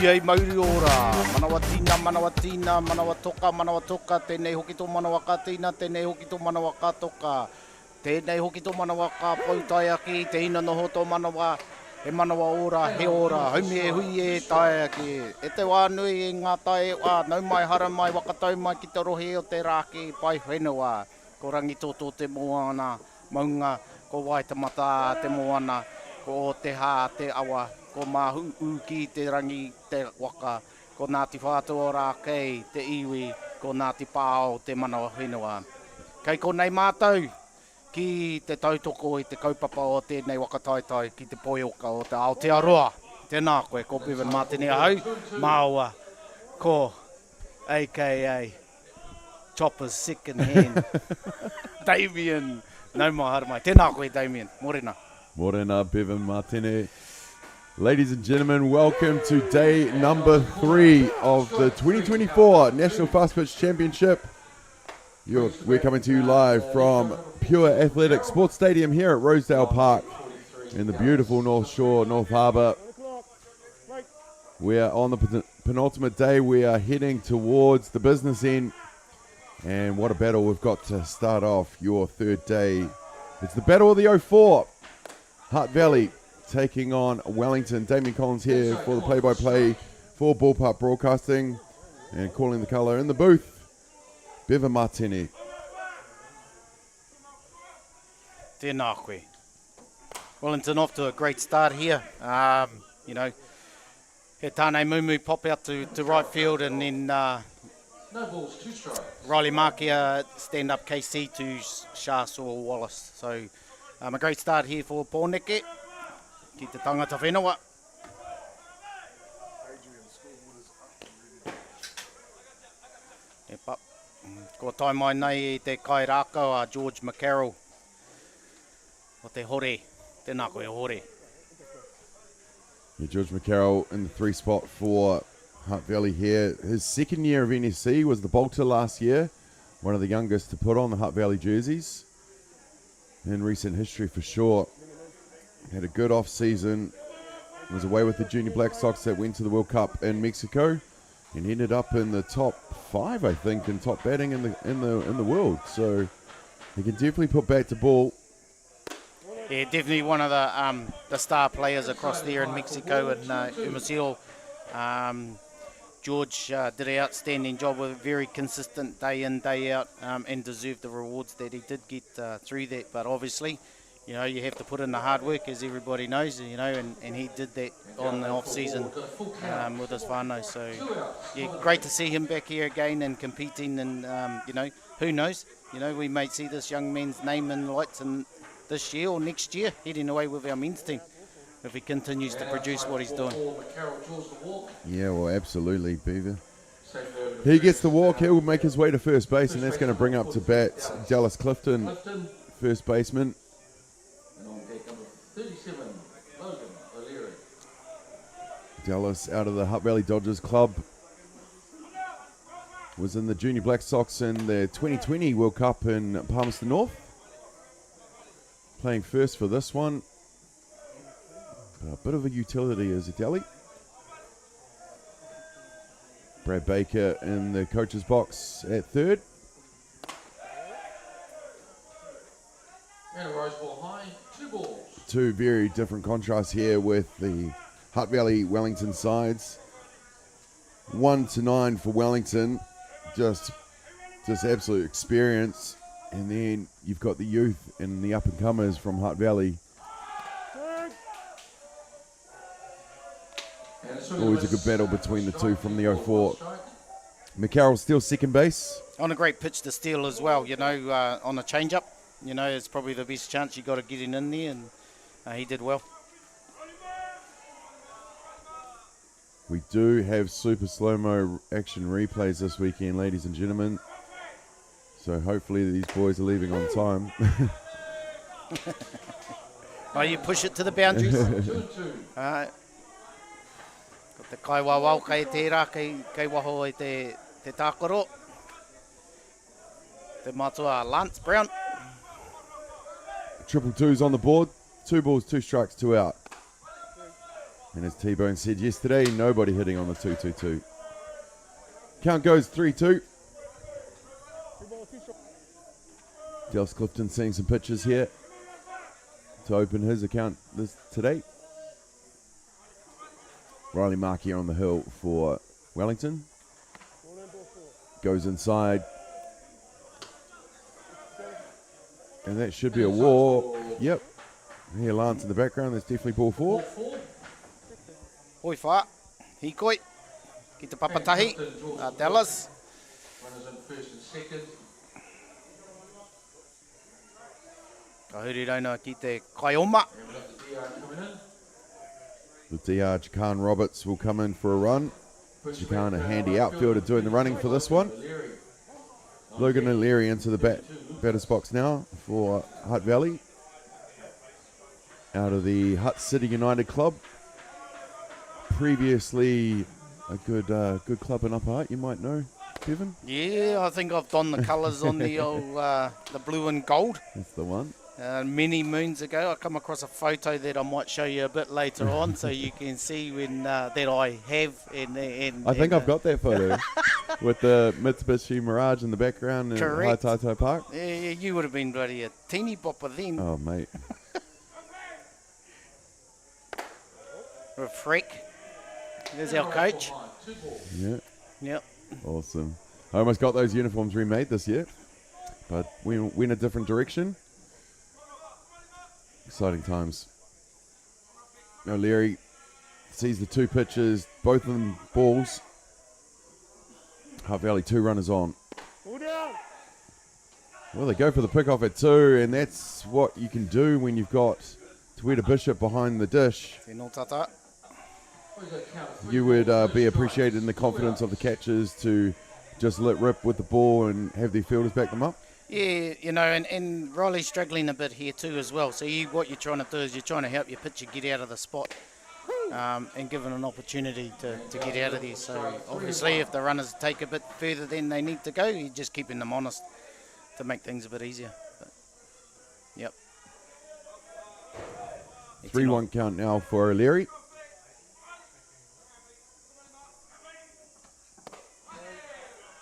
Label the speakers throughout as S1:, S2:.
S1: Iei mauri ora, manawa tina, manawa toka, tēnei hoki tō manawa ka tina, tēnei hoki tō manawa ka toka, tēnei hoki tō manawa ka pautaiaki, te ina noho tō manawa, he manawa ora, he ora, haumi e hui e taiaki. E te wānui e ngā tae wā, nau mai hara mai, wakatau mai ki te rohe o te rāki pai whenua. Ko rangi tōtō te moana, maunga, ko waitamata te moana, ko te hā, te awa, ko mahu ki te rangi te waka, ko Ngāti Whātua rā kei te iwi, ko Ngāti Pāo te manawa whenua. Kei ko nei mātou, ki te tautoko i te kaupapa o tēnei wakataitai, ki te poioka o te Aotearoa. Tēnā koe, ko Bevan Martini ahau, māua, ko a.k.a. Chopper's second hand, Damien, nau mai hara mai. Tēnā koe, Damien, morena.
S2: Morena, Bevan Martini. Ladies and gentlemen, welcome to day number 3 of the 2024 National Fast Pitch Championship. We're coming to you live from Pure Athletic Sports Stadium here at Rosedale Park in the beautiful North Shore, North Harbour. We are on the penultimate day. We are heading towards the business end. And what a battle we've got to start off your third day. It's the Battle of the 04. Hutt Valley taking on Wellington. Damien Collins here for the play-by-play for Ballpark Broadcasting, and calling the colour in the booth, Bevan Martini.
S1: Tēnā koe. Wellington off to a great start here. He tānei mumu pop out to right field, and then
S3: no balls, 2 strikes.
S1: Riley Markia stand up KC to Shah or Wallace. So a great start here for Pōneke. Ki te tangata whenua. Epa. Ko tai mai nei te kai rākau a George McCarroll. O te hore. Tēnā koe hore.
S2: Yeah, George McCarroll in the 3 spot for Hutt Valley here. His second year of NFC, was the bolter last year. One of the youngest to put on the Hutt Valley jerseys in recent history for sure. Had a good off-season, was away with the Junior Black Sox that went to the World Cup in Mexico, and ended up in the top 5, I think, in top batting in the world. So he can definitely put back to ball.
S1: Yeah, definitely one of the star players across there in Mexico, and Umasil. George did an outstanding job with a very consistent day in, day out, and deserved the rewards that he did get through that. But obviously, you have to put in the hard work, as everybody knows, and he did that on the off-season with his whānau. So, yeah, great to see him back here again and competing, and, who knows, we may see this young man's name in lights in this year or next year, heading away with our men's team, if he continues to produce what he's doing.
S2: Yeah, well, absolutely, Beaver. He gets the walk, he'll make his way to first base, and that's going to bring up to bat Dallas Clifton, first baseman. Dallas out of the Hutt Valley Dodgers club. Was in the Junior Black Sox in the 2020 World Cup in Palmerston North. Playing first for this one. But a bit of a utility is Adeli. Brad Baker in the coach's box at third.
S3: And a rose ball high, 2 balls.
S2: 2 very different contrasts here with the Hutt Valley Wellington sides. 1-9 for Wellington, just absolute experience, and then you've got the youth and the up and comers from Hutt Valley. Always a good battle between the two from the 04. McCarroll still second base.
S1: On a great pitch to steal as well, on a change-up. It's probably the best chance you got of getting in there, and he did well.
S2: We do have super slow-mo action replays this weekend, ladies and gentlemen. So hopefully these boys are leaving on time.
S1: You push it to the boundaries. Got te kaiwawau kei tērā, kei waho i te tākoro. Te matua Lance Brown.
S2: 2-2's on the board. 2 balls, 2 strikes, 2 out. And as T-Bone said yesterday, nobody hitting on the 2-2-2. Count goes 3-2. Dels Clifton seeing some pitches here to open his account today. Riley Markey on the hill for Wellington. Goes inside. And that should be a war. Yep. Here, Lance in the background. That's definitely ball 4.
S1: Hoi wha, hikoi, ki te papatahi, Dallas.
S3: Runners in first and second.
S1: Ka huri rauna ki te Kaioma.
S3: And we've got the DR coming in.
S2: The DR, Jakan Roberts, will come in for a run. Jakan, a handy outfielder, doing the running for this one. Logan O'Leary into the batter's box now for Hutt Valley. Out of the Hutt City United club. Previously a good club in Upper Hutt, you might know, Kevin.
S1: Yeah, I think I've donned the colours on the old, the blue and gold.
S2: That's the one.
S1: Many moons ago, I come across a photo that I might show you a bit later on, so you can see when that I have.
S2: I think I've got that photo with the Mitsubishi Mirage in the background in Atiawa Park.
S1: Yeah, you would have been bloody a teeny bopper then.
S2: Oh, mate.
S1: Frick. There's our coach.
S2: Yeah.
S1: Yep.
S2: Awesome. I almost got those uniforms remade this year, but we went a different direction. Exciting times. O'Leary sees the 2 pitches, both of them balls. Hutt Valley 2 runners on. Well, they go for the pick-off at 2, and that's what you can do when you've got Tueta Bishop behind the dish.
S1: Tēnō tata.
S2: You would be appreciated in the confidence of the catchers to just let rip with the ball and have their fielders back them up.
S1: Yeah, you know, and Riley's struggling a bit here too as well. So what you're trying to do is you're trying to help your pitcher get out of the spot and give him an opportunity to get out of there. So obviously if the runners take a bit further than they need to go, you're just keeping them honest to make things a bit easier. But, yep.
S2: 3-1 count now for O'Leary.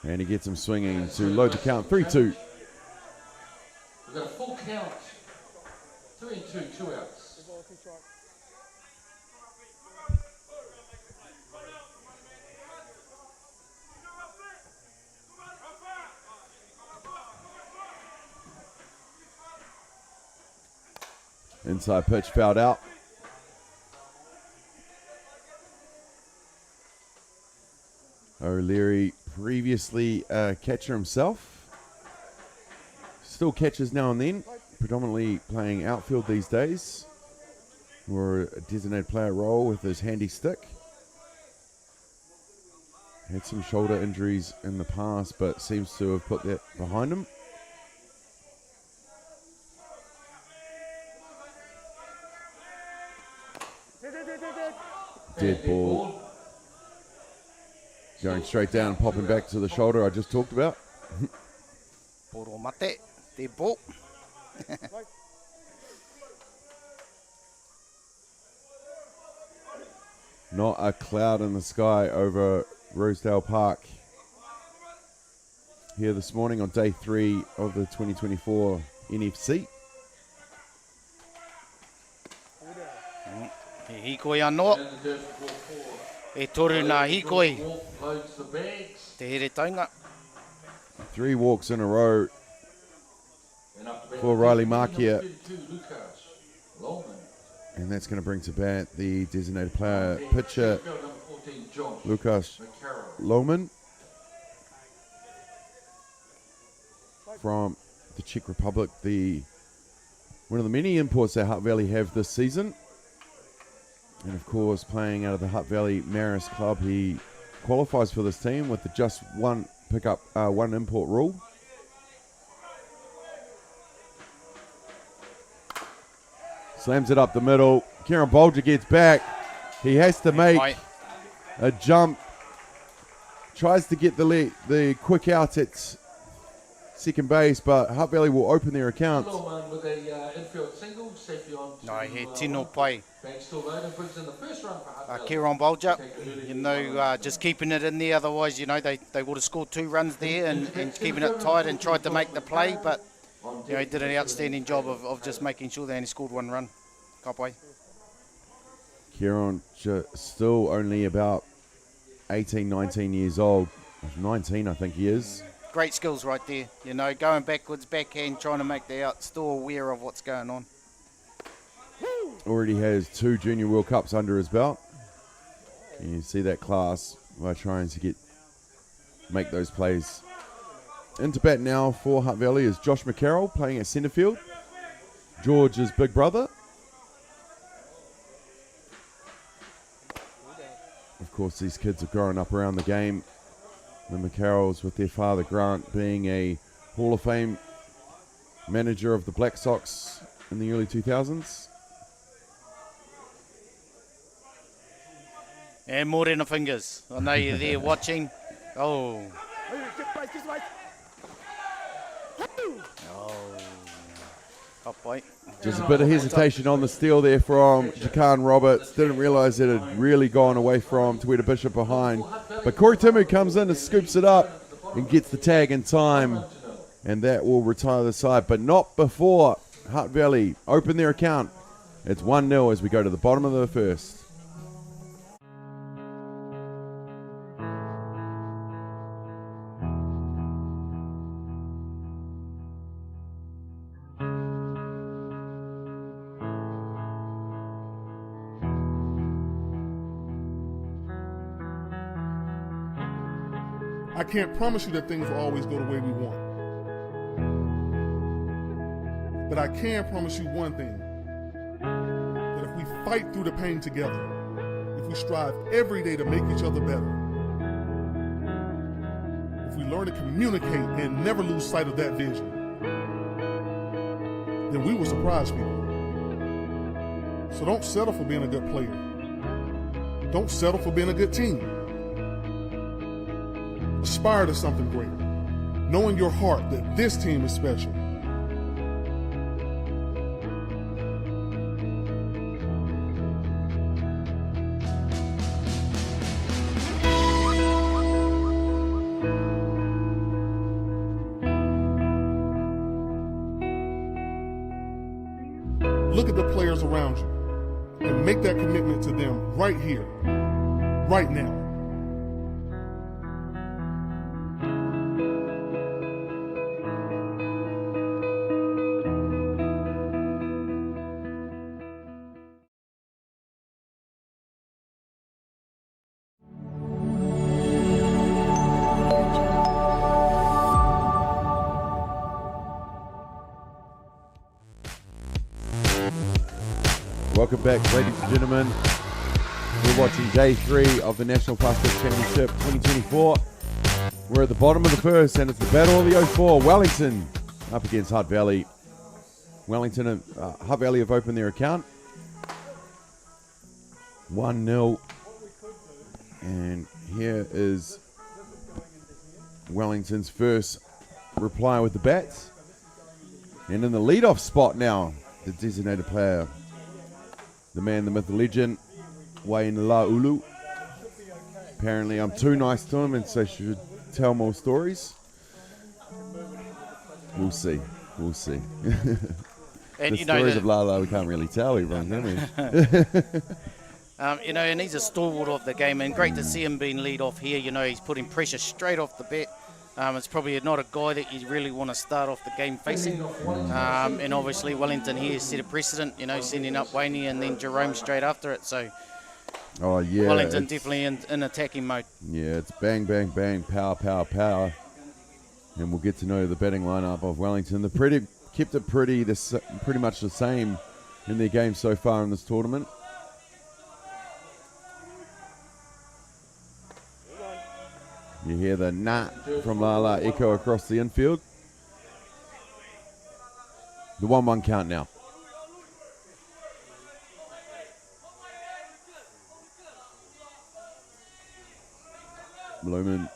S2: And he gets him swinging to load the count. 3-2.
S3: We've got a full count. 3-2, 2 outs.
S2: Inside pitch fouled out. O'Leary, previously a catcher himself. Still catches now and then, predominantly playing outfield these days, or a designated player role with his handy stick. Had some shoulder injuries in the past, but seems to have put that behind him. Dead ball. Going straight down and popping back to the shoulder I just talked about.
S1: Poro mate, dead ball.
S2: Not a cloud in the sky over Rosedale Park here this morning on day 3 of the 2024 NFC.
S1: He hikoi anō. E toru nā hikoi.
S3: Loads the bags.
S1: Te here taunga.
S2: 3 walks in a row for Riley Markia. And that's going to bring to bat the designated player pitcher, Lucas Lohman from the Czech Republic, one of the many imports that Hutt Valley have this season. And of course, playing out of the Hutt Valley Maris Club, he qualifies for this team with the just one import rule. Slams it up the middle. Kieran Bolger gets back. He has to make a jump. Tries to get the quick out at second base, but Hutt Valley will open their account.
S3: Little one with a infield single, safety on to,
S1: No, he tino pai.
S3: Bankstall Road and brings in the first run for Hutt Valley.
S1: Kieran Bolger, just keeping it in there. Otherwise, they would have scored 2 runs there and keeping it tight and tried to make the play. But, he did an outstanding job of just making sure they only scored 1 run. Kapai.
S2: Kieran still only about 18, 19 years old. 19, I think he is.
S1: Great skills right there. Going backwards, backhand, trying to make the out. Still aware of what's going on.
S2: Already has 2 Junior World Cups under his belt. You see that class by trying to make those plays. Into bat now for Hutt Valley is Josh McCarroll playing at centre field. George's big brother. Of course, these kids are growing up around the game. The McCarrolls with their father Grant being a Hall of Fame manager of the Black Sox in the early 2000s.
S1: And Morena Fingers. I know you're there watching. Oh.
S2: Just a bit of hesitation on the steal there from Jakan Roberts. Didn't realise it had really gone away from Tuita Bishop behind. But Corey Timu comes in and scoops it up and gets the tag in time. And that will retire the side. But not before Hutt Valley open their account. It's 1-0 as we go to the bottom of the first.
S4: I can't promise you that things will always go the way we want. But I can promise you one thing, that if we fight through the pain together, if we strive every day to make each other better, if we learn to communicate and never lose sight of that vision, then we will surprise people. So don't settle for being a good player. Don't settle for being a good team. Aspire to something greater, know in your heart that this team is special. Look at the players around you and make that commitment to them right here, right now.
S2: Welcome back, ladies and gentlemen. We're watching day 3 of the National Fast Pitch Championship 2024. We're at the bottom of the first, and it's the battle of the 04. Wellington up against Hutt Valley. Wellington and Hutt Valley have opened their account. 1-0. And here is Wellington's first reply with the bats. And in the leadoff spot now, the designated player, the man, the myth, the legend, Wayne Laulu. Apparently I'm too nice to him and so should tell more stories. We'll see. We'll see.
S1: And
S2: the stories of Lala we can't really tell everyone, can we?
S1: And he's a stalwart of the game, and great to see him being lead off here. He's putting pressure straight off the bat. It's probably not a guy that you really want to start off the game facing. And obviously Wellington here set a precedent, sending up Wayne and then Jerome straight after it. So Wellington definitely in attacking mode. Yeah,
S2: it's bang, bang, bang, power, power, power. And we'll get to know the batting lineup of Wellington. They've kept it pretty much the same in their games so far in this tournament. You hear the nah from Lala echo across the infield. The 1-1 count now. Lumen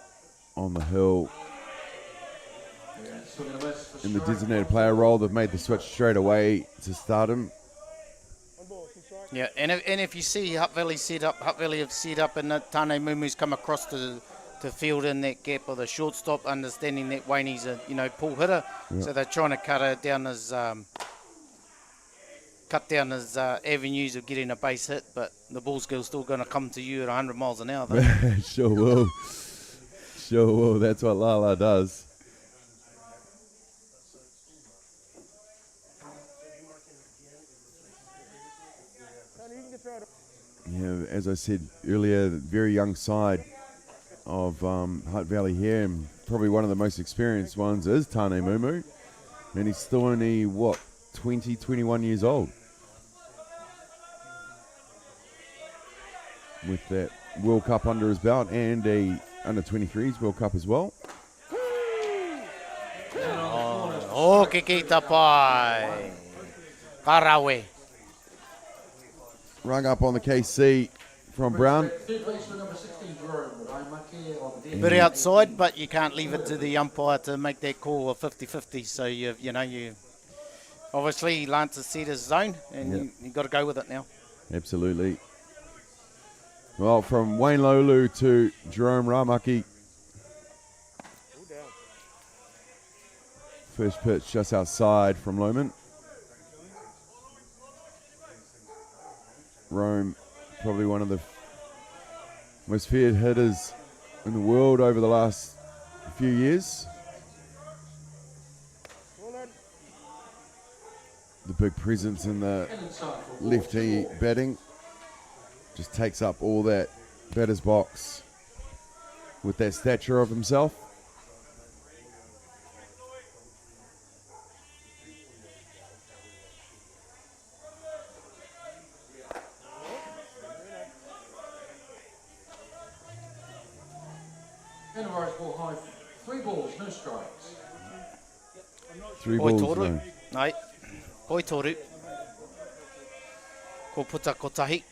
S2: on the hill. in the designated player role. They've made the switch straight away to start him.
S1: Yeah, and if you see Hutt Valley have set up, and Tane Mumu's come across to field in that gap of the shortstop, understanding that Wayne's a pull hitter, so they're trying to cut down his avenues of getting a base hit, but the ball's still going to come to you at 100 miles an hour. Though.
S2: Sure will. Sure will. That's what Lala does. Yeah, as I said earlier, very young side of Hutt Valley here, and probably one of the most experienced ones is Tane Mumu, and he's still only, 20, 21 years old. With that World Cup under his belt and a under-23s World Cup as well.
S1: Oh, kikita pai. Karawe.
S2: Rung up on the KC from Brown.
S1: Bit outside, but you can't leave it to the umpire to make that call of 50-50. So you obviously Lance has set his zone, and you got to go with it now.
S2: Absolutely. Well, from Wayne Lolu to Jerome Ramaki. First pitch just outside from Lohman. Rome, probably one of the most feared hitters in the world over the last few years. The big presence in the lefty batting just takes up all that batter's box with that stature of himself.
S3: Ball high. 3 balls, no strikes.
S2: 3
S1: Oi
S2: balls.
S1: toru.
S2: No.
S1: Ai. Oi toru. Ko puta kotahi.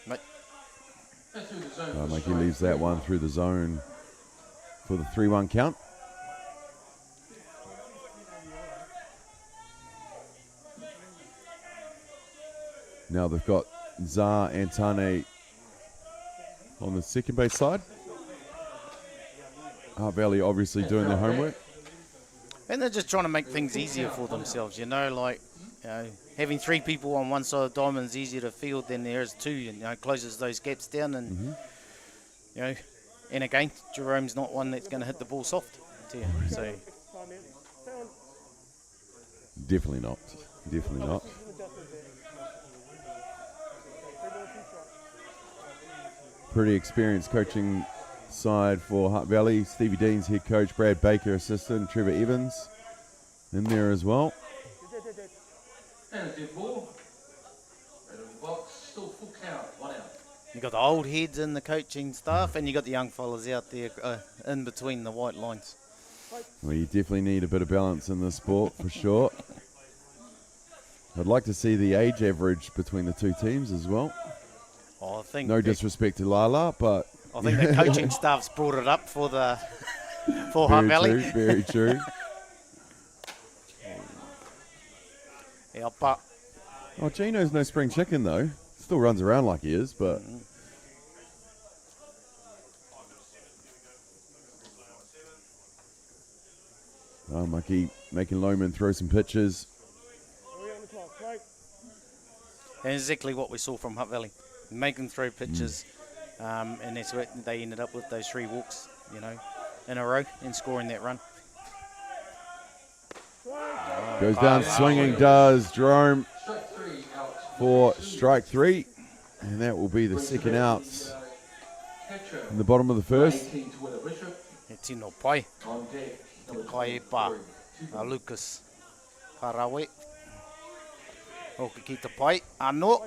S1: Mate.
S2: Mikey leaves that one through the zone for the 3-1 count. Now they've got Zah and Tane on the second base side. Hutt Valley obviously doing their homework.
S1: And they're just trying to make things easier for themselves, having 3 people on one side of the diamond is easier to field than there is 2, closes those gaps down, and and again, Jerome's not one that's going to hit the ball soft to you, so
S2: Definitely not. Definitely not. Pretty experienced coaching side for Hutt Valley. Stevie Dean's head coach, Brad Baker assistant, Trevor Evans in there as well.
S3: And a dead ball. Right on the box, still full count, 1 out.
S1: you got the old heads in the coaching staff, and you got the young fellas out there in between the white lines.
S2: Well, you definitely need a bit of balance in this sport for sure. I'd like to see the age average between the 2 teams as well.
S1: I think
S2: No disrespect to Lala, but
S1: I think the coaching staff's brought it up for Hutt Valley.
S2: Very true.
S1: Yeah, but
S2: Oh, Gino's no spring chicken though. Still runs around like he is, but Mikey making Lohman throw some pitches.
S1: and exactly what we saw from Hutt Valley, make them throw pitches, and that's what they ended up with, those 3 walks, in a row, and scoring that run.
S2: Goes down swinging, does Jerome
S3: Strike 3 out.
S2: for strike 3, and that will be the second outs
S3: Catcher.
S2: in the bottom of the first.
S3: 18 to win a Bishop.
S1: E tino pai,
S3: On deck. number
S1: kai e pa,
S3: 23.
S1: a Lucas Harawe. O ki ta pai, ano,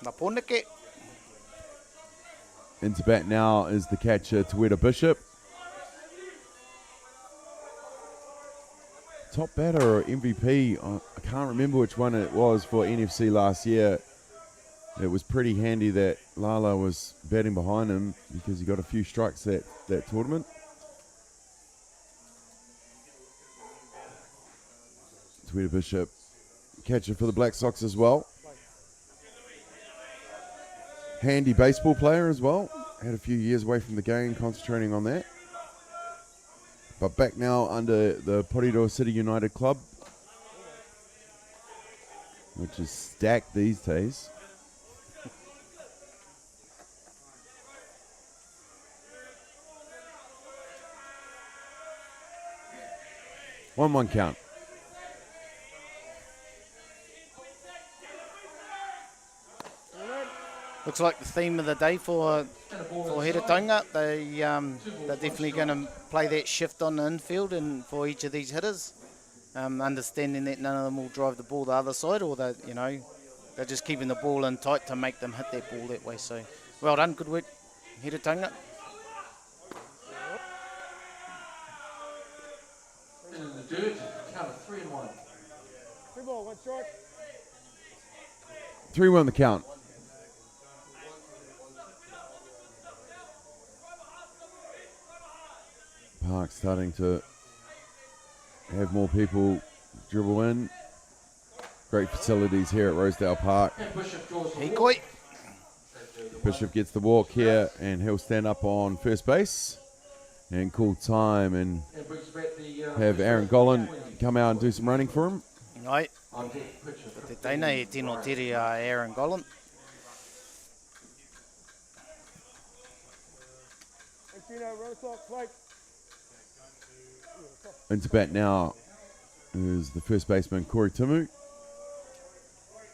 S1: na poneke.
S2: Into bat now is the catcher, Tueta Bishop. Top batter or MVP, I can't remember which one it was for NFC last year. it was pretty handy that Lala was batting behind him because he got a few strikes that tournament. Tweeder Bishop, catcher for the Black Sox as well. Handy baseball player as well. Had a few years away from the game, concentrating on that. But back now under the Porirua City United club, which is stacked these days. One count.
S1: Looks like the theme of the day for Hiratonga. They're definitely going to play that shift on the infield and for each of these hitters, understanding that none of them will drive the ball the other side, or they're just keeping the ball in tight to make them hit that ball that way. So, well done, good work, Hiratonga.
S3: In the dirt, count of 3-1.
S5: 3 ball, 1 strike.
S2: 3-1 the count. Park starting to have more people dribble in. Great facilities here at Rosedale Park.
S1: Hikoi.
S2: Bishop gets the walk here and he'll stand up on first base and call time and have Aaron Gollan come out and do some running for him.
S1: Right. Te teina e tino tiri a Aaron Gollan.
S2: Into bat now is the first baseman Corey Timu,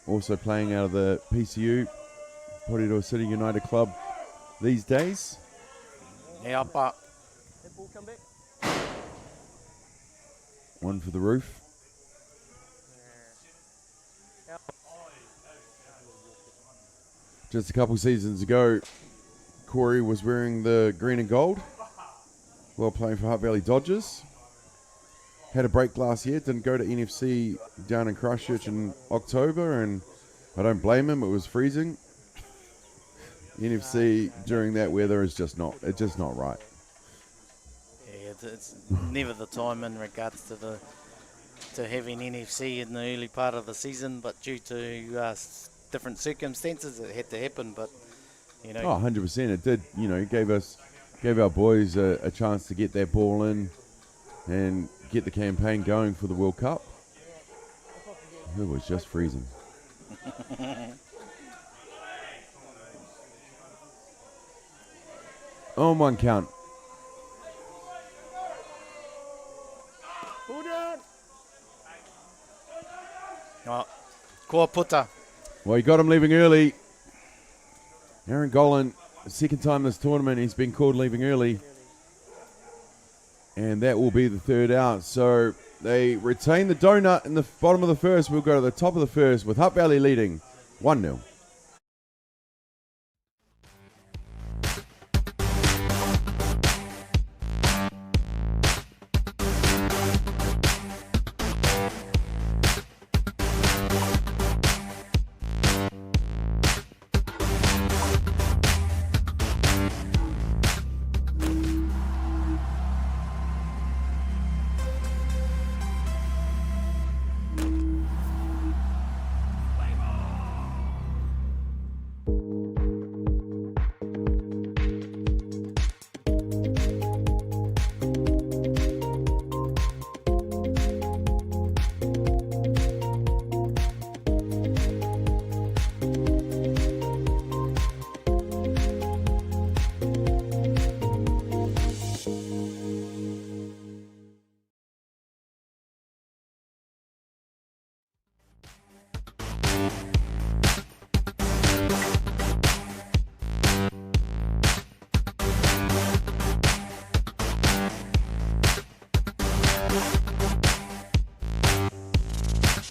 S2: also playing out of the PCU, Porirua City United Club these days.
S1: E apa.
S2: One for the roof. Just a couple seasons ago, Corey was wearing the green and gold while playing for Hutt Valley Dodgers. Had a break last year, didn't go to NFC down in Christchurch in October, and I don't blame him, it was freezing. NFC during that weather is just not right.
S1: Yeah, it's never the time in regards to having NFC in the early part of the season, but due to different circumstances, it had to happen. But
S2: Oh, 100%. It did. Gave our boys a chance to get that ball in and get the campaign going for the World Cup. It was just freezing. On one count.
S1: Oh, kua puta.
S2: Well, you got him leaving early. Aaron Gollan, second time this tournament, he's been called leaving early. And that will be the third out. So they retain the donut in the bottom of the first. We'll go to the top of the first with Hutt Valley leading 1-0.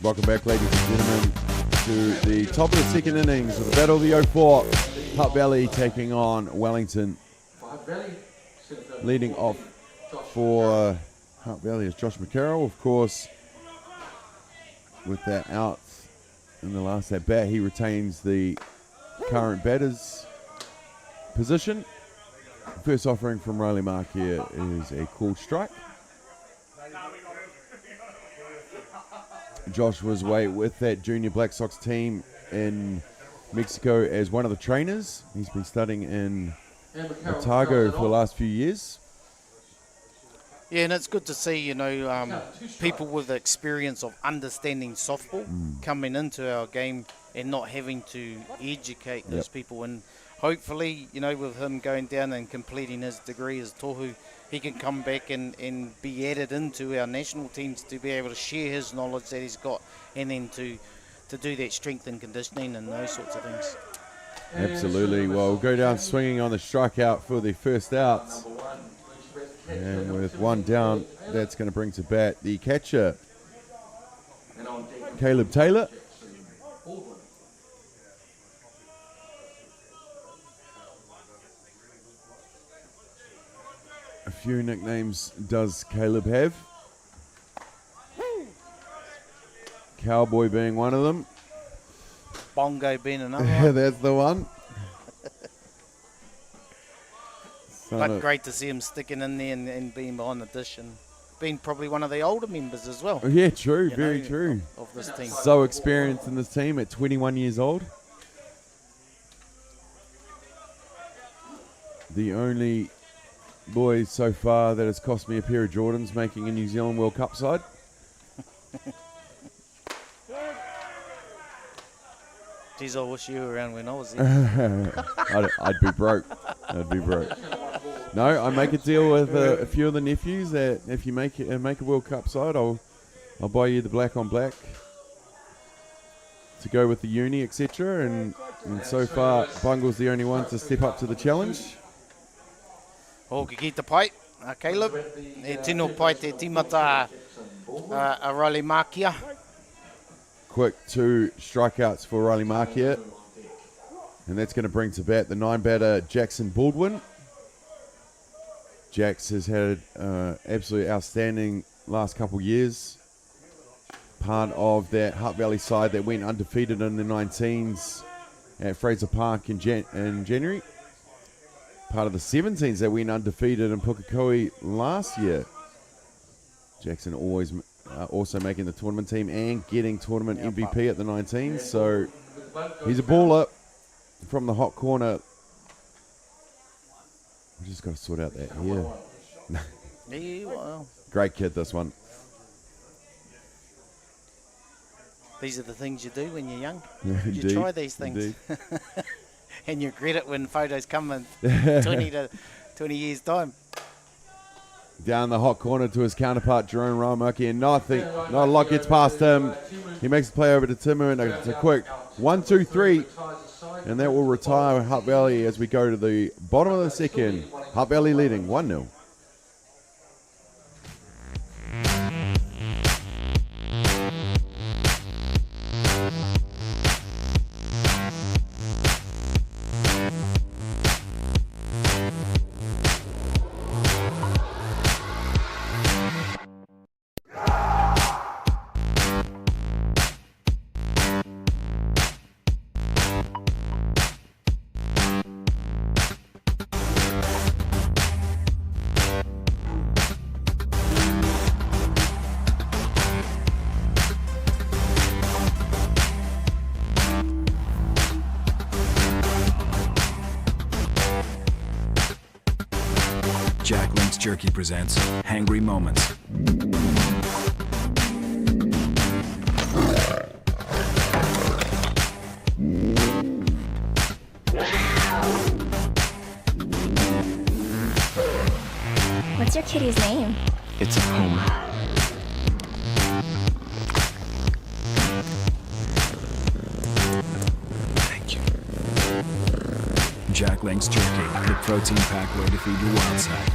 S2: Welcome back, ladies and gentlemen, to the top of the second innings of the Battle of the 04. Hutt Valley taking on Wellington. Leading off for Hutt Valley is Josh McCarroll, of course. With that out in the last at bat, he retains the current batter's position. First offering from Riley Mark here is a called strike. Josh was away with that junior Black Sox team in Mexico as one of the trainers. He's been studying in Otago for the last few years.
S1: Yeah, and it's good to see, people with the experience of understanding softball coming into our game and not having to educate those people. And hopefully, with him going down and completing his degree as tohu, he can come back and be added into our national teams to be able to share his knowledge that he's got, and then to do that strength and conditioning and those sorts of things.
S2: Absolutely. Well, we'll go down swinging on the strikeout for the first out. And with one down, that's going to bring to bat the catcher, Caleb Taylor. A few nicknames does Caleb have. Cowboy being one of them.
S1: Bongo being another one.
S2: That's the one.
S1: But great to see him sticking in there and being behind the dish and being probably one of the older members as well.
S2: Oh, yeah, true. Very true.
S1: Of this team.
S2: So experienced in this team at 21 years old. The only boy so far that has cost me a pair of Jordans making a New Zealand World Cup side.
S1: Geez, I wish you were around when I was there.
S2: I'd be broke. I'd be broke. No, I make a deal with a few of the nephews that if you make a World Cup side, I'll buy you the black on black to go with the uni, etc. And so far, Bungle's the only one to step up to the challenge.
S1: O ki te pai, Caleb. E tino pai te timata a Riley Markia.
S2: Quick 2 strikeouts for Riley Markia. And that's going to bring to bat the 9-batter Jackson Baldwin. Jax has had absolutely outstanding last couple years. Part of that Hutt Valley side that went undefeated in the 19s at Fraser Park in January. Part of the 17s that went undefeated in Pukekohe last year. Jackson always also making the tournament team and getting tournament MVP at the 19s. So he's a baller from the hot corner. We just got to sort out that here.
S1: Yeah, well.
S2: Great kid, this one.
S1: These are the things you do when you're young.
S2: Indeed,
S1: you try these things. And you regret it when photos come in 20 years' time.
S2: Down the hot corner to his counterpart, Jerome Ramaki, and not a lot gets past him. He makes the play over to Timu, and it's a quick 1-2-3, and that will retire Hutt Valley as we go to the bottom of the second. Hutt Valley leading 1-0.
S6: Jerky presents Hangry Moments.
S7: What's your kitty's name?
S6: It's Homer. Thank you. Jack Link's Jerky, the protein-packed way to feed your wild side.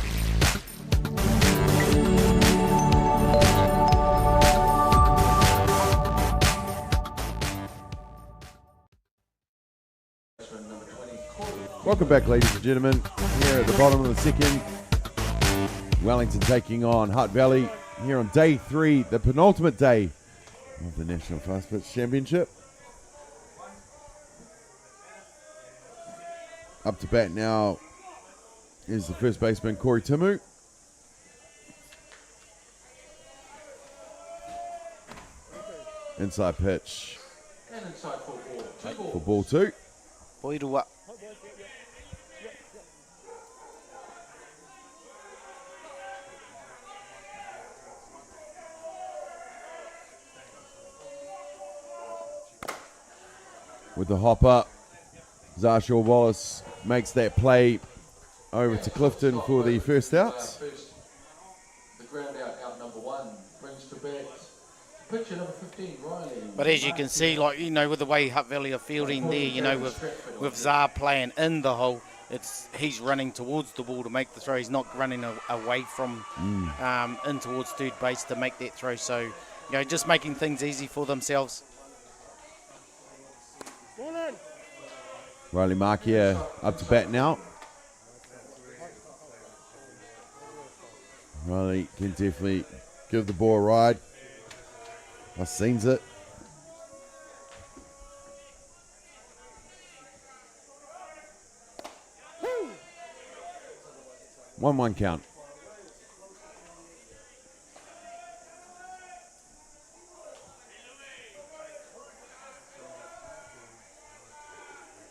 S2: Welcome back, ladies and gentlemen. Here at the bottom of the second, Wellington taking on Hutt Valley here on day 3, the penultimate day of the National Fast Pitch Championship. Up to bat now is the first baseman, Corey Timu. Inside pitch
S3: And inside for ball.
S2: for ball 2.
S1: Poirua.
S2: With the hopper, Zarshaw Wallace makes that play over to Clifton for the first out.
S3: The ground out number 1, brings to bat. Pitcher number 15, Riley.
S1: But as you can see, like, you know, with the way Hutt Valley are fielding there, you know, with Zar playing in the hole, he's running towards the ball to make the throw. He's not running away from in towards third base to make that throw. So, you know, just making things easy for themselves.
S2: Riley Markia up to bat now. Riley can definitely give the ball a ride. I've seen it. One count.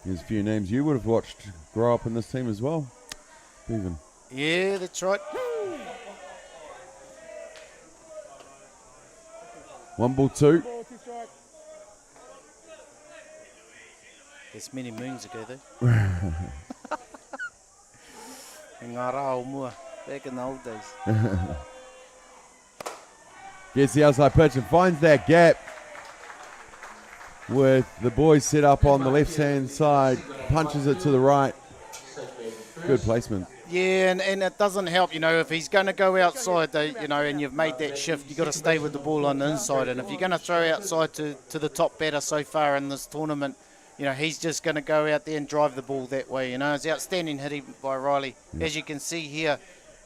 S2: Here's a few names you would have watched grow up in this team as well. Even.
S1: Yeah, that's right.
S2: 1 ball 2.
S1: There's many moons ago, though. Ngā rā o mua, back in the old days.
S2: Gets the outside pitch and finds that gap with the boys set up on the left-hand side. Punches it to the right. Good placement.
S1: Yeah, and it doesn't help, you know, if he's going to go outside, you know, and you've made that shift, you've got to stay with the ball on the inside. And if you're going to throw outside to the top batter so far in this tournament, you know, he's just going to go out there and drive the ball that way, you know. It's outstanding hitting by Riley. As you can see here,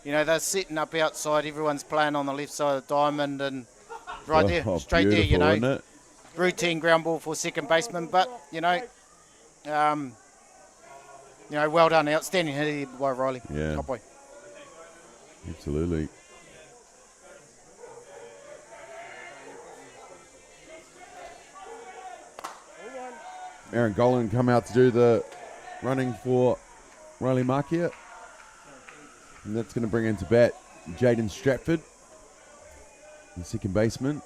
S1: you know, they're setting up outside. Everyone's playing on the left side of the diamond and right there, straight there, you know.
S2: Isn't it?
S1: Routine ground ball for second baseman, but, you know, well done. Outstanding hitting by Riley.
S2: Yeah.
S1: Top boy.
S2: Absolutely. Aaron Golan come out to do the running for Riley Markia. And that's going to bring into bat Jaden Stratford, the second baseman.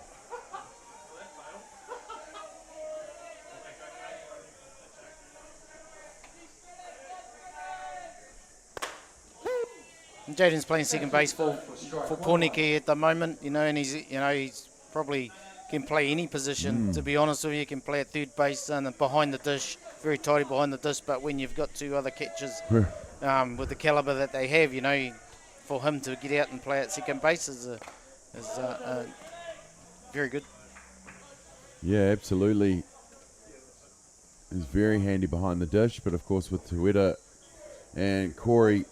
S1: Jaden's playing second base for Porneke at the moment, you know, and he's probably can play any position. To be honest with you, he can play at third base and behind the dish, very tidy behind the dish. But when you've got 2 other catchers with the caliber that they have, you know, for him to get out and play at second base is very good.
S2: Yeah, absolutely. He's very handy behind the dish, but of course with Tueta and Corey.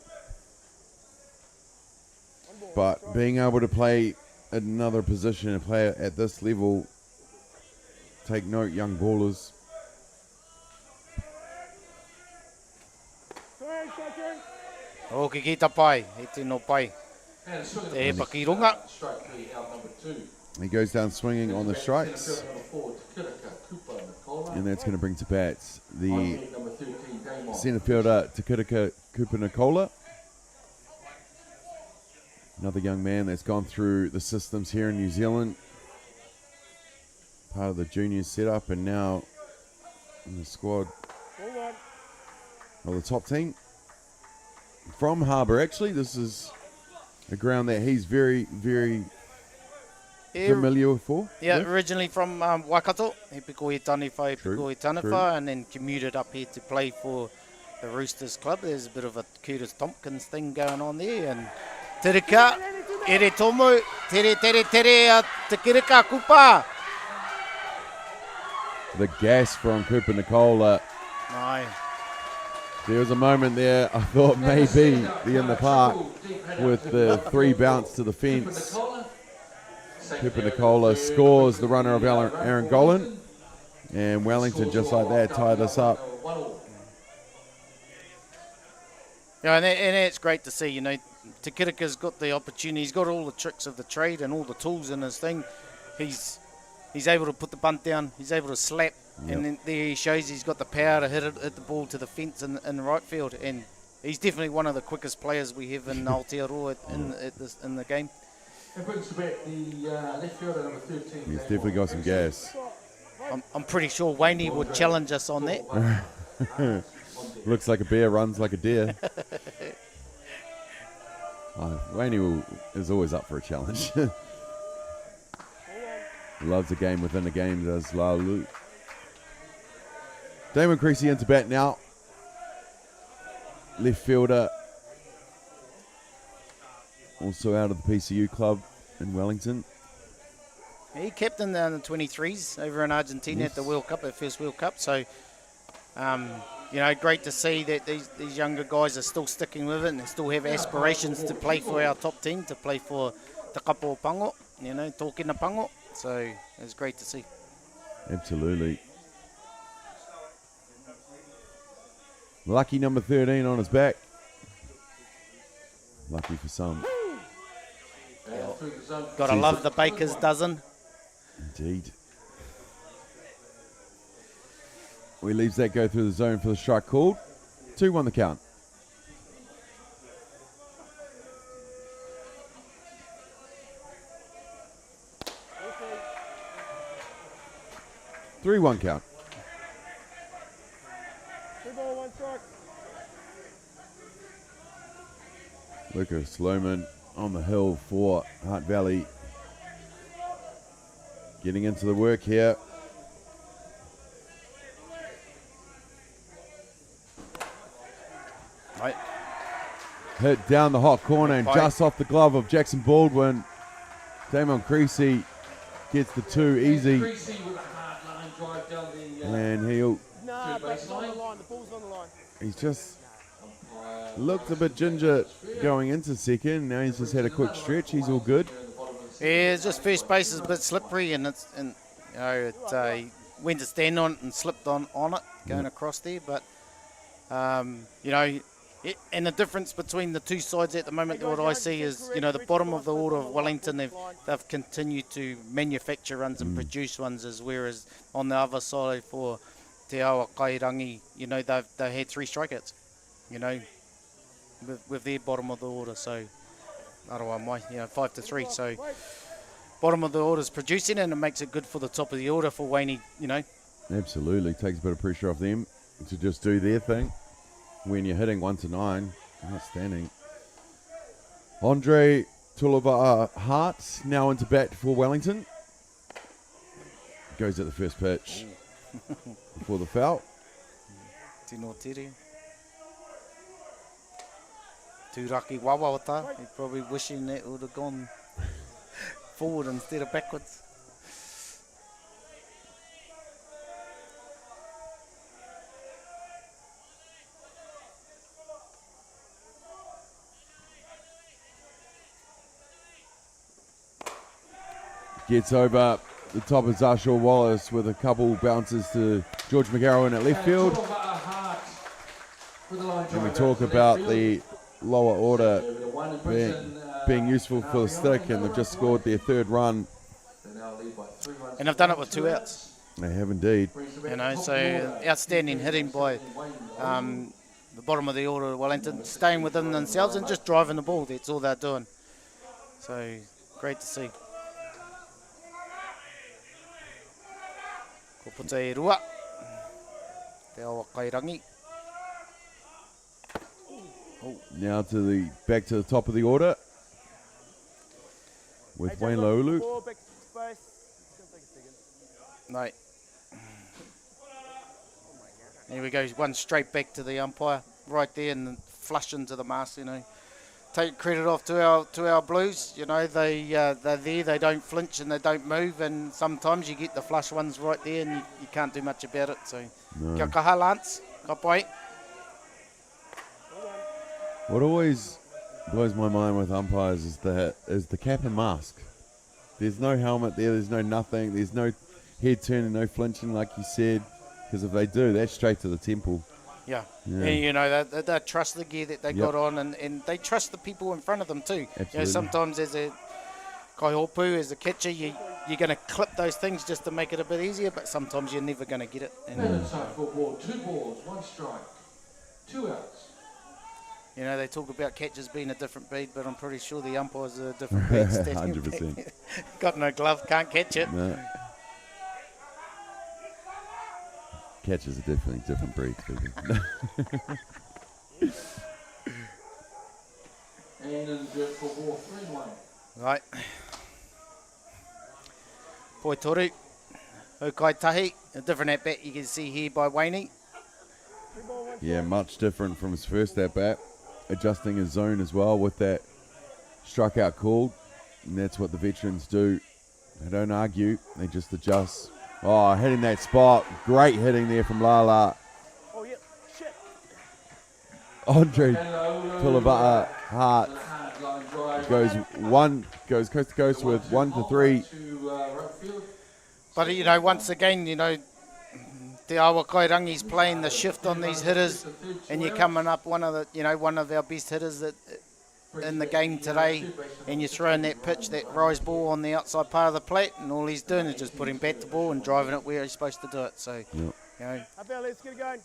S2: But being able to play another position and play at this level, take note, young ballers.
S1: O ke kita pai, he tino pai.
S3: And swing
S1: Te he pakirunga.
S3: strike 3 out number 2.
S2: He goes down swinging on the strikes,
S3: Centre fielder number 4, Takiraka Kupa Nicola.
S2: and that's going to bring to bats the
S3: Number 13, Damon.
S2: centre fielder Takiraka Kupa Nicola. Another young man that's gone through the systems here in New Zealand. Part of the junior setup and now in the squad of the top team. From Harbour, actually. This is a ground that he's very, very familiar for.
S1: Yeah,
S2: with.
S1: originally from Waikato. He piko i Taniwha, he
S2: True,
S1: piko i Taniwha, and then commuted up here to play for the Roosters Club. There's a bit of a Curtis Tompkins thing going on there. And Tirika, ere tomo, tere te kirika kupa.
S2: The gas from Cooper Nicola.
S1: Aye.
S2: There was a moment there, I thought maybe the in the park with the 3 bounce to the fence. Cooper Nicola scores the runner of Aaron Golan. And Wellington, just like that, tie this up.
S1: Yeah, and it's great to see, you know, Te Kirika's got the opportunity. He's got all the tricks of the trade and all the tools in his thing. He's able to put the bunt down. He's able to slap.
S2: Yep.
S1: And then there he shows he's got the power to hit the ball to the fence in the right field. And he's definitely one of the quickest players we have in Aotearoa in the game.
S3: And brings to back the left fielder number 13.
S2: He's definitely got some gas.
S1: I'm pretty sure Wayne would challenge us on that.
S2: Looks like a bear, runs like a deer. Wayne is always up for a challenge. Loves a game within a game, does Laulu. Damon Creasy into bat now. Left fielder. Also out of the PCU club in Wellington.
S1: He captained the under-23s over in Argentina at the World Cup, at first World Cup. So, you know, great to see that these younger guys are still sticking with it and they still have aspirations to play for our top team, to play for Te Kapo Pango, you know, Tōkena Pango. So it's great to see.
S2: Absolutely. Lucky number 13 on his back. Lucky for some.
S1: Gotta love the baker's dozen.
S2: Indeed. He leaves that go through the zone for the strike called. 2-1 the count.
S5: Okay.
S2: 3-1 count.
S5: 2 ball, 1 strike.
S2: Lucas Sloman on the hill for Hutt Valley. Getting into the work here.
S1: Right.
S2: Hit down the hot corner and just off the glove of Jackson Baldwin. Damon Creasy gets the 2 easy.
S3: Creasy with a hard line drive down the
S2: And he'll,
S5: Nah, but it's on the line. The ball's on the line.
S2: he's just looked a bit ginger going into second. Now he's just had a quick stretch. He's all good.
S1: Yeah, it's just first base is a bit slippery, and you know, he went to stand on it and slipped on it going across there. But you know, and the difference between the two sides at the moment, what I see is, you know, the bottom of the order of Wellington, they've continued to manufacture runs and produce runs, whereas on the other side for Te Awa Kairangi, you know, they had 3 strikeouts, you know, with their bottom of the order. So Arawa mai, you know, 5-3. So bottom of the order is producing, and it makes it good for the top of the order for Wayne, you know.
S2: Absolutely. Takes a bit of pressure off them to just do their thing. When you're hitting 1-9, outstanding. Andre Tulava Hart now into bat for Wellington. Goes at the first pitch before the foul.
S1: Tino Tere. Tūraki wawawata. He's probably wishing that would have gone forward instead of backwards.
S2: Gets over the top of Zarshaw Wallace with a couple bounces to George McGarrow at left field. And we talk about the lower order being useful for the stick, and they've just scored their 3rd run.
S1: And they've done it with 2 outs.
S2: They have indeed.
S1: You know, so outstanding hitting by the bottom of the order of Wellington, staying within themselves and just driving the ball. That's all they're doing. So great to see. Ko puta e rua. Te awa Kairangi.
S2: Now back to the top of the order with Wayne Laulu.
S5: Ball back to space. It's going to take a second.
S1: No. Here we go. One straight back to the umpire, right there, and flush into the mask. You know, take credit off to our Blues. You know, they're there. They don't flinch and they don't move. And sometimes you get the flush ones right there, and you can't do much about it. So, kia kaha, Lance. Ka pai.
S2: What always blows my mind with umpires is the cap and mask. There's no helmet there. There's no nothing. There's no head turning, no flinching, like you said. Because if they do, that's straight to the temple.
S1: Yeah.
S2: Yeah.
S1: And, you know, they trust the gear that they got on, and they trust the people in front of them too.
S2: Absolutely.
S1: You know, sometimes as a kaihopu, as a catcher, you're going to clip those things just to make it a bit easier, but sometimes you're never going to get it. And,
S3: And it's time for a ball. 2 balls, 1 strike, 2 outs.
S1: you know, they talk about catchers being a different breed, but I'm pretty sure the umpires are a different breed.
S2: 100%.
S1: Got no glove, can't catch it.
S2: No. Catchers are definitely different breeds, people.
S3: And in dirt for ball 3-1.
S1: Right. Poi toru. Hokai tahi. A different at-bat you can see here by Wayne.
S2: Yeah, much different from his first at-bat. Adjusting his zone as well with that strikeout call. And that's what the veterans do. They don't argue. They just adjust. Oh, hitting that spot. Great hitting there from Lala.
S5: Oh, yeah. Shit.
S2: Andre
S3: Hello.
S2: Tulavaa Hart
S3: Hard line drive.
S2: goes coast to coast with 1-3.
S3: To right field.
S1: But, you know, once again, you know, Te Awa Kairangi's playing the shift on these hitters, and you're coming up one of our best hitters that in the game today, and you're throwing that pitch, that rise ball on the outside part of the plate, and all he's doing is just putting back the ball and driving it where he's supposed to do it. So, you know,
S5: Up there, let's get it going.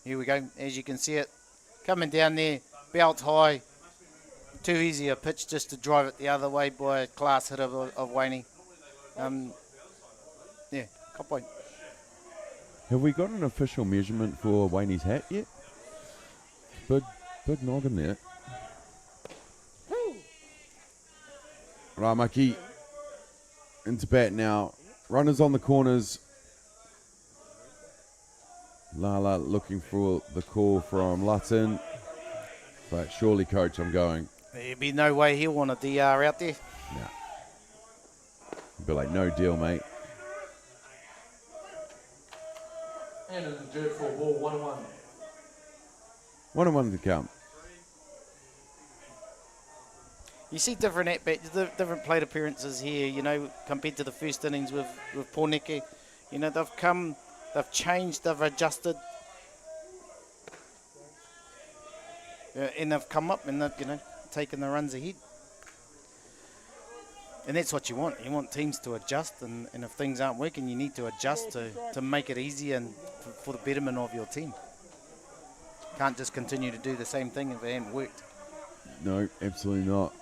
S1: here we go. As you can see it, coming down there, belt high, too easy a pitch just to drive it the other way by a class hitter of Wayne. Yeah, kapai.
S2: Have we got an official measurement for Wayne's hat yet? Big noggin there. Ramaki into bat now. Runners on the corners. Lala looking for the call from Lutton. But surely, coach, I'm going.
S1: There'd be no way he'll want a DR out there.
S2: Nah. Be like, no deal, mate.
S3: And in dirt for ball 1-1.
S2: 1-1 to count.
S1: You see different at-bats, different plate appearances here, you know, compared to the first innings with Porneke. You know, they've changed, they've adjusted. And they've come up and they've, you know, taken the runs ahead. And that's what you want. You want teams to adjust, and if things aren't working, you need to adjust to make it easier and for the betterment of your team. Can't just continue to do the same thing if it hasn't worked.
S2: No, absolutely not.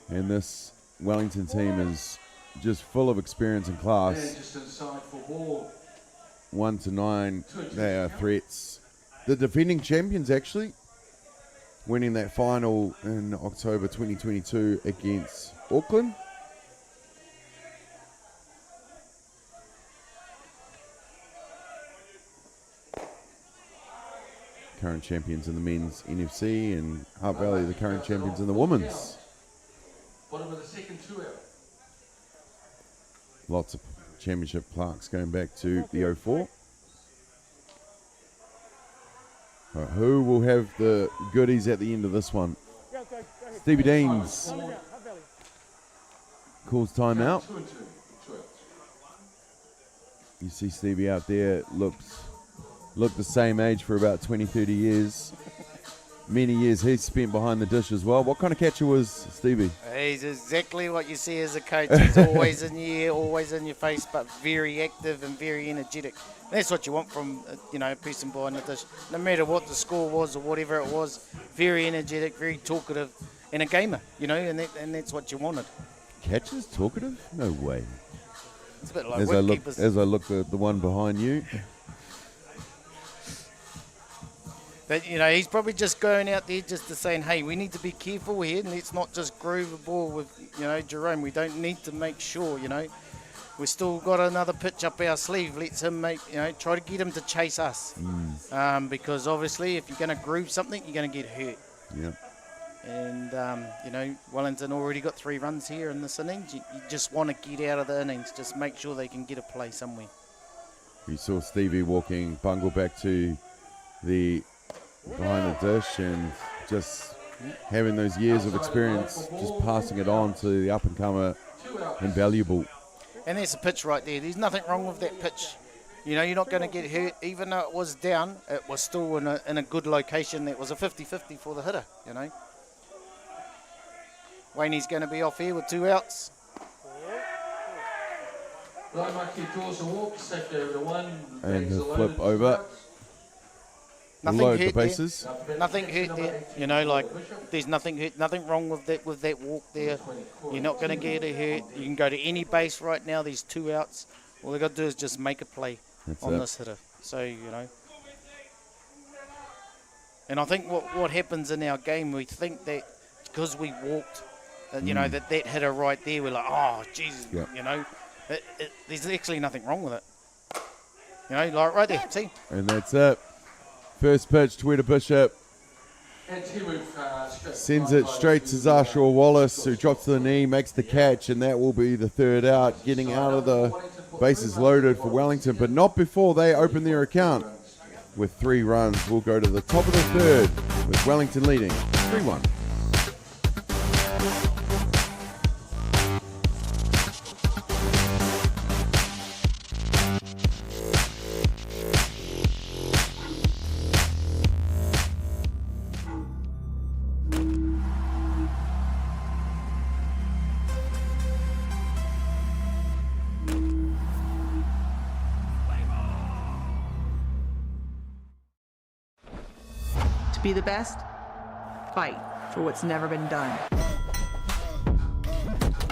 S2: And this Wellington team is just full of experience and
S3: And
S2: class.
S3: just inside for ball.
S2: 1-9, they are threats. The defending champions, actually, winning that final in October 2022 against Auckland. Current champions in the men's NFC, and Hutt Valley the current champions in the women's.
S3: Bottom of the second 2 out.
S2: Lots of championship plaques going back to the 04. All right, who will have the goodies at the end of this one?
S5: Go, go, go ahead.
S2: Stevie Deans
S5: Up Valley.
S2: calls timeout.
S3: 2 and 2. 2 outs.
S2: You see Stevie out there, looked the same age for about 20, 30 years. Many years he's spent behind the dish as well. What kind of catcher was Stevie?
S1: He's exactly what you see as a coach. He's always in your ear, always in your face, but very active and very energetic. And that's what you want from a person behind the dish. No matter what the score was or whatever it was, very energetic, very talkative, and a gamer. And that's what you wanted.
S2: Catchers talkative? No way.
S1: It's a bit like
S2: As I look at the one behind you.
S1: But, he's probably just going out there just to saying, hey, we need to be careful here, and let's not just groove the ball with, Jerome. We don't need to make sure, we've still got another pitch up our sleeve. Let's him try to get him to chase us. Because obviously if you're going to groove something, you're going to get hurt.
S2: Yeah.
S1: And, Wellington already got 3 runs here in this innings. You just want to get out of the innings. Just make sure they can get a play somewhere.
S2: You saw Stevie walking Bungle back to the behind the dish and just having those years of experience, just passing it on to the up-and-comer, invaluable.
S1: And there's a pitch right there. There's nothing wrong with that pitch. You know, you're not going to get hurt. Even though it was down, it was still in a good location. It was a 50-50 for the hitter, you know. Wayne's going to be off here with 2 outs.
S3: Laimaki draws a walk, sacked over to 1.
S2: And
S3: bags
S2: the
S3: are
S2: flip
S3: loaded,
S2: over.
S1: Nothing
S2: Load the
S1: hurt there.
S2: bases.
S1: Nothing hurt there. You know, like, there's nothing wrong with that walk there. You're not going to get a hurt. You can go to any base right now. There's 2 outs. All they got to do is just make a play on this hitter. So, you know. And I think what happens in our game, we think that because we walked, you know, that hitter right there, we're like, oh, Jesus, you know. There's actually nothing wrong with it. You know, like right there, see?
S2: And that's it. First pitch, Tweeter Bishop
S3: And
S2: sends it straight to Zashua Wallace, who drops to the knee, makes the catch, and that will be the 3rd out, getting out of the bases loaded for Wellington, but not before they open their account. With 3 runs, we'll go to the top of the 3rd, with Wellington leading 3-1.
S8: To be the best, fight for what's never been done.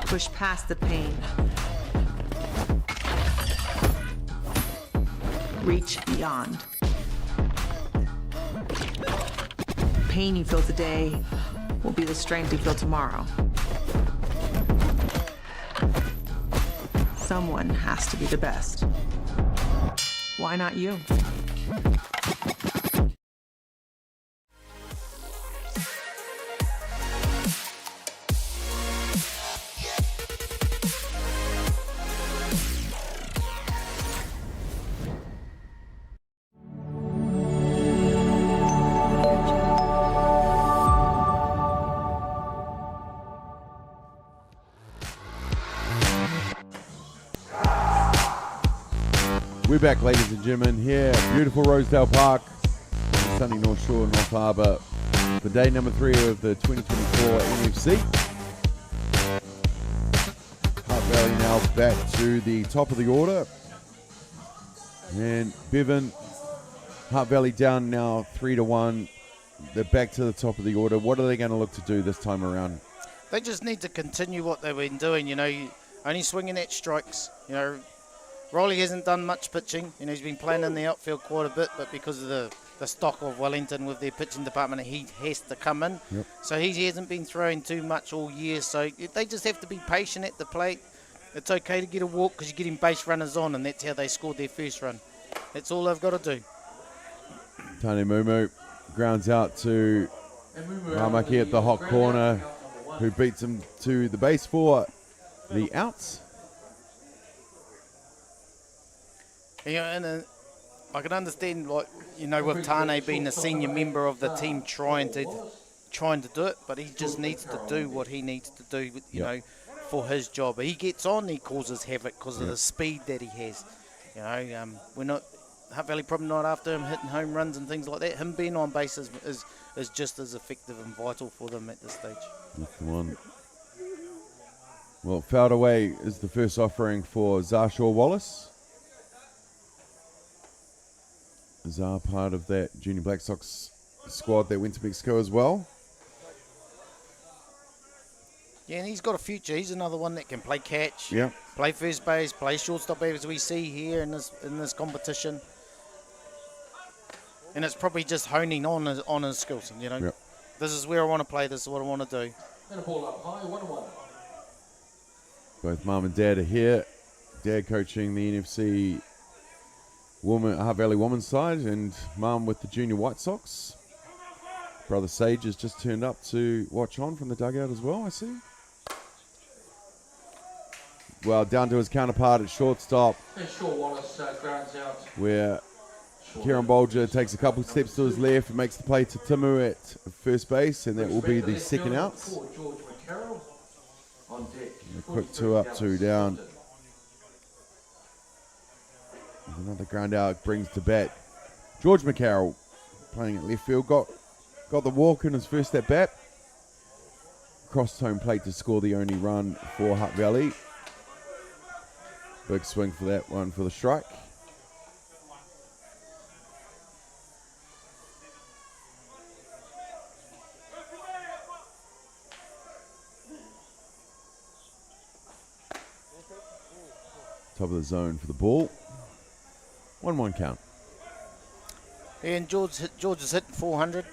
S8: Push past the pain. Reach beyond. The pain you feel today will be the strength you feel tomorrow. Someone has to be the best. Why not you?
S2: We're back, ladies and gentlemen, here at beautiful Rosedale Park, on sunny North Shore, North Harbour, for day number 3 of the 2024 NFC. Hutt Valley now back to the top of the order. And Bevan, Hutt Valley down now 3-1. They're back to the top of the order. What are they going to look to do this time around?
S1: They just need to continue what they've been doing, you know, only swinging at strikes, you know. Rolly hasn't done much pitching. You know, he's been playing in the outfield quite a bit, but because of the stock of Wellington with their pitching department, he has to come in.
S2: Yep.
S1: So he hasn't been throwing too much all year. So they just have to be patient at the plate. It's okay to get a walk because you're getting base runners on, and that's how they scored their first run. That's all they've got to do.
S2: Tane Mumu grounds out to Ramaki at the hot corner, who beats him to the base for the outs.
S1: You know, and I can understand, like, you know, with Tane being a senior member of the team trying to do it, but he just needs to do what he needs to do, you know, for his job. He gets on, he causes havoc because of the speed that he has. You know, we're not, Hutt Valley probably not after him hitting home runs and things like that. Him being on base is just as effective and vital for them at this stage.
S2: That's the one. Well, fouled away is the first offering for Zashua Wallace. Zar part of that Junior Black Sox squad that went to Mexico as well.
S1: Yeah, and he's got a future. He's another one that can play catch,
S2: Yeah.
S1: play first base, play shortstop, as we see here in this competition. And it's probably just honing on his skills. You know, this is where I want to play. This is what I want to do.
S3: And a ball up high, 1-1.
S2: Both mum and dad are here. Dad coaching the NFC Hutt Valley women's side, and mum with the junior White Sox. Brother Sage has just turned up to watch on from the dugout as well, I see. Well, down to his counterpart at shortstop,
S3: And Shaw Wallace grounds out.
S2: where Kieran Bolger takes a couple steps to his left and makes the play to Timu at first base, and that will be the second out.
S3: George McCarroll on deck.
S2: A quick 2 up, 2 down. Another ground out brings to bat George McCarroll, playing at left field. Got the walk in his first at bat. Crossed home plate to score the only run for Hutt Valley. Big swing for that one for the strike. Top of the zone for the ball. 1-1 count.
S1: And George has hit 400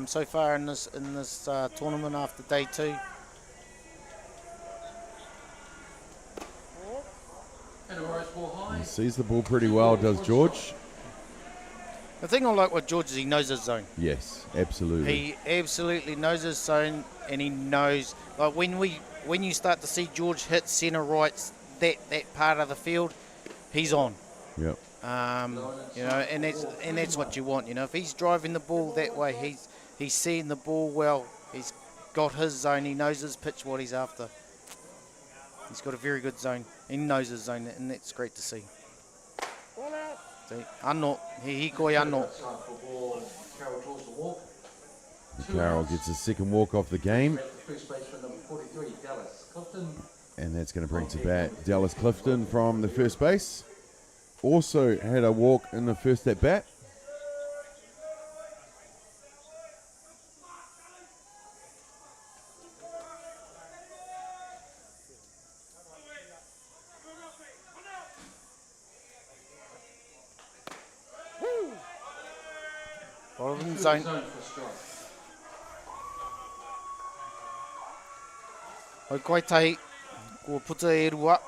S1: so far in this tournament after day 2.
S2: He sees the ball pretty well, does George.
S1: The thing I like with George is he knows his zone.
S2: Yes, absolutely.
S1: He absolutely knows his zone, and he knows, like when you start to see George hit centre right, that part of the field, he's on.
S2: Yep.
S1: You know, and that's what you want. You know, if he's driving the ball that way, he's seeing the ball well. He's got his zone. He knows his pitch, what he's after. He's got a very good zone. He knows his zone, and that's great to see. See, anno, he koi anno.
S2: Carroll gets his second walk off the game. And that's going to bring to bat Dallas Clifton from the first base. Also had a walk in the first at bat.
S1: Bottom zone. Oi koe tahi, kua puta e rua.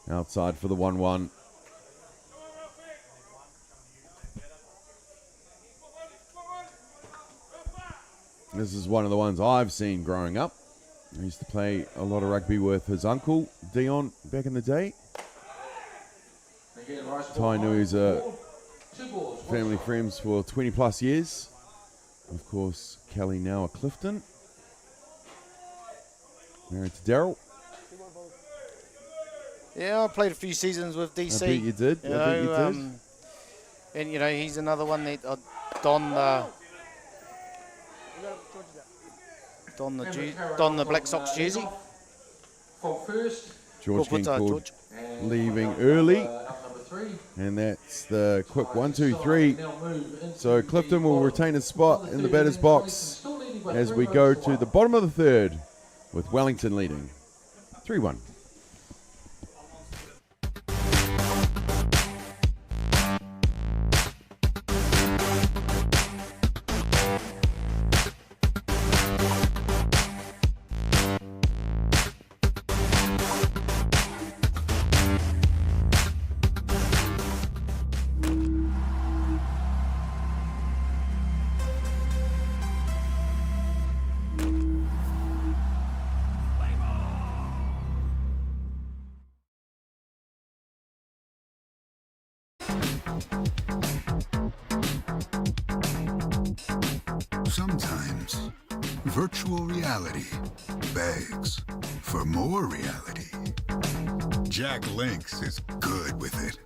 S2: Outside for the 1-1. This is one of the ones I've seen growing up. I used to play a lot of rugby with his uncle, Dion, back in the day. Tai Nui's family friends for 20 plus years. Of course, Kelly now at Clifton. Married to Daryl.
S1: Yeah, I played a few seasons with DC.
S2: I bet you did.
S1: And, you know, he's another one that donned the Black Sox jersey.
S2: George getting called leaving early. And that's the quick 1-2-3. So Clifton will retain his spot in the batter's box as we go to the bottom of the third with Wellington leading 3-1.
S9: Sometimes virtual reality begs for more reality. Jack Links is good with it.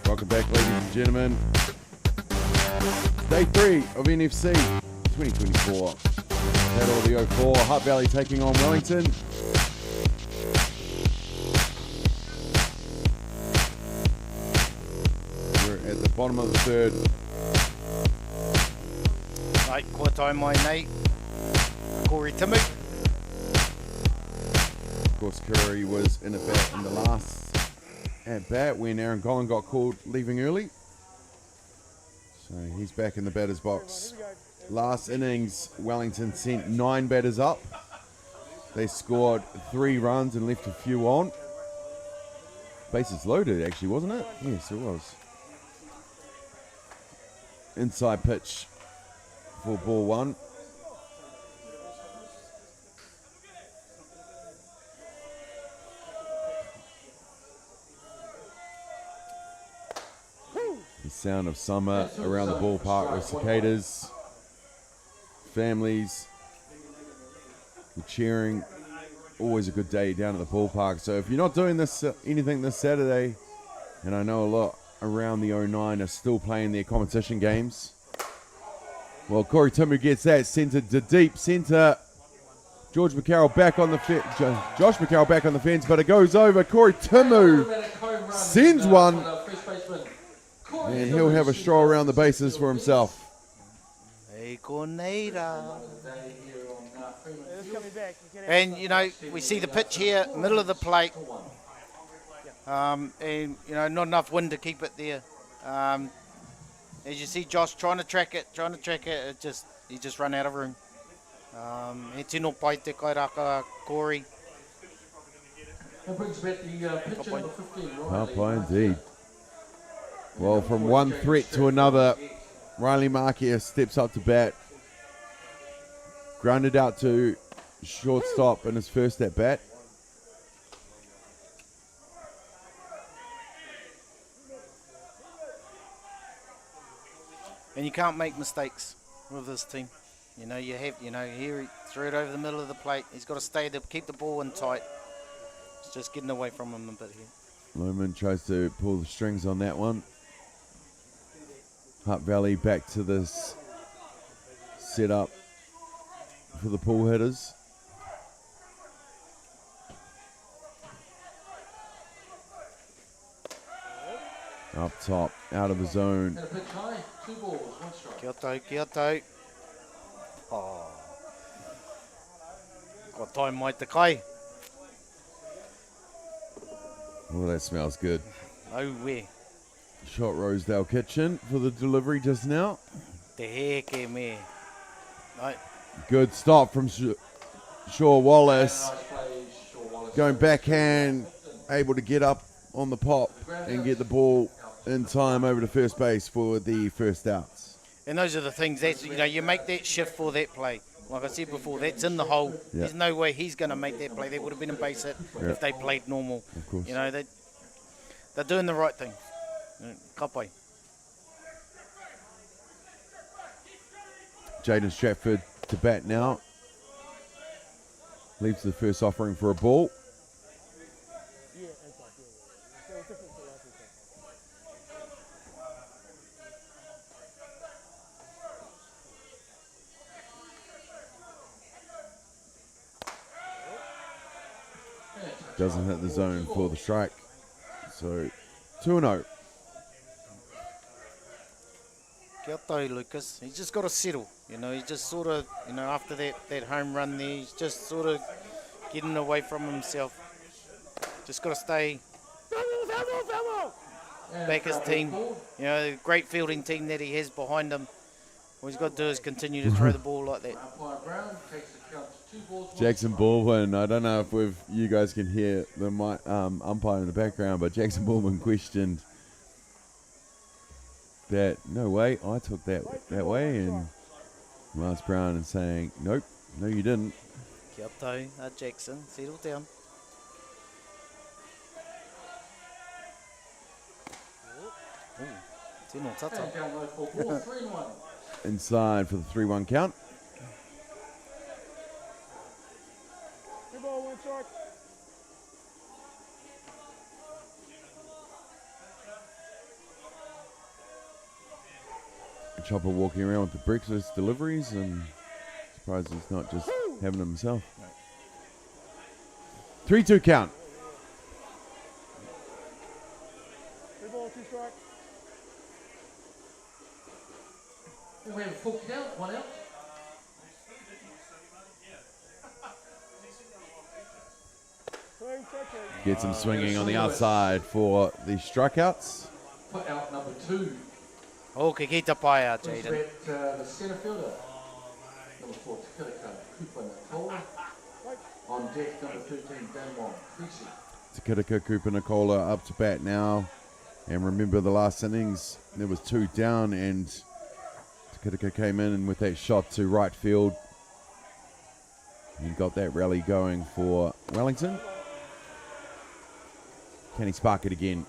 S2: Welcome back, ladies and gentlemen. Day 3 of NFC 2024. Battle of the 04. Hutt Valley taking on Wellington. We're at the bottom of the third.
S1: Right, kua tai mai nei. Corey Timu.
S2: Of course, Curry was in the last at bat when Aaron Gollan got called leaving early. So he's back in the batter's box. Last innings, Wellington sent 9 batters up. They scored 3 runs and left a few on. Bases loaded, actually, wasn't it? Yes, it was. Inside pitch for ball 1. sound of summer around the ballpark with cicadas, families, cheering. Always a good day down at the ballpark. So if you're not doing this anything this Saturday, and I know a lot around the 09 are still playing their competition games. Well, Corey Timu gets that centered to deep centre. George McCarroll back on the Josh McCarroll back on the fence, but it goes over. Corey Timu sends one, and he'll have a stroll around the bases for himself.
S1: Hey, Corneta. And, you know, we see the pitch here, middle of the plate. And, you know, not enough wind to keep it there. As you see Josh trying to track it, he just run out of room. He tino pai te kairaka Corey.
S3: That brings back the pitch number 15.
S2: Pai indeed. Well, from one threat to another, Riley Markia steps up to bat. Grounded out to shortstop in his first at bat.
S1: And you can't make mistakes with this team. You know, here he threw it over the middle of the plate. He's got to stay there, keep the ball in tight. It's just getting away from him a bit here.
S2: Lohman tries to pull the strings on that one. Hutt Valley back to this setup for the pull hitters. Up top, out of the zone.
S3: And a pitch high, 2 balls, 1 strike.
S1: Kia tau. Oh. Got time mai te kai.
S2: Oh, that smells good.
S1: Oh, way.
S2: Shot Rosedale Kitchen for the delivery just now.
S1: Te heke me. No.
S2: Good stop from Shaw Wallace.
S3: Nice play, Shaw Wallace.
S2: Going backhand, able to get up on the pop and get the ball in time over to first base for the first outs.
S1: And those are the things, that's, you know, you make that shift for that play. Like I said before, that's in the hole.
S2: Yeah.
S1: There's no way he's going to make that play. That would have been a base hit if they played normal.
S2: Of course.
S1: You know, they're doing the right thing. Kapai.
S2: Jaden Stratford to bat now. Leaves the first offering for a ball. Doesn't hit the zone for the strike. So 2-0.
S1: Kia tau, Lucas. He's just got to settle. You know, he's just sort of, you know, after that home run there, he's just sort of getting away from himself. Just got to stay back his team. You know, the great fielding team that he has behind him. All he's got to do is continue to throw the ball like that.
S3: Brown takes the count to 2 balls.
S2: Jackson Baldwin, I don't know if you guys can hear the umpire in the background, but Jackson Baldwin questioned that, no way, I took that way, and Lance Brown is saying, nope, no you didn't.
S1: Kia tau, Jackson, settle down. Ooh, tino tata.
S3: And down low for ball, 3-1.
S2: Inside for the 3-1 count. Chopper walking around with the breakfast deliveries, and surprised he's not just having them himself. 3-2 count.
S5: 3 balls, 2 strikes.
S3: We have a full count, 1 out.
S2: Gets him swinging on the outside for the strikeouts.
S3: Put out number 2.
S1: Oh, ke kita pai a,
S3: Brings
S1: Jaden.
S3: back the centre fielder. Number 4, Takirika Cooper Nicola. On deck, number 13, Dan Wong, Creasy.
S2: Takirika Cooper Nicola up to bat now. And remember the last innings, there was 2 down, and Takirika came in with that shot to right field. And got that rally going for Wellington. Can he spark it again?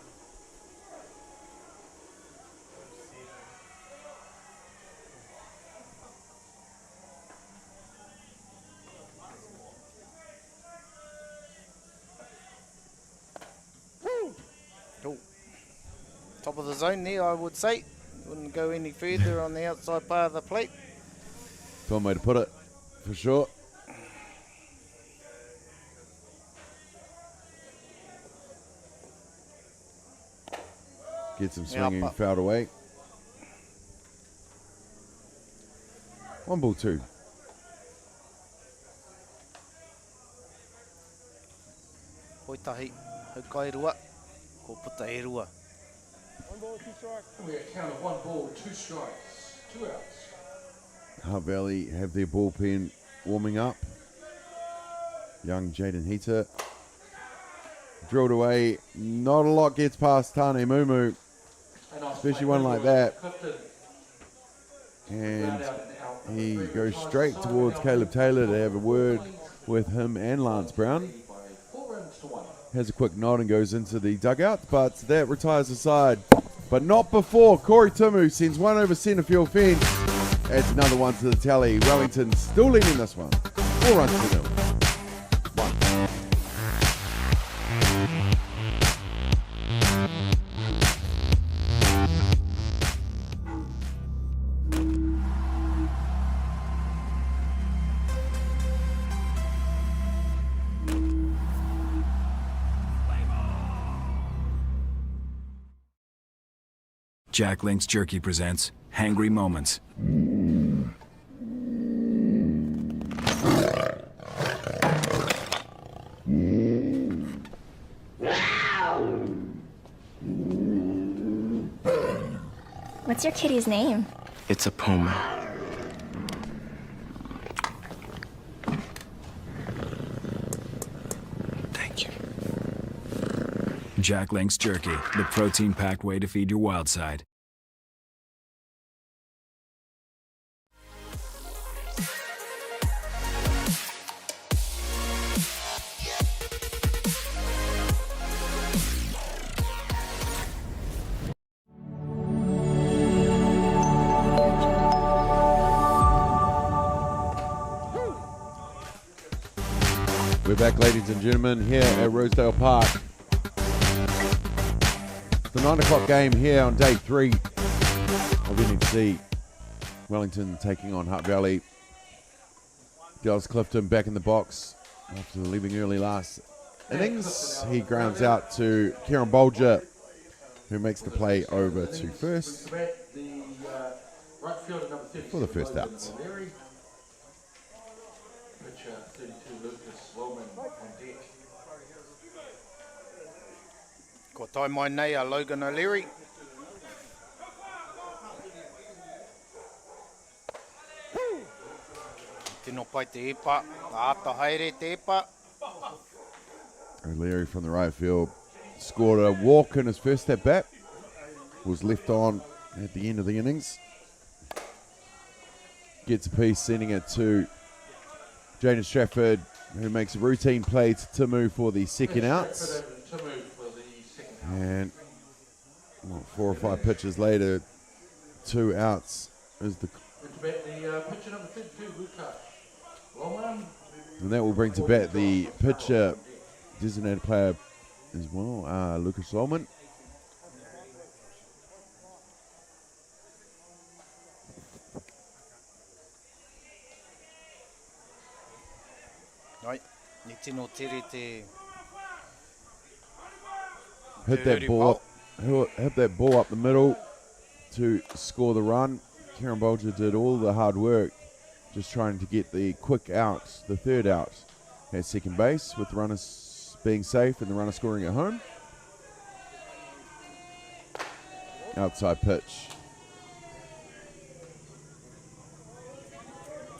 S1: Top of the zone there, I would say. Wouldn't go any further on the outside part of the plate.
S2: That's one way to put it, for sure. Gets him swinging, fouled away. 1 ball 2.
S1: Hoitahi, haukai rua, ko puta e rua.
S5: 1 ball, 2 strikes.
S3: We count of 1 ball, 2 strikes, 2 outs.
S2: Hutt Valley have their bullpen warming up. Young Jaden Heater. Drilled away. Not a lot gets past Tane Mumu. Especially one like that. And he goes straight towards Caleb Taylor to have a word with him and Lance Brown. Has a quick nod and goes into the dugout, but that retires the side. But not before Corey Tumu sends one over centre field fence. Adds another one to the tally. Wellington still leading this one. 4 runs to 0.
S6: Jack Link's Jerky presents Hangry Moments.
S7: What's your kitty's name?
S10: It's a puma. Thank you.
S6: Jack Link's Jerky, the protein-packed way to feed your wild side.
S2: We're back, ladies and gentlemen, here at Rosedale Park. The 9 o'clock game here on day 3 of NFC. Wellington taking on Hutt Valley. Dallas Clifton back in the box after leaving early last innings. He grounds out to Kieran Bolger, who makes the play over to first for the first outs.
S1: Ko tai mai nei a Logan O'Leary. Tino pai te epa, ata haere te epa.
S2: O'Leary from the right field scored a walk in his first at bat. Was left on at the end of the innings. Gets a piece, sending it to Jaden Stratford, who makes a routine play to Timu for the second outs. And 4 or 5 pitches later, 2 outs is the. And that will bring to bat the pitcher, designated player as well, Lucas Lolman.
S1: Right, ni tino tere te.
S2: Hit that ball up the middle to score the run. Kieran Bolger did all the hard work, just trying to get the quick out, the third out at second base, with the runners being safe and the runner scoring at home. Outside pitch.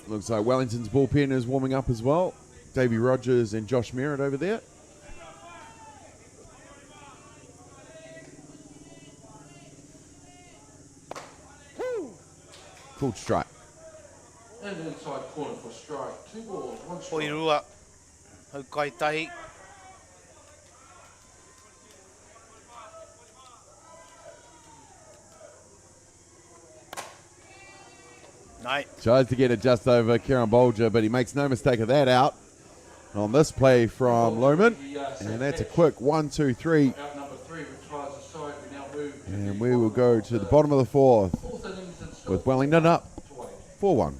S2: Looks like Wellington's bullpen is warming up as well. Davey Rogers and Josh Merritt over there. Called strike.
S3: And inside corner for strike. 2 balls, 1 strike.
S1: Poirua, haukai tahi. Night.
S2: Tries to get it just over Kieran Bolger, but he makes no mistake of that out on this play from Lohman. And that's a quick 1, 2, 3.
S3: Out number 3 retires the side. We now move.
S2: And And we will go to the bottom of the fourth with Wellington up 4-1.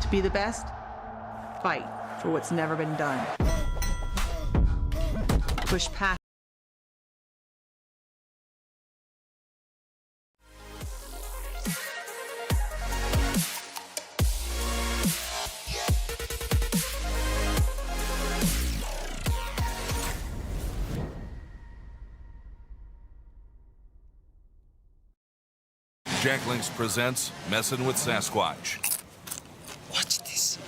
S8: To be the best, fight for what's never been done. Push past.
S11: Jack Links presents Messin' with Sasquatch.
S10: Watch this.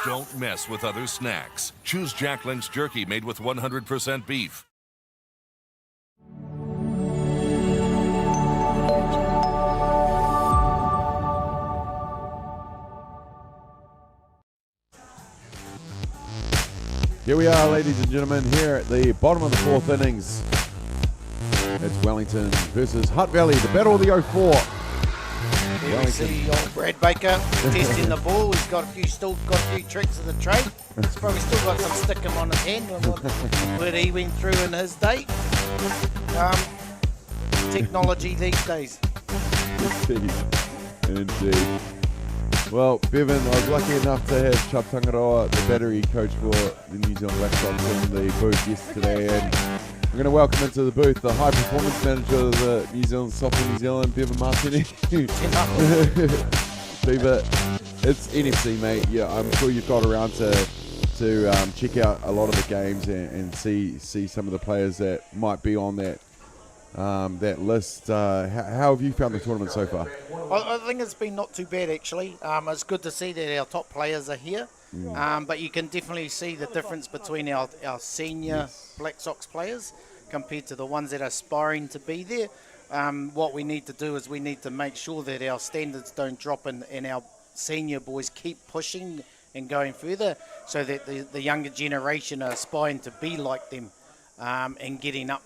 S11: Don't mess with other snacks. Choose Jack Links jerky made with 100% beef.
S2: Here we are, ladies and gentlemen, here at the bottom of the fourth innings. It's Wellington versus Hutt Valley, the battle of the 04.
S1: Here we see old Brad Baker testing the ball. He's still got a few tricks of the trade. He's probably still got some stickum on his hand what he went through in his day. Technology these days.
S2: Indeed. Well, Bevan, I was lucky enough to have Chubb Tangaroa, the battery coach for the New Zealand Black Sox, in the booth yesterday, and I'm going to welcome into the booth the high performance manager of the New Zealand Soccer New Zealand, Bevan Martini. Beaver, it's NFC, mate. Yeah, I'm sure you've got around to check out a lot of the games and see some of the players that might be on that list. How have you found the tournament so far?
S1: I think it's been not too bad, actually. It's good to see that our top players are here, but you can definitely see the difference between our senior Black Sox players compared to the ones that are aspiring to be there. What we need to do is we need to make sure that our standards don't drop and our senior boys keep pushing and going further, so that the younger generation are aspiring to be like them and getting up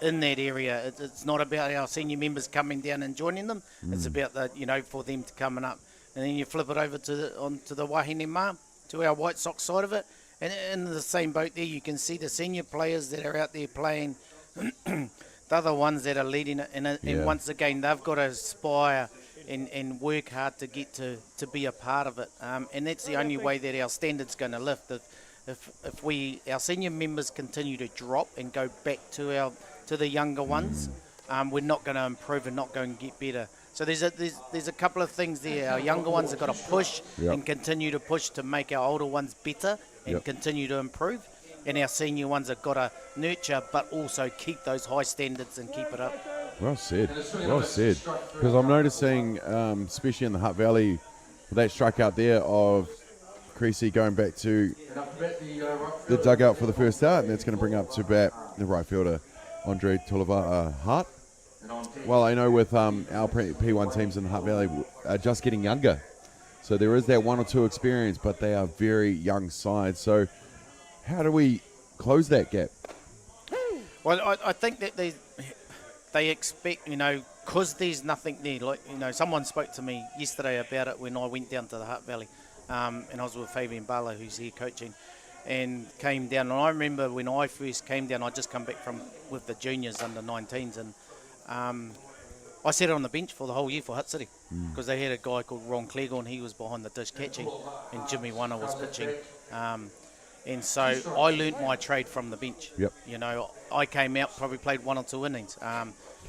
S1: in that area. It's not about our senior members coming down and joining them. It's about for them to come up, and then you flip it over onto the Wahine Ma, to our White Sox side of it, and in the same boat there you can see the senior players that are out there playing. They're the ones that are leading it, and once again they've got to aspire and work hard to get to be a part of it, and that's the only way that our standard's going to lift. If our senior members continue to drop and go back to the younger ones, we're not going to improve and not going to get better. So there's a couple of things there. Our younger ones have got to push and continue to push to make our older ones better and continue to improve. And our senior ones have got to nurture but also keep those high standards and keep it up.
S2: Well said. Well said. Because I'm noticing, especially in the Hutt Valley, with that strikeout there of Creasy going back to the dugout for the first out, and that's going to bring up to bat the right fielder, Andre Tulava Hart. Well, I know with our P1 teams in the Hutt Valley are just getting younger. So there is that one or two experience, but they are very young sides. So how do we close that gap?
S1: Well, I think that they expect, because there's nothing there. Like, someone spoke to me yesterday about it when I went down to the Hutt Valley, and I was with Fabian Barlow, who's here coaching, and came down. And I remember when I first came down, I just come back with the juniors under 19s, and I sat on the bench for the whole year for Hutt City, because they had a guy called Ron Clegorn. He was behind the dish catching, and Jimmy Wana was pitching. And so I learnt my trade from the bench. Yep. I came out, probably played one or two innings.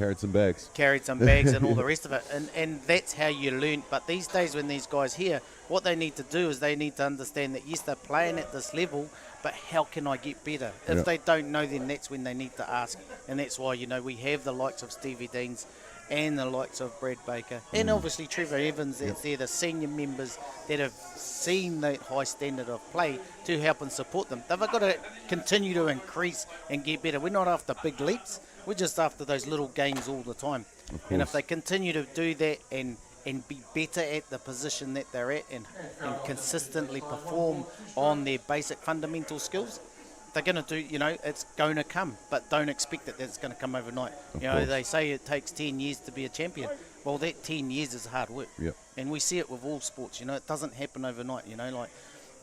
S2: Carried some bags.
S1: And all the rest of it. And that's how you learn. But these days when these guys here, what they need to do is they need to understand that, yes, they're playing at this level, but how can I get better? If they don't know, then that's when they need to ask. And that's why, we have the likes of Stevie Deans and the likes of Brad Baker. And obviously Trevor Evans, that's there, the senior members that have seen that high standard of play to help and support them. They've got to continue to increase and get better. We're not after big leaps. We're just after those little gains all the time. And if they continue to do that and be better at the position that they're at and consistently perform on their basic fundamental skills, they're going to do, it's going to come. But don't expect that it's going to come overnight. They say it takes 10 years to be a champion. Well, that 10 years is hard work.
S2: Yep.
S1: And we see it with all sports, it doesn't happen overnight,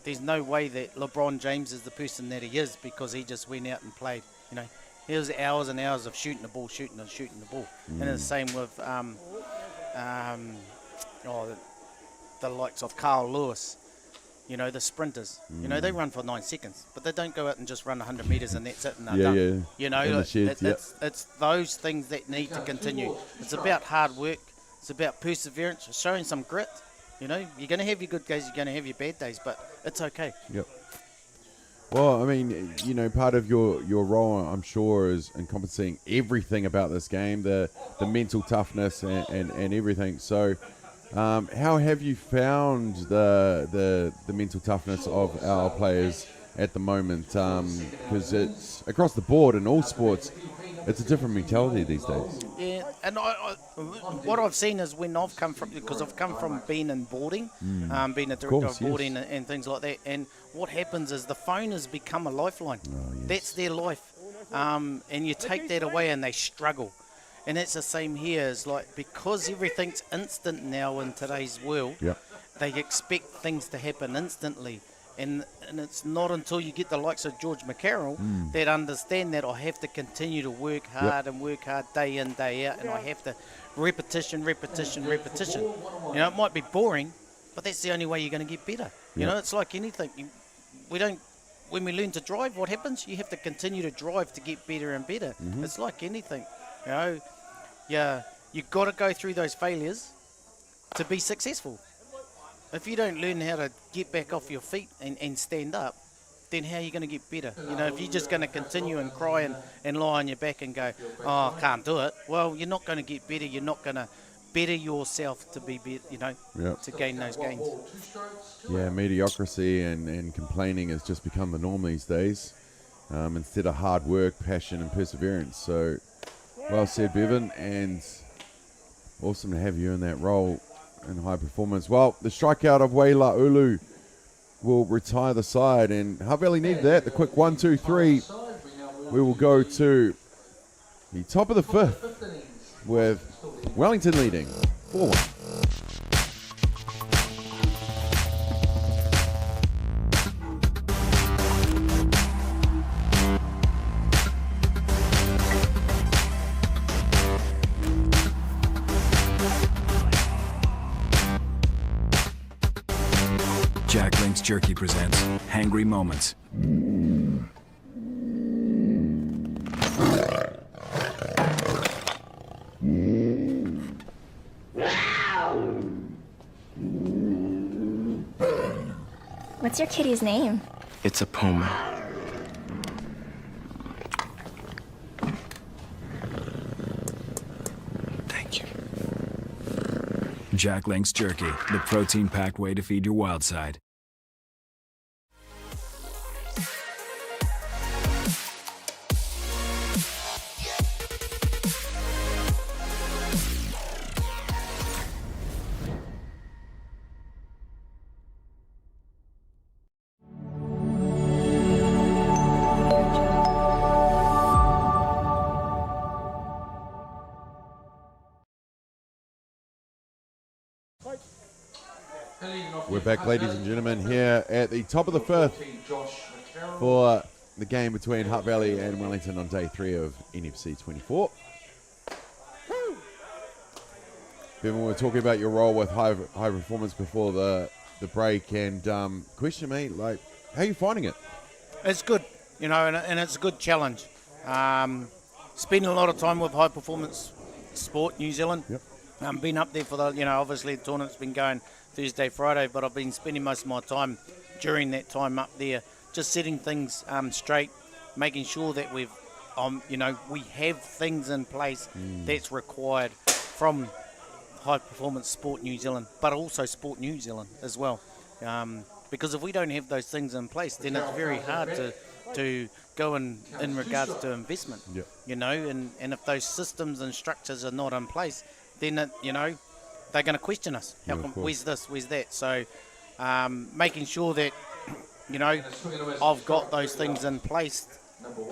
S1: there's no way that LeBron James is the person that he is because he just went out and played, There was hours and hours of shooting the ball. And it's the same with the likes of Carl Lewis, the sprinters. They run for 9 seconds, but they don't go out and just run 100 metres and that's it and they're done. It's those things that need to continue. It's about hard work. It's about perseverance, showing some grit. You're going to have your good days, you're going to have your bad days, but it's okay.
S2: Yep. Well, I mean, part of your role, I'm sure, is encompassing everything about this game, the mental toughness and everything. So, how have you found the mental toughness of our players at the moment? Because it's across the board in all sports, it's a different mentality these days.
S1: Yeah, and what I've seen is when I've come from, because I've come from being in boarding, being a director of boarding and things like that, and what happens is the phone has become a lifeline. That's their life. And you take that away and they struggle. And it's the same here. It's like, because everything's instant now in today's world, they expect things to happen instantly. And it's not until you get the likes of George McCarroll that understand that I have to continue to work hard and work hard day in, day out, and I have to repetition. It might be boring, but that's the only way you're going to get better. It's like anything. When we learn to drive, what happens? You have to continue to drive to get better and better. It's like anything. You've got to go through those failures to be successful. If you don't learn how to get back off your feet and stand up, then how are you going to get better? If you're just going to continue and cry and lie on your back and go, I can't do it, well, you're not going to get better. You're not going to better yourself to be better, to gain those gains.
S2: Yeah, mediocrity and complaining has just become the norm these days, instead of hard work, passion and perseverance. So, well said, Bevan, and awesome to have you in that role. And high performance. Well, the strikeout of Waila Ulu will retire the side, and Hutt Valley needed that. The quick 1, 2, 3. We will go to the top of the fifth with Wellington leading 4-1.
S6: Jack Link's Jerky presents Hangry Moments.
S7: What's your kitty's name?
S10: It's a puma. Thank you.
S6: Jack Link's Jerky, the protein-packed way to feed your wild side.
S2: We're back, ladies and gentlemen, here at the top of the fifth for the game between Hutt Valley and Wellington on day 3 of NFC 24. Bevan, we were talking about your role with high performance before the break, and question me, like, how are you finding it?
S1: It's good, and it's a good challenge. Spending a lot of time with high performance sport, New Zealand. Been up there for the, obviously the tournament's been going Thursday, Friday, but I've been spending most of my time during that time up there just setting things straight, making sure that we have things in place that's required from High Performance Sport New Zealand, but also Sport New Zealand as well. Because if we don't have those things in place, then it's very hard to go in regards to investment. And if those systems and structures are not in place, then they're going to question us. How come, where's this, where's that? So making sure that I've got those things in place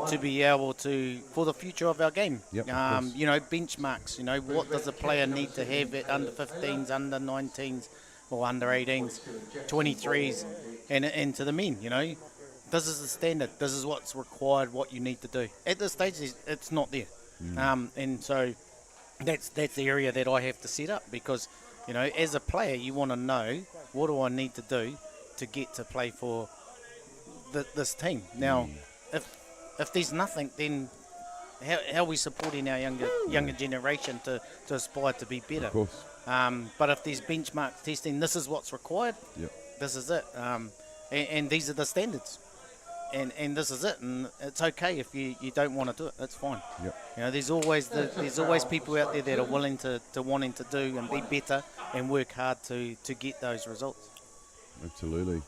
S1: to be able to, for the future of our game. Benchmarks, what does a player need to have at under 15s, under 19s, or under 18s, 23s, and into the men, This is the standard. This is what's required, what you need to do. At this stage, it's not there. And so that's the area that I have to set up because, as a player, you want to know, what do I need to do to get to play for this team? Now, if there's nothing, then how are we supporting our younger generation to aspire to be better?
S2: Of course.
S1: But if there's benchmark testing, this is what's required. This is it. And these are the standards. And this is it. And it's okay if you don't want to do it. That's fine. There's always people out there that are willing to wanting to do and be better and work hard to get those results.
S2: Absolutely.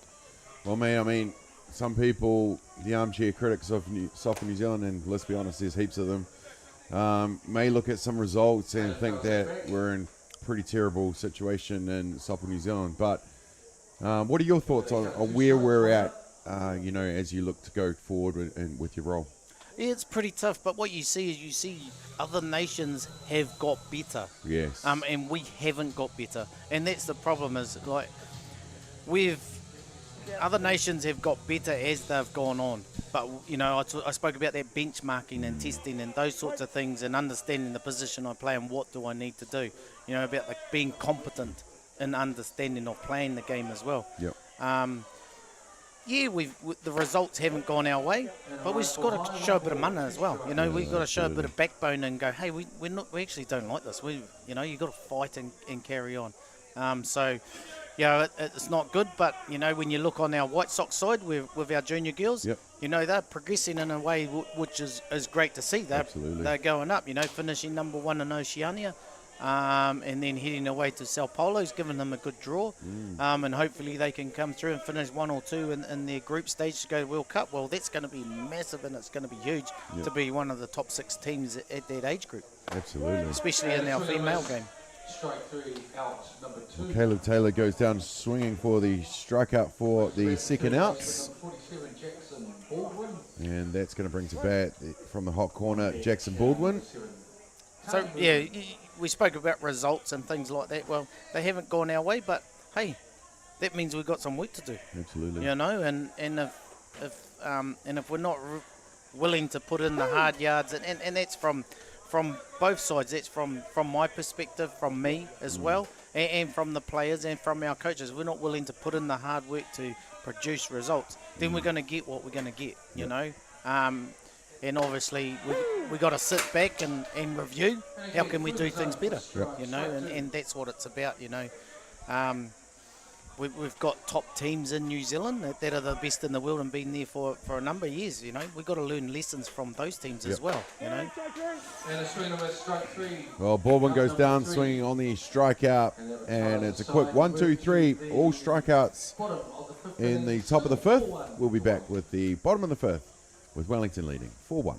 S2: Well, mate, I mean, some people, the armchair critics of Soccer New Zealand, and let's be honest, there's heaps of them, may look at some results and think that we're in pretty terrible situation in Soccer New Zealand. But what are your thoughts on where we're at, as you look to go forward with your role?
S1: Yeah, it's pretty tough, but what you see is other nations have got better.
S2: Yes.
S1: And we haven't got better. And that's the problem is, other nations have got better as they've gone on. But, I spoke about that benchmarking and testing and those sorts of things and understanding the position I play and what do I need to do. About being competent and understanding of playing the game as well. The results haven't gone our way, but we've got to show a bit of mana as well. We've got to show a bit of backbone and go, hey, we actually don't like this. You've got to fight and carry on. It's not good, but, when you look on our White Sox side with our junior girls, they're progressing in a way which is great to see. They're going up, finishing number 1 in Oceania, and then heading away to Sao Paulo's giving them a good draw, and hopefully they can come through and finish 1 or 2 in their group stage to go to World Cup. Well, that's going to be massive and it's going to be huge to be one of the top 6 teams at that age group.
S2: Absolutely.
S1: Especially in our female game.
S3: Strike 3 out, number 2.
S2: Well, Caleb Taylor goes down swinging for the strikeout for the second outs.
S3: 47, Jackson Baldwin.
S2: And that's going to bring to bat from the hot corner, Jackson Baldwin.
S1: So, we spoke about results and things like that. Well, they haven't gone our way, but, hey, that means we've got some work to do.
S2: Absolutely.
S1: And if we're not willing to put in the hard yards, and that's from both sides. That's from my perspective, from me as well, and from the players and from our coaches. We're not willing to put in the hard work to produce results. Then we're going to get what we're going to get, And obviously we got to sit back and review how can we do things better, and that's what it's about, We've got top teams in New Zealand that are the best in the world and been there for a number of years, We've got to learn lessons from those teams as well,
S3: And a swing of a strike 3.
S2: Well, Baldwin goes down swinging on the strikeout, and it's a quick 1-2-3, all strikeouts in the top of the 5th. We'll be back with the bottom of the 5th with Wellington leading 4-1.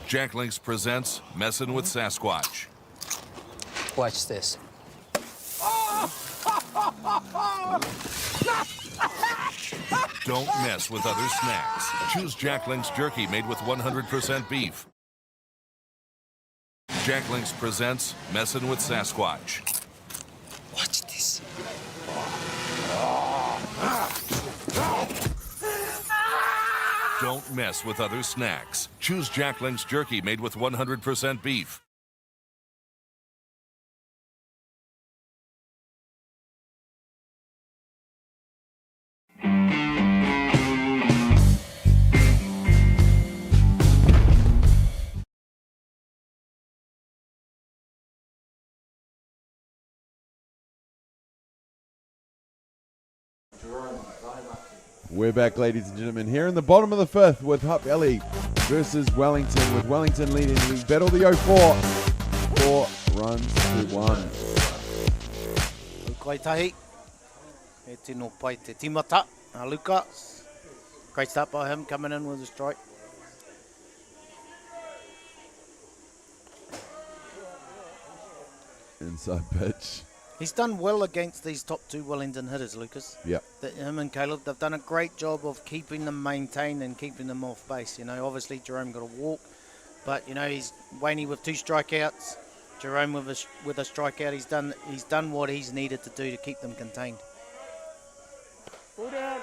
S11: Jack Links presents Messin' with Sasquatch.
S5: Watch this.
S11: Don't mess with other snacks. Choose Jack Link's jerky made with 100% beef. Jack Link's presents Messin' with Sasquatch.
S5: Watch this.
S11: Don't mess with other snacks. Choose Jack Link's jerky made with 100% beef.
S2: We're back, ladies and gentlemen, here in the bottom of the fifth with Hutt Valley versus Wellington, with Wellington leading the battle the 04, 4 runs to 1.
S1: Koe tahi. E tino pai te timata. Luka. Great start by him, coming in with a strike.
S2: Inside pitch.
S1: He's done well against these top two Wellington hitters, Lucas.
S2: Yeah.
S1: Him and Caleb, they've done a great job of keeping them maintained and keeping them off base. You know, obviously Jerome got a walk, but you know he's Waney with 2 strikeouts. Jerome with a strikeout. He's done what he's needed to do to keep them contained.
S3: Ball down.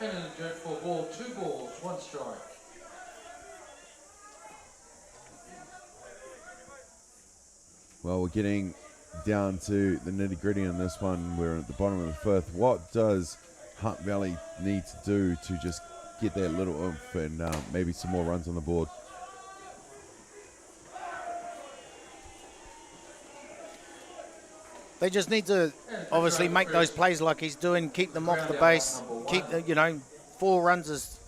S3: And in the dirt for ball, 2 balls, 1 strike.
S2: Well, we're getting down to the nitty-gritty in this one. We're at the bottom of the fifth. What does Hutt Valley need to do to just get that little oomph and maybe some more runs on the board?
S1: They just need to obviously make those plays like he's doing, keep them off the base, keep, 4 runs is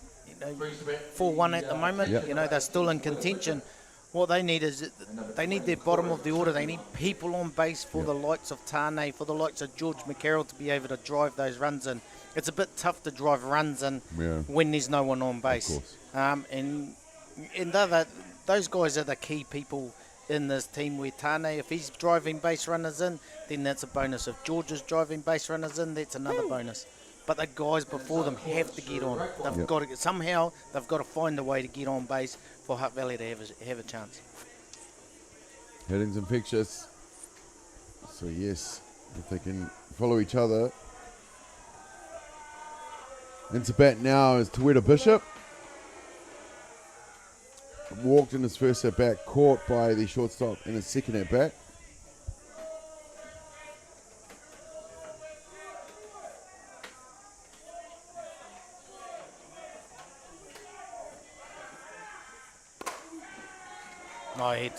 S1: 4-1 at the moment.
S2: Yep.
S1: You know, they're still in contention. What they need is they need their bottom of the order. They need people on base for the likes of Tane, for the likes of George McCarroll to be able to drive those runs in. It's a bit tough to drive runs in when there's no one on base. And those guys are the key people in this team. Where Tane, if he's driving base runners in, then that's a bonus. If George is driving base runners in, that's another bonus. But the guys before them have to get on. They've got to somehow they've got to find a way to get on base for Hutt Valley to have a chance.
S2: Hitting's infectious. So yes, if they can follow each other. Into bat now is Taweta Bishop. Walked in his first at bat, caught by the shortstop in his second at bat.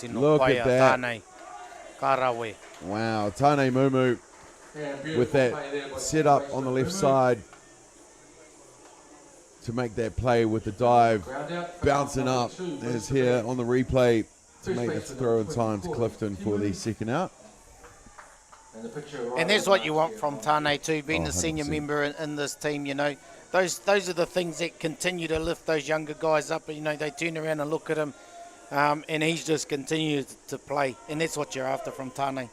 S2: Look at that. Wow, Tane Mumu with that set up on the left side to make that play with the dive, bouncing up is here on the replay to make the throw in time to Clifton for the second out.
S1: And that's what you want from Tane too, being the senior member in this team. You know, those are the things that continue to lift those younger guys up. You know, they turn around and look at him. And he's just continued to play, and that's what you're after from Tane.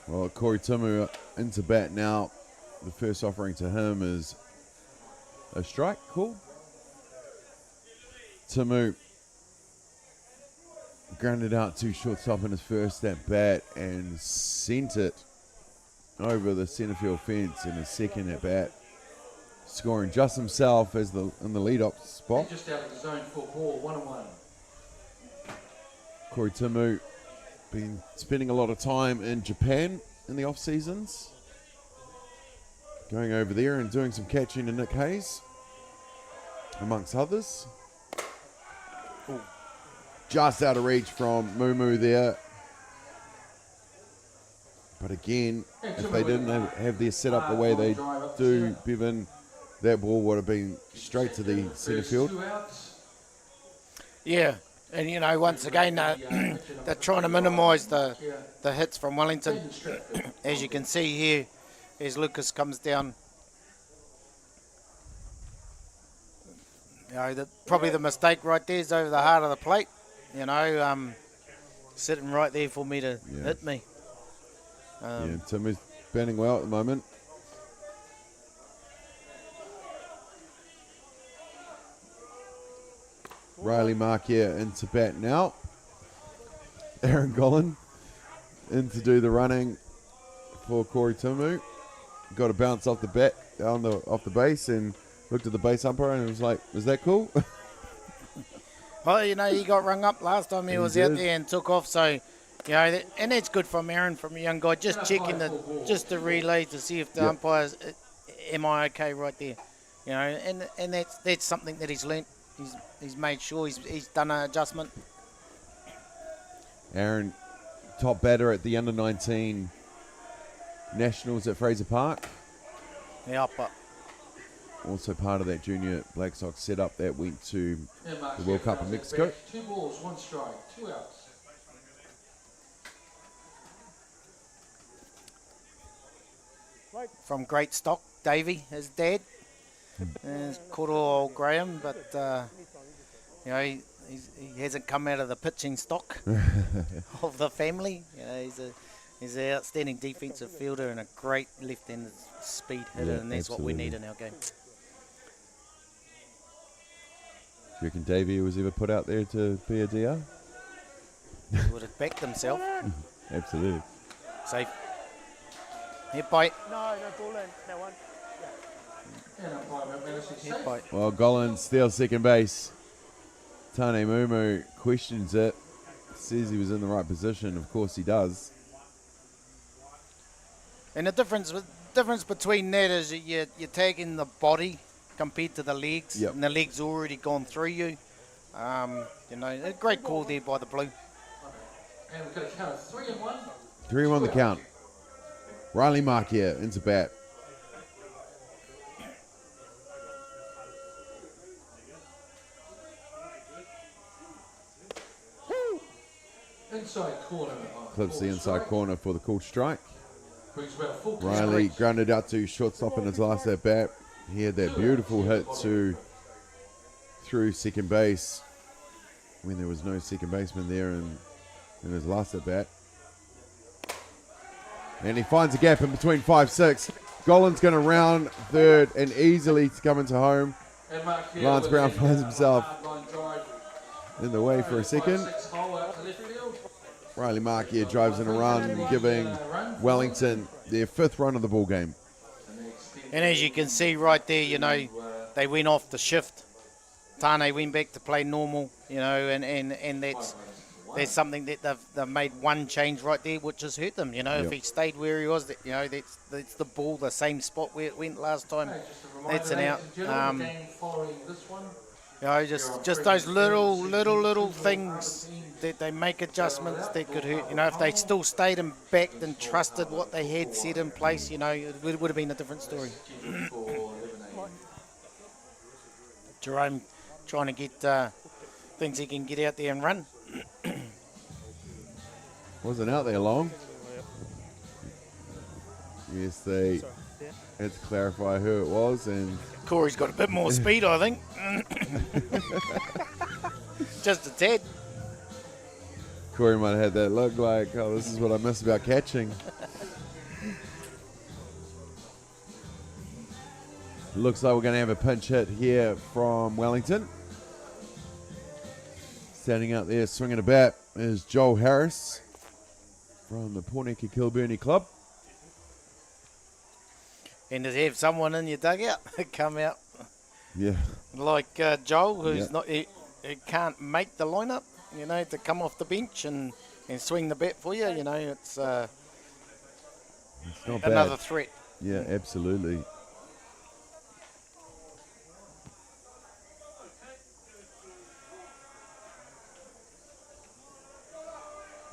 S2: Well, Corey Timu into bat now. The first offering to him is a strike. Cool. Timu grounded out to shortstop in his first at bat and sent it over the centre field fence in his second at bat. Scoring just himself as in the lead-off spot.
S3: Just out of the zone for ball, 1-1.
S2: Corey Timu been spending a lot of time in Japan in the off seasons, going over there and doing some catching to Nick Hayes, amongst others. Ooh. Just out of reach from Mumu there. But again, if they didn't have their setup the way they do, Bevan, that ball would have been straight to the centre field.
S1: Yeah, and you know, once again, they're trying to minimise the hits from Wellington. As you can see here, as Lucas comes down, you know, probably the mistake right there is over the heart of the plate. You know, sitting right there for me to hit me.
S2: Timmy's batting well at the moment. Riley Markia into bat now. Aaron Gollan in to do the running for Corey Tumu. Got a bounce off the bat off the base and looked at the base umpire and was like, "Is that cool?"
S1: Well, he got rung up last time he was out there and took off. So, and that's good from Aaron, from a young guy, just checking the relay to see if the umpires, am I okay right there? And that's something that he's learnt. He's made sure he's done an adjustment.
S2: Aaron, top batter at the under-19 Nationals at Fraser Park.
S1: Yeah, but
S2: also part of that junior Black Sox setup that went to the World Cup in Mexico.
S3: 2 balls, 1 strike, 2 outs.
S1: From great stock, Davey, his dad. It's called old Graham, but he hasn't come out of the pitching stock of the family. He's an outstanding defensive fielder and a great left-handed speed hitter, and that's what we need in our game.
S2: Do you reckon Davey was ever put out there to be a DR?
S1: He would have backed himself.
S2: Absolutely.
S1: Safe. Hit bite.
S5: No ball in. That one.
S1: Hit bite.
S2: Well, Gollan steals second base. Tane Mumu questions it. Says he was in the right position. Of course he does.
S1: And the difference between that is that you're taking the body compared to the legs, and the legs already gone through you. A great call there by the Blue.
S3: And we've got a count of 3-1.
S2: 3-1 the count. Riley Markia into bat.
S3: Inside corner.
S2: Clips the inside corner for the called strike.
S3: Brings about a full
S2: Riley grounded out to shortstop in his last at bat. He had that beautiful hit through second base when there was no second baseman there in his last at bat. And he finds a gap in between 5-6. Gollan's going to round third and easily to come into home. Lance Brown finds himself in the way for a second. Riley Markia drives in a run, giving Wellington their 5th run of the ball game.
S1: And as you can see right there, they went off the shift. Tane went back to play normal, and that's something that they've made one change right there, which has hurt them. If he stayed where he was, that's the ball, the same spot where it went last time. That's an out. Just those little things that they make adjustments that could hurt. If they still stayed and backed and trusted what they had set in place, it would have been a different story. Jerome trying to get things he can get out there and run.
S2: Wasn't out there long. Yes, they had to clarify who it was, and
S1: Corey's got a bit more speed, I think. Just a tad.
S2: Corey might have had that look like, oh, this is what I miss about catching. Looks like we're going to have a pinch hit here from Wellington. Standing out there, swinging a bat, is Joel Harris from the Pōneke Kilburnie Club.
S1: And to have someone in your dugout come out, like Joel, who's he can't make the lineup, to come off the bench and swing the bat for you, it's
S2: not
S1: another
S2: bad.
S1: threat.
S2: Yeah, absolutely.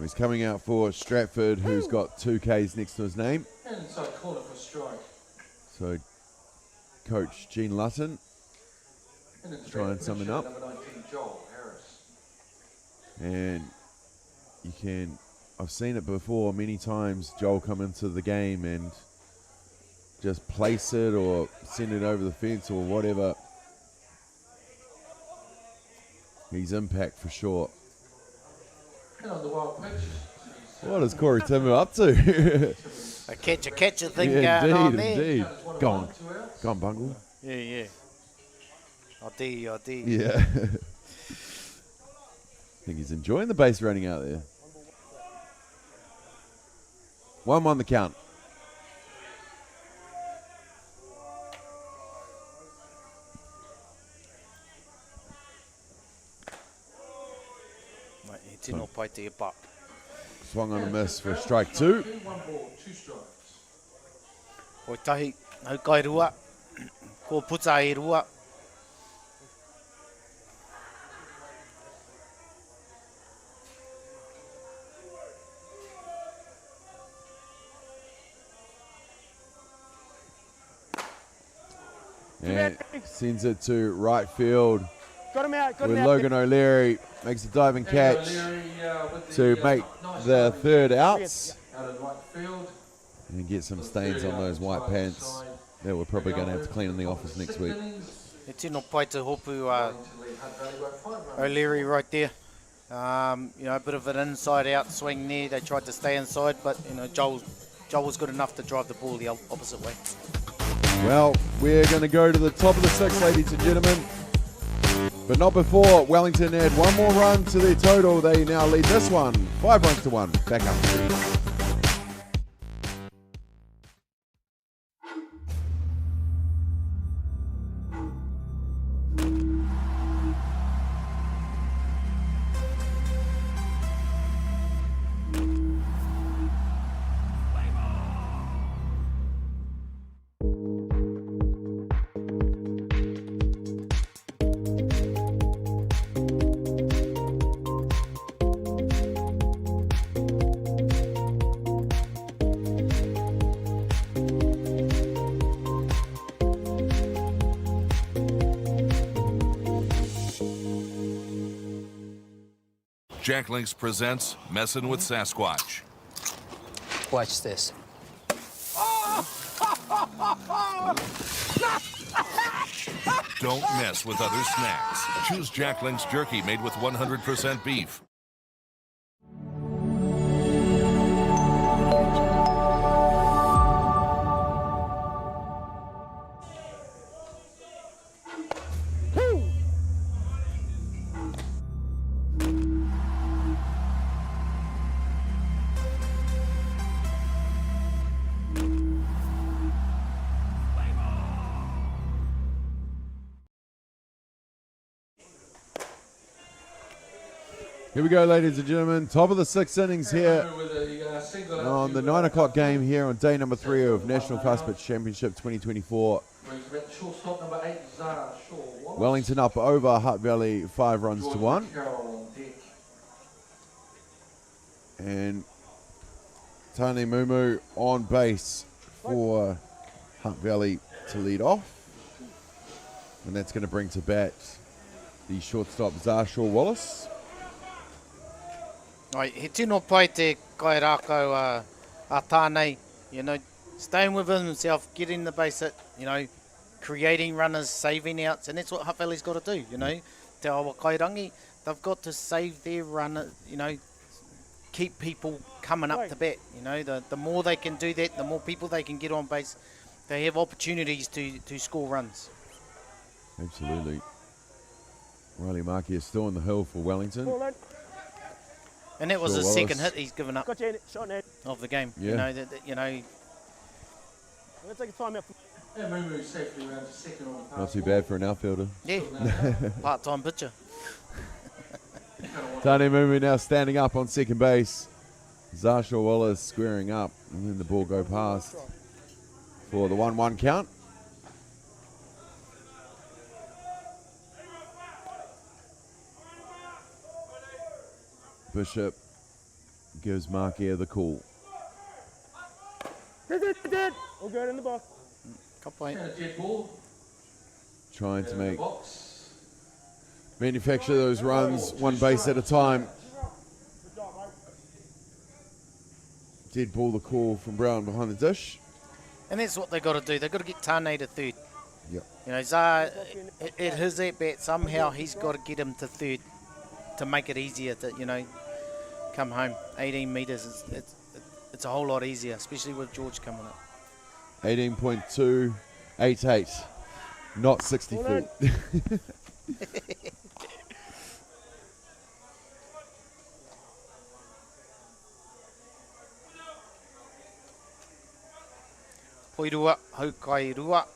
S2: He's coming out for Stratford, who's got 2 Ks next to his name.
S3: And inside corner for strike.
S2: So, Coach Gene Lutton trying something up.
S3: Number 19, Joel Harris.
S2: And I've seen it before many times, Joel come into the game and just place it or send it over the fence or whatever. He's impact for sure.
S3: And on the wild pitch,
S2: What is Corey Timu up to?
S1: A catch-a thing
S2: Yeah,
S1: going on
S2: indeed,
S1: there.
S2: indeed. Go on. Go on, Bungle.
S1: Yeah. I dare.
S2: Yeah. I think he's enjoying the base running out there. 1-1 the count.
S1: Mate, he tino pai te pa.
S2: Swung on a miss for strike 2.
S3: 1 ball, 2 strikes.
S1: Hoi tahi, hau kai rua. Ko puta e rua.
S2: And sends it to right field.
S5: Got him out.
S2: With Logan O'Leary makes a diving catch to make the third outs.
S3: Out in right field.
S2: And get some stains on those white pants that we're probably going to have to clean in the office next week.
S1: He tino pai te hopu O'Leary right there. A bit of an inside-out swing there. They tried to stay inside, but Joel was good enough to drive the ball the opposite way.
S2: Well, we're going to go to the top of the 6, ladies and gentlemen. But not before Wellington add one more run to their total. They now lead this one 5-1. Back up.
S11: Jack Links presents Messin' with Sasquatch.
S10: Watch this.
S11: Don't mess with other snacks. Choose Jack Links jerky made with 100% beef.
S2: Here we go, ladies and gentlemen. Top of the 6th innings here on the 9 o'clock game here on day number 3 of National Fast Pitch Championship 2024. Wellington up over Hutt Valley 5-1. And Tane Mumu on base for Hutt Valley to lead off. And that's going to bring to bat the shortstop Zarshaw Wallace.
S1: He tino pai te kai rākau a tānei, staying within himself, getting the base hit, creating runners, saving outs, and that's what Hutt Valley's got to do, Te awa kairangi, they've got to save their runner, keep people coming up to bat, the more they can do that, the more people they can get on base, they have opportunities to score runs.
S2: Absolutely. Riley Markey is still on the hill for Wellington.
S1: And that was
S2: Sure
S1: his
S2: Wallace.
S1: second hit he's given up of the game.
S2: Yeah.
S5: Let's take a time out.
S2: Not too bad for an outfielder.
S1: Yeah, part-time pitcher.
S2: Tane Mumu now standing up on second base. Zarshaw Wallace squaring up, and then the ball go past for the 1-1 count. Bishop gives Markia the call.
S5: All good in the box.
S2: Trying to manufacture those runs one base at a time. Dead ball the call from Brown behind the dish.
S1: And that's what they've got to do. They've got to get Tane to third.
S2: Yep.
S1: Zar, at his at bat, somehow he's got to get him to third to make it easier to come home. 18 metres, it's a whole lot easier, especially with George coming up.
S2: 18.288, not 60 feet.
S1: Poirua, Haukairua.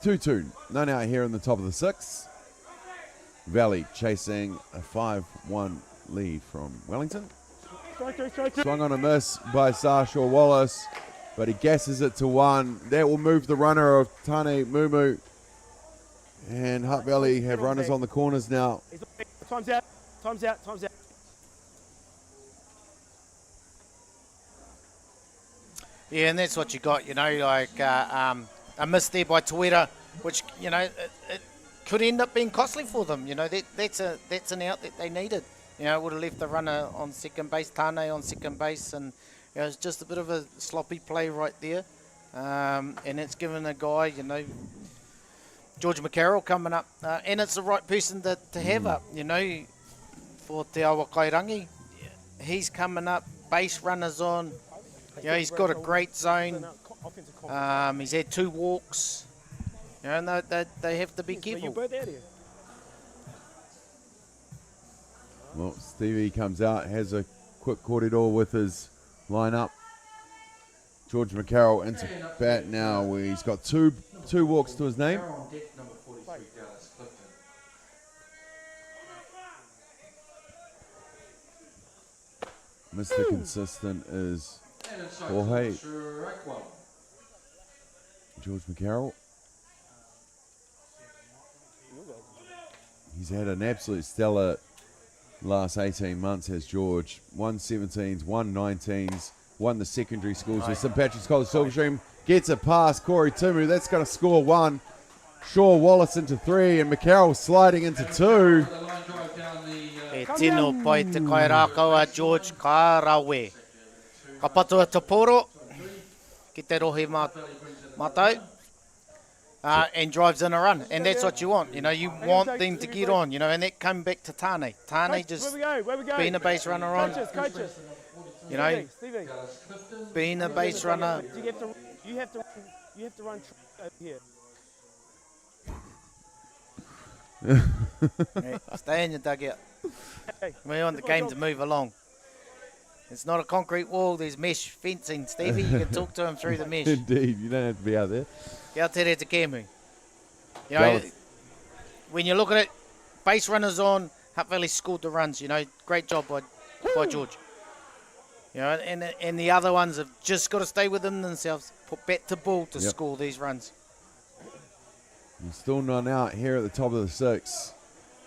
S2: 2-2, none out here in the top of the 6. Valley chasing a 5-1 lead from Wellington. Swung on a miss by Sarshaw Wallace, but he gasses it to 1. That will move the runner of Tane Mumu. And Hutt Valley have runners on the corners now.
S5: Time's out.
S1: Yeah, and that's what you got, like a miss there by Tuera, which, it could end up being costly for them. That's an out that they needed. It would have left the runner on second base, Tane on second base, and it's just a bit of a sloppy play right there. And it's given a guy, George McCarroll coming up, and it's the right person to have up, for Te Awa Kairangi. He's coming up, base runners on. He's got a great zone. He's had 2 walks. And they have to be careful.
S2: Well, Stevie comes out, has a quick corridor with his lineup. George McCarroll into bat now, where he's got two walks to his name. Mr. Consistent is Jorge. George McCarroll. He's had an absolute stellar last 18 months, has George. 117s, 119s, won the secondary schools with St. Patrick's College Silverstream. Gets a pass, Corey Tumu. That's going to score 1. Shaw Wallace into 3, and McCarroll sliding into 2.
S1: E tino pai te kairakaua George Karawe. Ka patua te poro, ki te rohe mātou, and drives in a run. And that's what you want. You want them to get on, and that come back to Tane. Tane just being a base runner on. Being a base runner.
S5: You have to run over here.
S1: Hey, stay in your dugout. We want the game to move along. It's not a concrete wall, there's mesh fencing. Stevie, you can talk to him through the mesh.
S2: Indeed, you don't have to be out there.
S1: Kia tere te kēmu. When you look at it, base runners on, Hutt Valley scored the runs, great job by George. And the other ones have just got to stay within themselves, put bat to ball to score these runs.
S2: And still none out here at the top of the 6.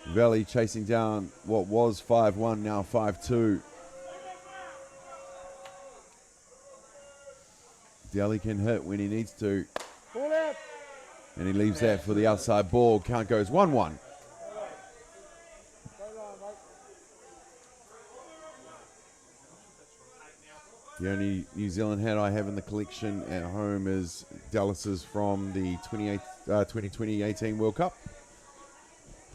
S2: Valley chasing down what was 5-1, now 5-2. Daly can hit when he needs to. And he leaves that for the outside ball. Count goes 1-1. The only New Zealand hat I have in the collection at home is Dallas's from the 2018 World Cup.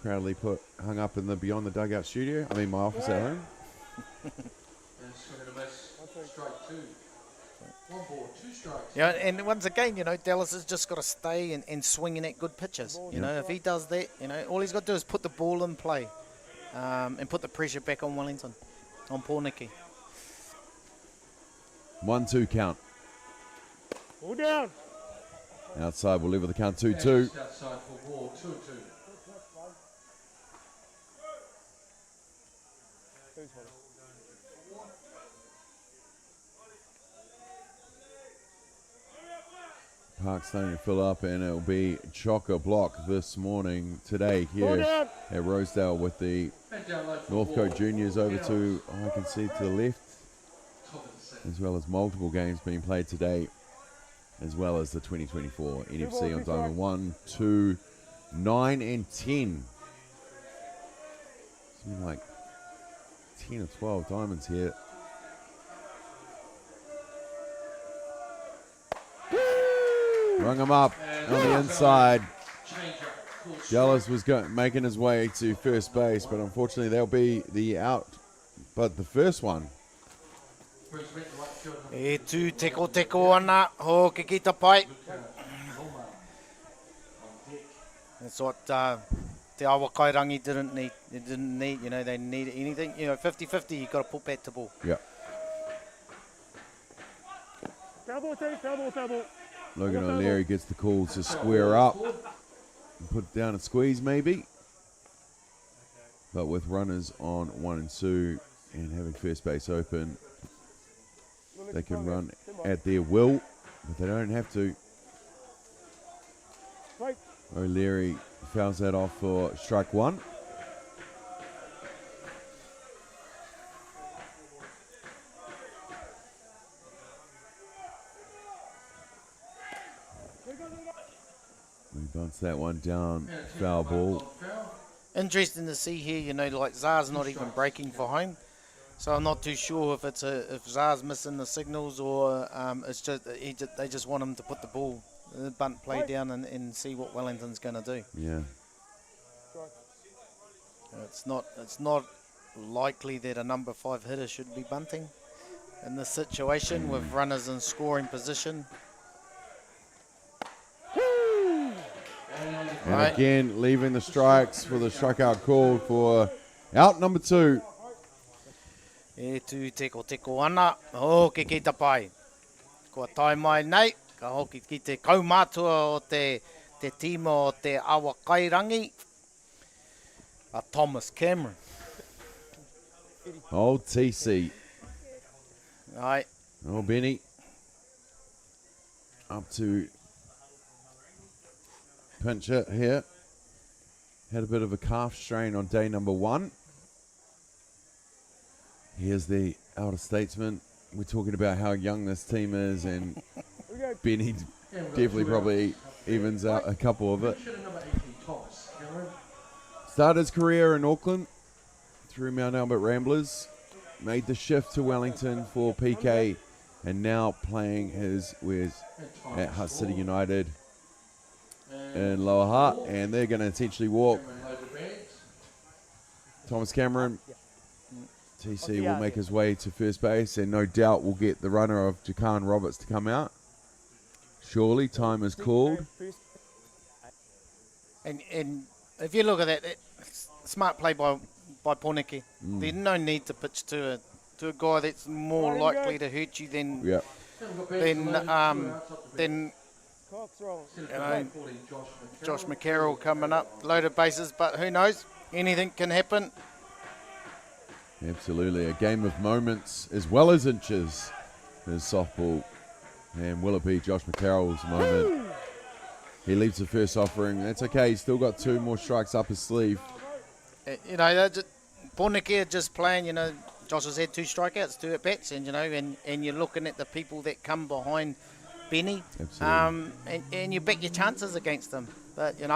S2: Proudly hung up in the Beyond the Dugout studio. My office at home.
S1: And once again, Dallas has just got to stay and swinging at good pitches. If he does that, all he's got to do is put the ball in play and put the pressure back on Wellington, on Paul Nicky.
S2: 1-2 count.
S5: All down.
S2: Outside will level the count 2-2.
S3: Outside for Wall, 2-2.
S2: Park's starting to fill up, and it'll be chock-a-block this morning, today, here at Rosedale, with the Northcote Juniors over to, I can see to the left, as well as multiple games being played today, as well as the 2024 NFC on Diamond 1, 2, 9, and 10. Something like 10 or 12 diamonds here. Rung him up on the inside. Dallas was making his way to first base, but unfortunately that'll be the out. But the first one.
S1: E tū teko ana, ho ke kita pai. That's what te awa kairangi didn't need. They didn't need, they didn't need anything. 50-50, you got to put bat to ball.
S2: Yeah. Logan O'Leary gets the call to square up and put down a squeeze maybe. But with runners on 1 and 2 and having first base open, they can run at their will, but they don't have to. O'Leary fouls that off for strike one. We bounce that one down, foul ball.
S1: Interesting to see here, like Zah's not even breaking for home. So I'm not too sure if if Zah's missing the signals or it's just they just want him to put the ball, the bunt play down and see what Wellington's going to do.
S2: Yeah.
S1: It's not likely that a number 5 hitter should be bunting in this situation with runners in scoring position.
S2: And again, leaving the strikes for the strikeout call for out number 2.
S1: E tū teko ana, ke kita pai. Kua tai mai nei, ka hoki ki te kaumātua o te tīma o te awa kairangi, a Thomas Cameron.
S2: Oh, TC.
S1: Right.
S2: Oh, Benny. Up to pinch hit here. Had a bit of a calf strain on day number 1. Here's the elder statesman. We're talking about how young this team is, and Benny definitely probably evens out a couple of it. Started his career in Auckland through Mount Albert Ramblers, made the shift to Wellington for PK, and now playing his wares at Hutt City United in Lower Hutt, and they're going to essentially walk. Thomas Cameron, TC will make his way to first base, and no doubt will get the runner of Jakan Roberts to come out. Surely time is called.
S1: And if you look at that, smart play by Poneke. There's no need to pitch to a guy that's more likely to hurt you than Josh McCarroll coming up, loaded bases, but who knows? Anything can happen.
S2: Absolutely, a game of moments as well as inches is softball. And will it be Josh McCarroll's moment? He leaves the first offering. That's okay, he's still got 2 more strikes up his sleeve.
S1: Poneke just playing, Josh has had 2 strikeouts, 2 at-bats, and you're looking at the people that come behind Benny.
S2: Absolutely.
S1: And you bet your chances against them. But, you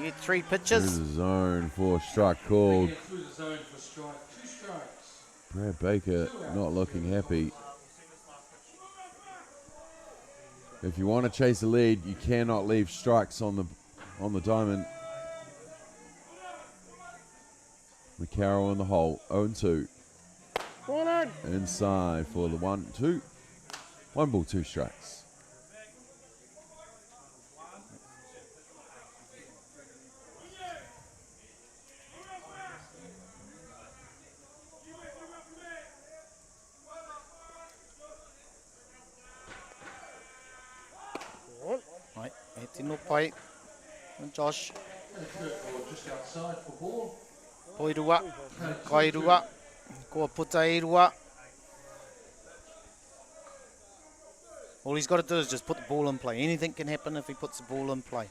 S1: get 3 pitches.
S2: Through the zone for strike called. Brad Baker not looking happy. If you want to chase a lead, you cannot leave strikes on the diamond. McCarroll in the hole, 0-2. Inside for the 1-2. 1 ball, 2 strikes.
S1: Right, e tino pai, Josh.
S3: Just outside for ball.
S1: Poirua, kairua, kua puta irua. All he's got to do is just put the ball in play. Anything can happen if he puts the ball in play.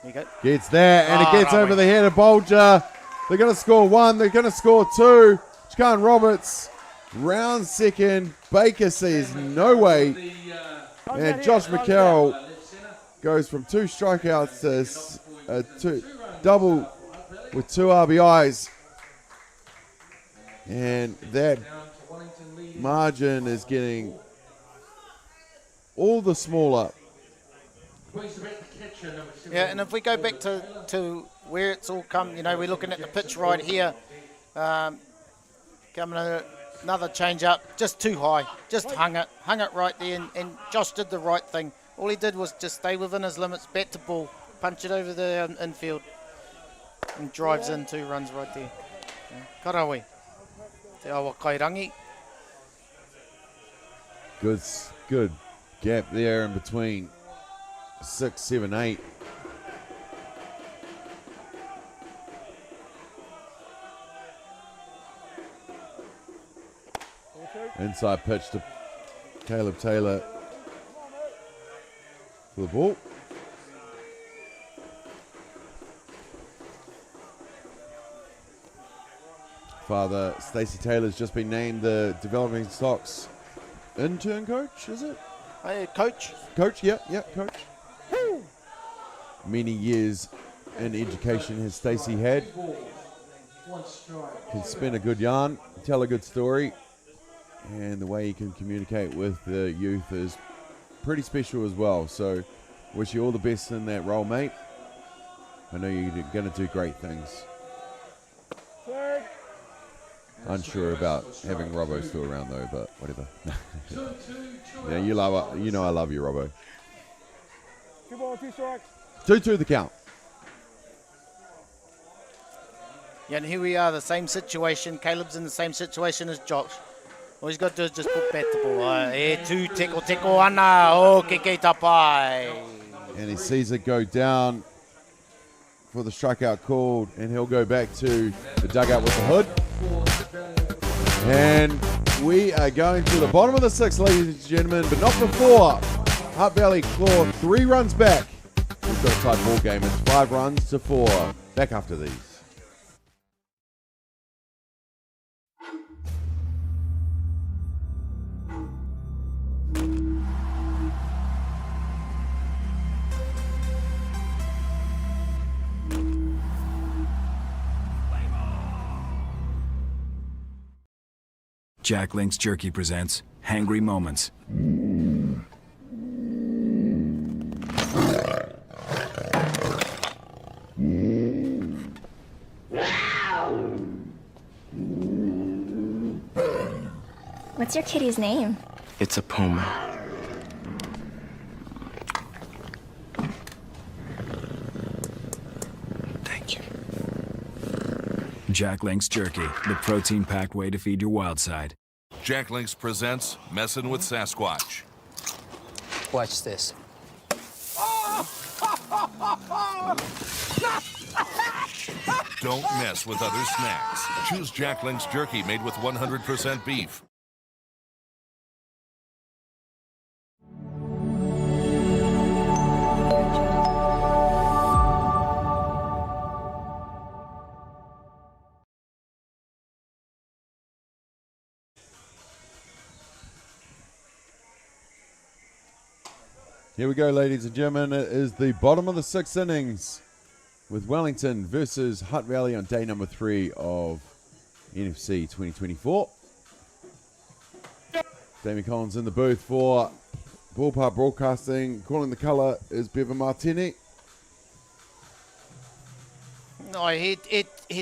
S1: There you go.
S2: Gets there, and it gets over the head of Bolger. They're going to score 1. They're going to score 2. Jakan Roberts, round second. Baker says no way. And Josh McCarroll goes from 2 strikeouts to double with 2 RBIs. And that margin is getting all the smaller.
S1: Yeah, and if we go back to where it's all come, you know, we're looking at the pitch right here. Coming another change up, just too high. Just hung it right there, and Josh did the right thing. All he did was just stay within his limits, bat to ball, punch it over the infield, and drives in 2 runs right there. Karawi. Te awa kairangi.
S2: Good gap there in between 6, 7, 8. Inside pitch to Caleb Taylor for the ball. Father Stacey Taylor's just been named the Developing Stocks intern coach, is it?
S1: Hey, coach.
S2: Coach, yeah, coach. Many years in education has Stacey had. Can spin a good yarn, tell a good story, and the way he can communicate with the youth is pretty special as well. So wish you all the best in that role, mate. I know you're going to do great things. Unsure about having Robbo still around though, but whatever. Yeah, you know I love you, Robbo.
S5: 2 balls, 2 strikes.
S2: 2-2 the count.
S1: Yeah, and here we are, the same situation. Caleb's in the same situation as Josh. All he's got to do is just put bat to ball. Tu teko ana, o keke tapai.
S2: And he sees it go down for the strikeout called, and he'll go back to the dugout with the hood. And we are going to the bottom of the 6th, ladies and gentlemen, but not before Hutt Valley claw 3 runs back. We've got a tight ball game. It's 5-4. Back after these.
S6: Jack Link's Jerky presents Hangry Moments.
S7: What's your kitty's name?
S10: It's a puma. Thank you.
S6: Jack Link's Jerky, the protein-packed way to feed your wild side.
S11: Jack Links presents Messin' with Sasquatch.
S10: Watch this.
S11: Don't mess with other snacks. Choose Jack Link's Jerky made with 100% beef.
S2: Here we go, ladies and gentlemen. It is the bottom of the 6th innings with Wellington versus Hutt Valley on day number 3 of NFC 2024. Damien Collins in the booth for Ballpark Broadcasting. Calling the colour is Bevan Martini.
S1: No, he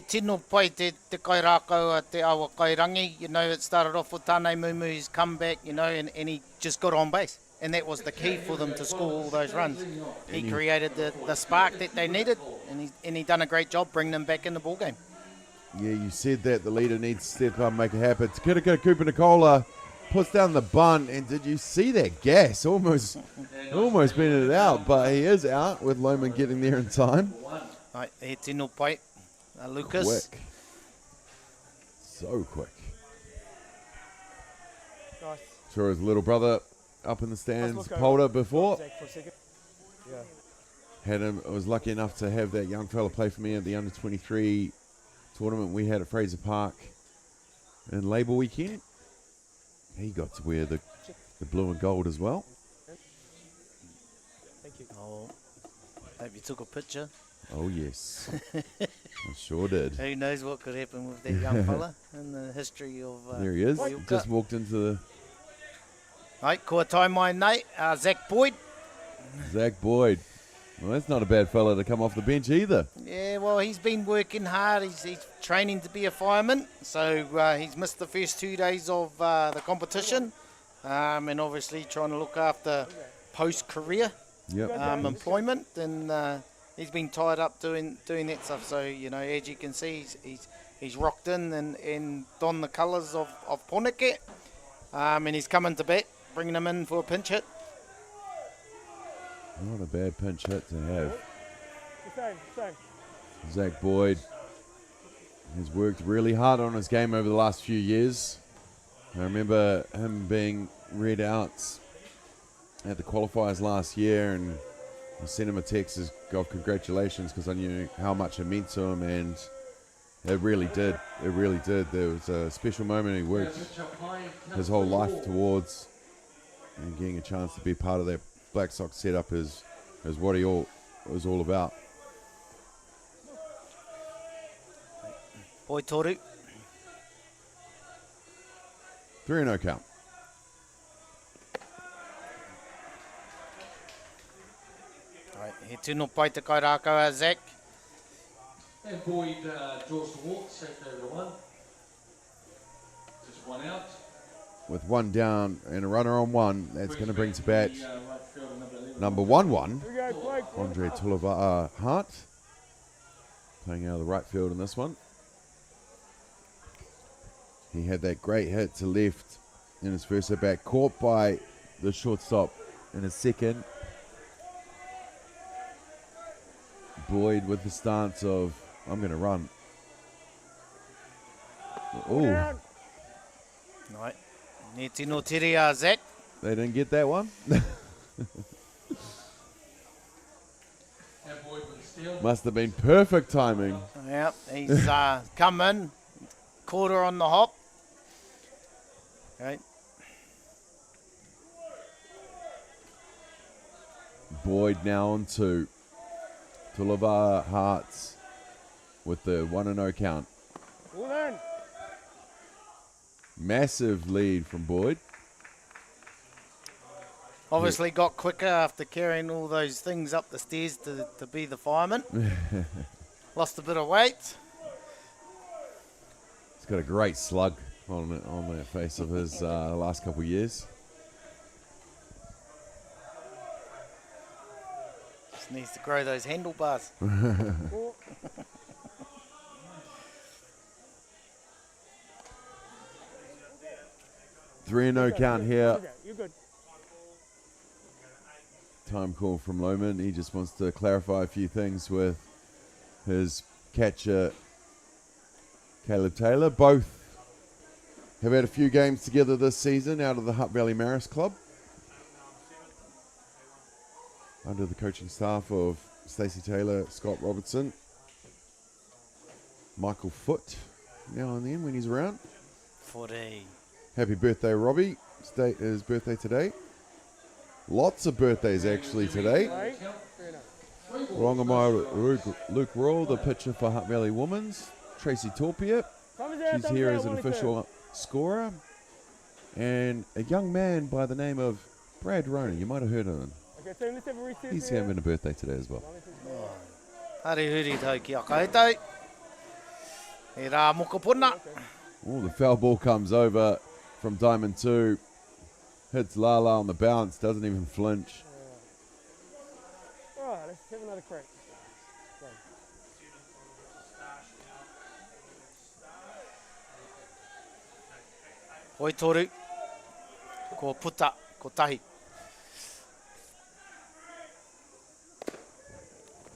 S1: tino pai te kairākau a te awa kairangi. You know, it started off with Tānei Mumu, he's come back, you know, and he just got on base. And that was the key for them to score all those runs. He created the spark that they needed, and he done a great job bringing them back in the ball game.
S2: Yeah, you said that the leader needs to step up and make it happen. Te Kirika Cooper Nicola puts down the bunt, and did you see that gas? Almost been it out, but he is out with Lohman getting there in time.
S1: Right, he tino pai, Lucas.
S2: Quick. So quick.
S5: Nice.
S2: Sure, his little brother up in the stands, Polder before.
S5: Yeah.
S2: I was lucky enough to have that young fella play for me at the under-23 tournament we had at Fraser Park in Labour weekend. He got to wear the blue and gold as well.
S5: Thank you.
S1: Oh, hope you took a picture.
S2: Oh, yes. I sure did.
S1: Who knows what could happen with that young fella in the history of...
S2: There he is. Just walked into the...
S1: Ai, kua tai mai nei, Zach Boyd.
S2: Zach Boyd. Well, that's not a bad fella to come off the bench either.
S1: Yeah, well, he's been working hard. He's training to be a fireman. So he's missed the first 2 days of the competition. And obviously trying to look after post-career employment. And he's been tied up doing that stuff. So, you know, as you can see, he's rocked in and donned the colours of Poneke. And he's coming to bat, bringing him in for a pinch hit.
S2: Not a bad pinch hit to have.
S5: Same.
S2: Zach Boyd has worked really hard on his game over the last few years. I remember him being read out at the qualifiers last year, and I sent him a text of congratulations because I knew how much it meant to him, and it really did. It really did. There was a special moment he worked his whole life towards, and getting a chance to be part of that Black Sox setup is what he was all about.
S1: Boy Toru.
S2: 3-0 count.
S1: Right, he tūno pai te kai rākau Zach.
S3: And Boyd draws the walk, safe over to one. Just one out.
S2: With one down and a runner on one, that's going to bring to bat number 1-1, Andre Tulava Hutt, playing out of the right field in this one. He had that great hit to left in his first at bat, caught by the shortstop in his second. Boyd with the stance of, I'm going to run. Oh.
S1: Right. Ni tino tiri Zach.
S2: They didn't get that one. Must have been perfect timing.
S1: Yep, he's come in, caught her on the hop. Right.
S2: Boyd now on two. Tulava Hearts with the 1-0 count. Massive lead from Boyd.
S1: Obviously got quicker after carrying all those things up the stairs to be the fireman. Lost a bit of weight.
S2: He's got a great slug on the face of his last couple of years.
S1: Just needs to grow those handlebars.
S2: 3-0 count here.
S5: Okay, you're good.
S2: Time call from Lohman. He just wants to clarify a few things with his catcher, Caleb Taylor. Both have had a few games together this season out of the Hutt Valley Maris Club, under the coaching staff of Stacey Taylor, Scott Robertson, Michael Foot now and then when he's around.
S1: Footy.
S2: Happy birthday, Robbie. His birthday today. Lots of birthdays actually today. Rongamai Luke Royal, the pitcher for Hutt Valley Women's. Tracy Torpia, she's here as an official scorer. And a young man by the name of Brad Roney. You might have heard of him. He's having a birthday today as well.
S1: Hari huri tau ki a kaitai. E rā mokopuna.
S2: Oh, the foul ball comes over from Diamond 2. Hits Lala on the bounce, doesn't even flinch.
S5: All right, let's have another crack.
S1: Hoi toru. Ko puta, ko tahi.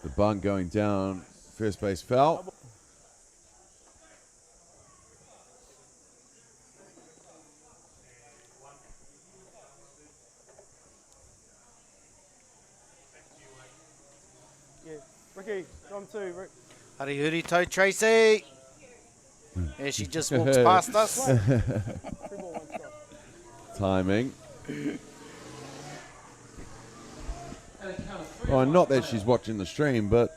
S2: The bung going down, first base foul.
S5: Ricky, on two, Rick.
S1: Hari huri tau Tracy. Yeah, she just walks past us.
S2: Timing. Oh, not that she's watching the stream, but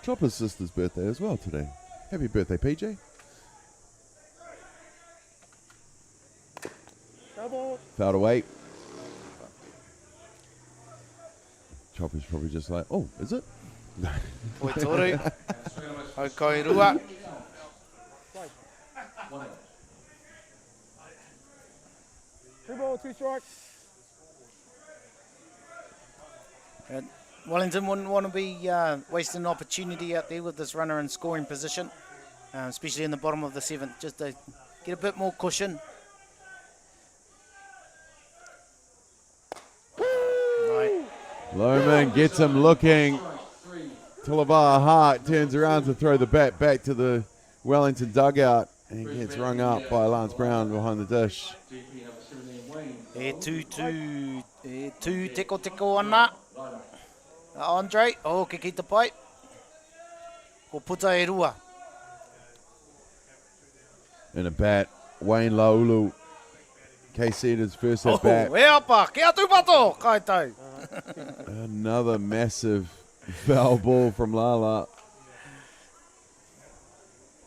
S2: Chopper's sister's birthday as well today. Happy birthday, PJ. Fouled away. Chopper's probably just like, oh, is it?
S1: Poi toru. Hau kairua.
S5: 2 ball, 2 strikes.
S1: And Wellington wouldn't want to be wasting an opportunity out there with this runner in scoring position, especially in the bottom of the 7th, just to get a bit more cushion. Right.
S2: Lohman gets him looking. Tulavaha Hart turns around to throw the bat back to the Wellington dugout and gets rung up by Lance Brown behind the dish.
S1: E tū teko ana. Andre, ke kita pai. Ko puta e rua.
S2: And a bat, Wayne Laulu. K-Cedars first at bat.
S1: E apa, ke atu pato, kai tau.
S2: Another massive foul ball from Lala.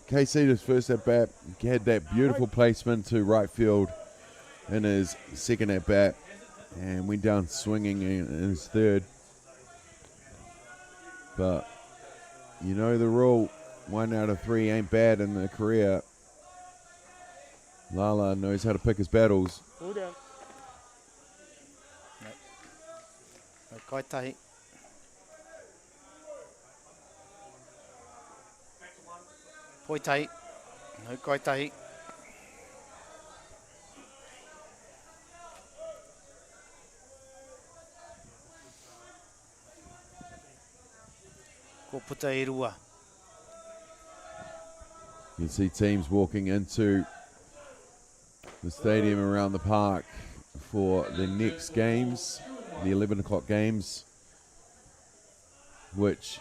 S2: K-Cedars first at bat. He had that beautiful placement to right field in his second at bat. And went down swinging in his third. But you know the rule, 1 out of 3 ain't bad in the career. Lala knows how to pick his battles.
S5: Pull down.
S1: Kai tahi. Poi tahi. No kai tahi. Ko puta e rua.
S2: You can see teams walking into the stadium around the park for the next games, the 11 o'clock games, which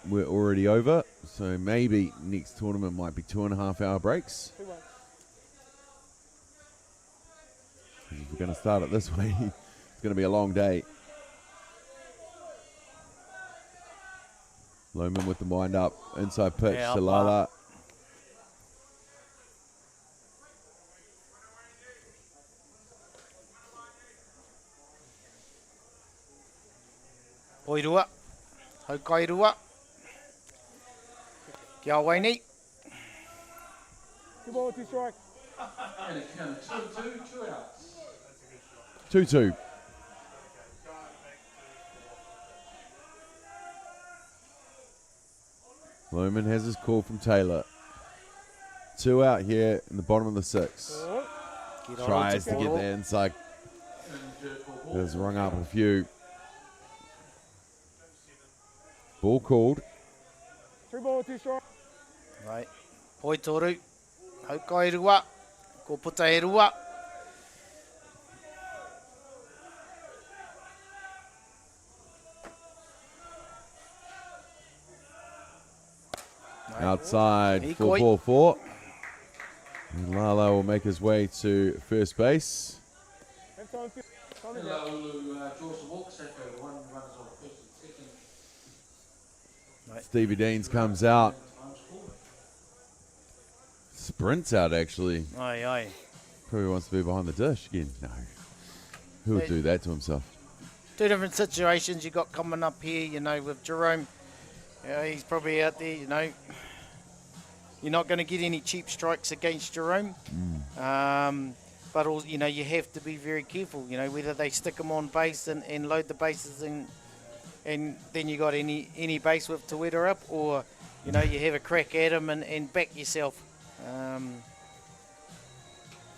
S2: we're already over. So maybe next tournament might be 2.5 hour breaks. If we're going to start it this way, it's going to be a long day. Lohman with the wind up, inside pitch to Lala.
S1: Poirua, hau kairua. Kia Wainei.
S5: 2 ball, 2 strikes.
S3: And it's going to 2 outs.
S2: 2-2. Lohman has his call from Taylor. 2 out here in the bottom of the 6th. Tries to get there inside. Has rung up a few. Ball called.
S5: 3 ball, 2 strikes.
S1: Right. Poi toru. Hau kairua. Ko puta e rua.
S2: Outside, 4-4-4. And Lala will make his way to first base. Stevie Deans comes out. Sprints out, actually.
S1: Aye, aye.
S2: Probably wants to be behind the dish again. No. Who would do that to himself?
S1: 2 different situations you got coming up here, you know, with Jerome. He's probably out there, you know. You're not going to get any cheap strikes against Jerome. But, also, you know, you have to be very careful, you know, whether they stick him on base and load the bases and then you got any base with Taweta up, or, you know, you have a crack at him and back yourself.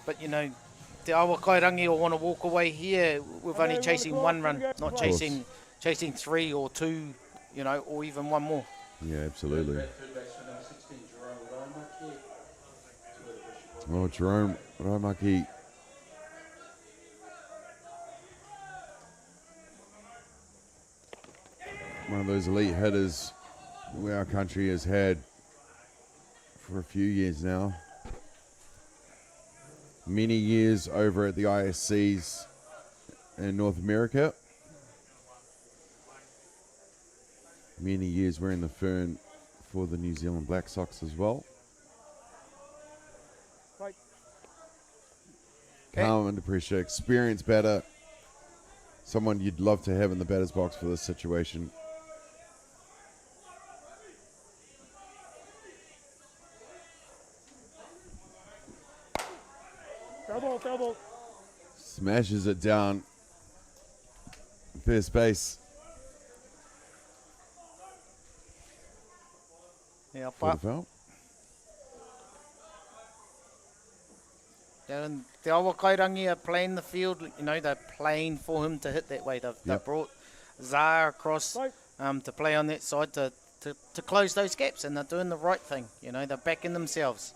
S1: But, you know, Te awa kairangi will want to walk away here with only chasing 1 run, not chasing 3 or 2, you know, or even 1 more.
S2: Yeah, absolutely. Oh, Jerome Raumaki. One of those elite hitters our country has had for a few years now. Many years over at the ISCs in North America. Many years wearing the fern for the New Zealand Black Sox as well. Calm under pressure, experience better. someone you'd love to have in the batter's box for this situation.
S5: Foul ball.
S2: Smashes it down. First base.
S1: Yeah,
S2: For the foul.
S1: And the Awakairangi are playing the field, they're playing for him to hit that way. They've brought Zah across to play on that side to close those gaps, and they're doing the right thing. They're backing themselves.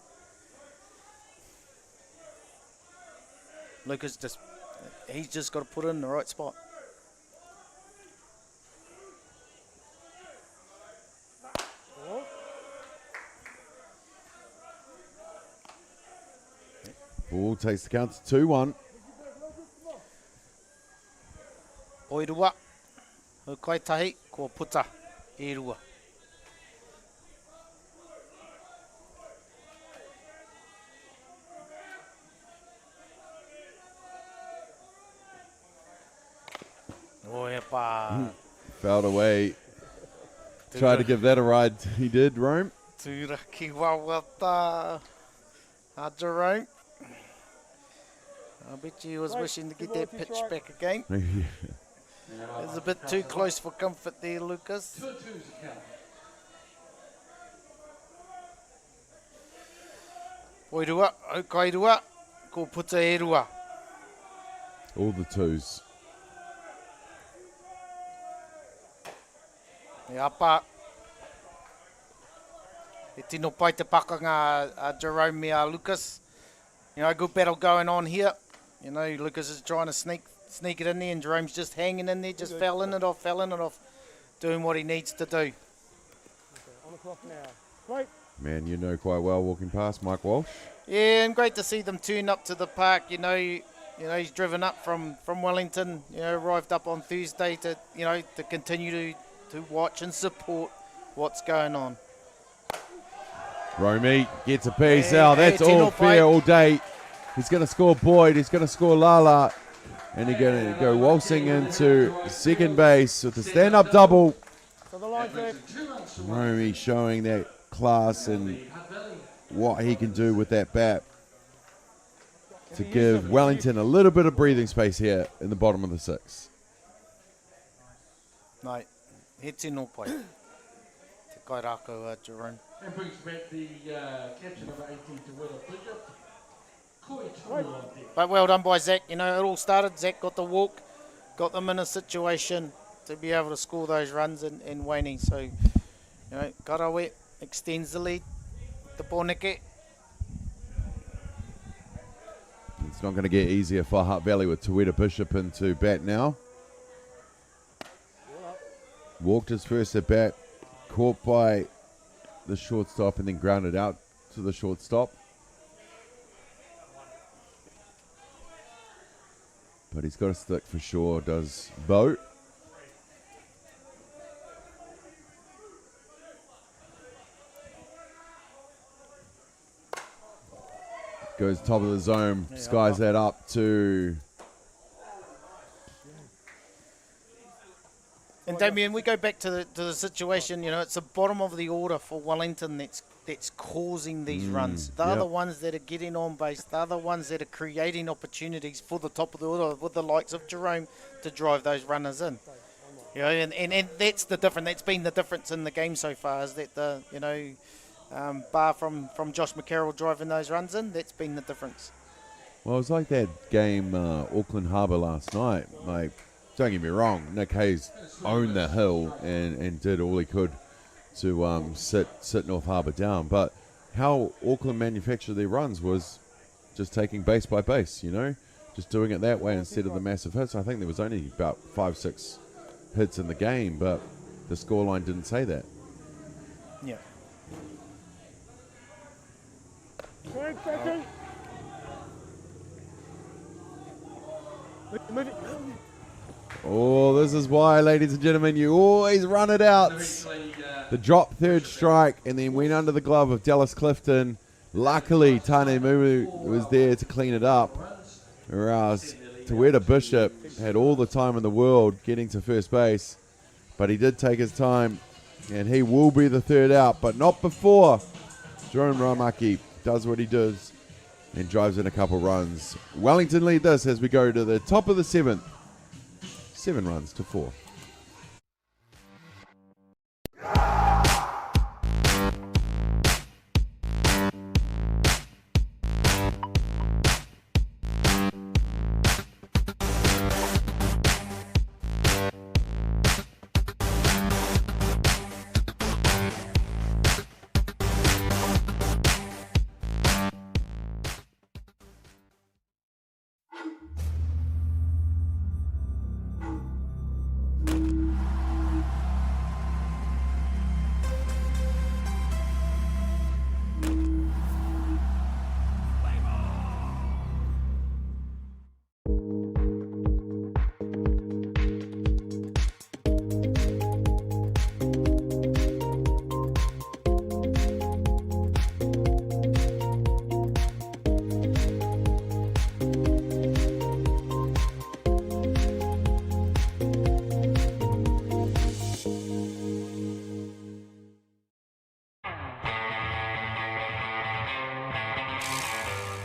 S1: Lucas he's just got to put it in the right spot.
S2: Ball takes the count to 2-1.
S1: Oirua, Hukaitahi, ko puta, Irua.
S2: Fouled away. Tried to give that a ride. He did, Rome.
S1: Tūraki wawata. Jerome. I bet you he was wishing to get that pitch back again. It was a bit too close for comfort there, Lucas. Oirua, Okairua, ko puta erua.
S2: All the twos.
S1: E apa. E tino pai te pakanga Jerome me Lucas. Good battle going on here. Lucas is trying to sneak it in there, and Jerome's just hanging in there, just fouling it off, doing what he needs to do.
S5: Okay, on the clock now. Right.
S2: Man, you know quite well walking past Mike Walsh.
S1: Yeah, and great to see them turn up to the park. He's driven up from Wellington. Arrived up on Thursday to continue to watch and support what's going on.
S2: Romy gets a piece out. That's all fair all day. He's going to score Boyd. He's going to score Lala. And he's going to go waltzing into second base with a stand-up double. Romy showing that class and what he can do with that bat to give Wellington a little bit of breathing space here in the bottom of the sixth.
S1: No, hete no pai. Te kai rākau Jerome.
S3: And brings back the captain of 18 to Willa Bishop.
S1: But well done by Zach. It all started. Zach got the walk, got them in a situation to be able to score those runs in Wayne. So, Karawe extends the lead. The Pōneke.
S2: It's not going to get easier for Hutt Valley with Tueta Bishop into bat now. Walked his first at bat, caught by the shortstop and then grounded out to the shortstop. But he's got a stick for sure, does Bo. Goes top of the zone, skies that up to...
S1: And Damien, we go back to the situation, it's the bottom of the order for Wellington that's causing these runs. They're the ones that are getting on base. They're the ones that are creating opportunities for the top of the order with the likes of Jerome to drive those runners in. And that's the difference. That's been the difference in the game so far, is that bar from Josh McCarroll driving those runs in, that's been the difference.
S2: Well, it was like that game Auckland Harbour last night. Don't get me wrong, Nick Hayes owned the hill and did all he could to sit North Harbour down. But how Auckland manufactured their runs was just taking base by base, just doing it that way instead of the massive hits. I think there was only about 5-6 hits in the game, but the scoreline didn't say that.
S1: Yeah.
S2: Oh, this is why, ladies and gentlemen, you always run it out. The drop third strike and then went under the glove of Dallas Clifton. Luckily, Tane Mumu was there to clean it up. Or else Taweta Bishop had all the time in the world getting to first base, but he did take his time, and he will be the third out, but not before Jerome Ramaki does what he does and drives in a couple runs. Wellington lead this as we go to the top of the seventh. 7 runs to 4.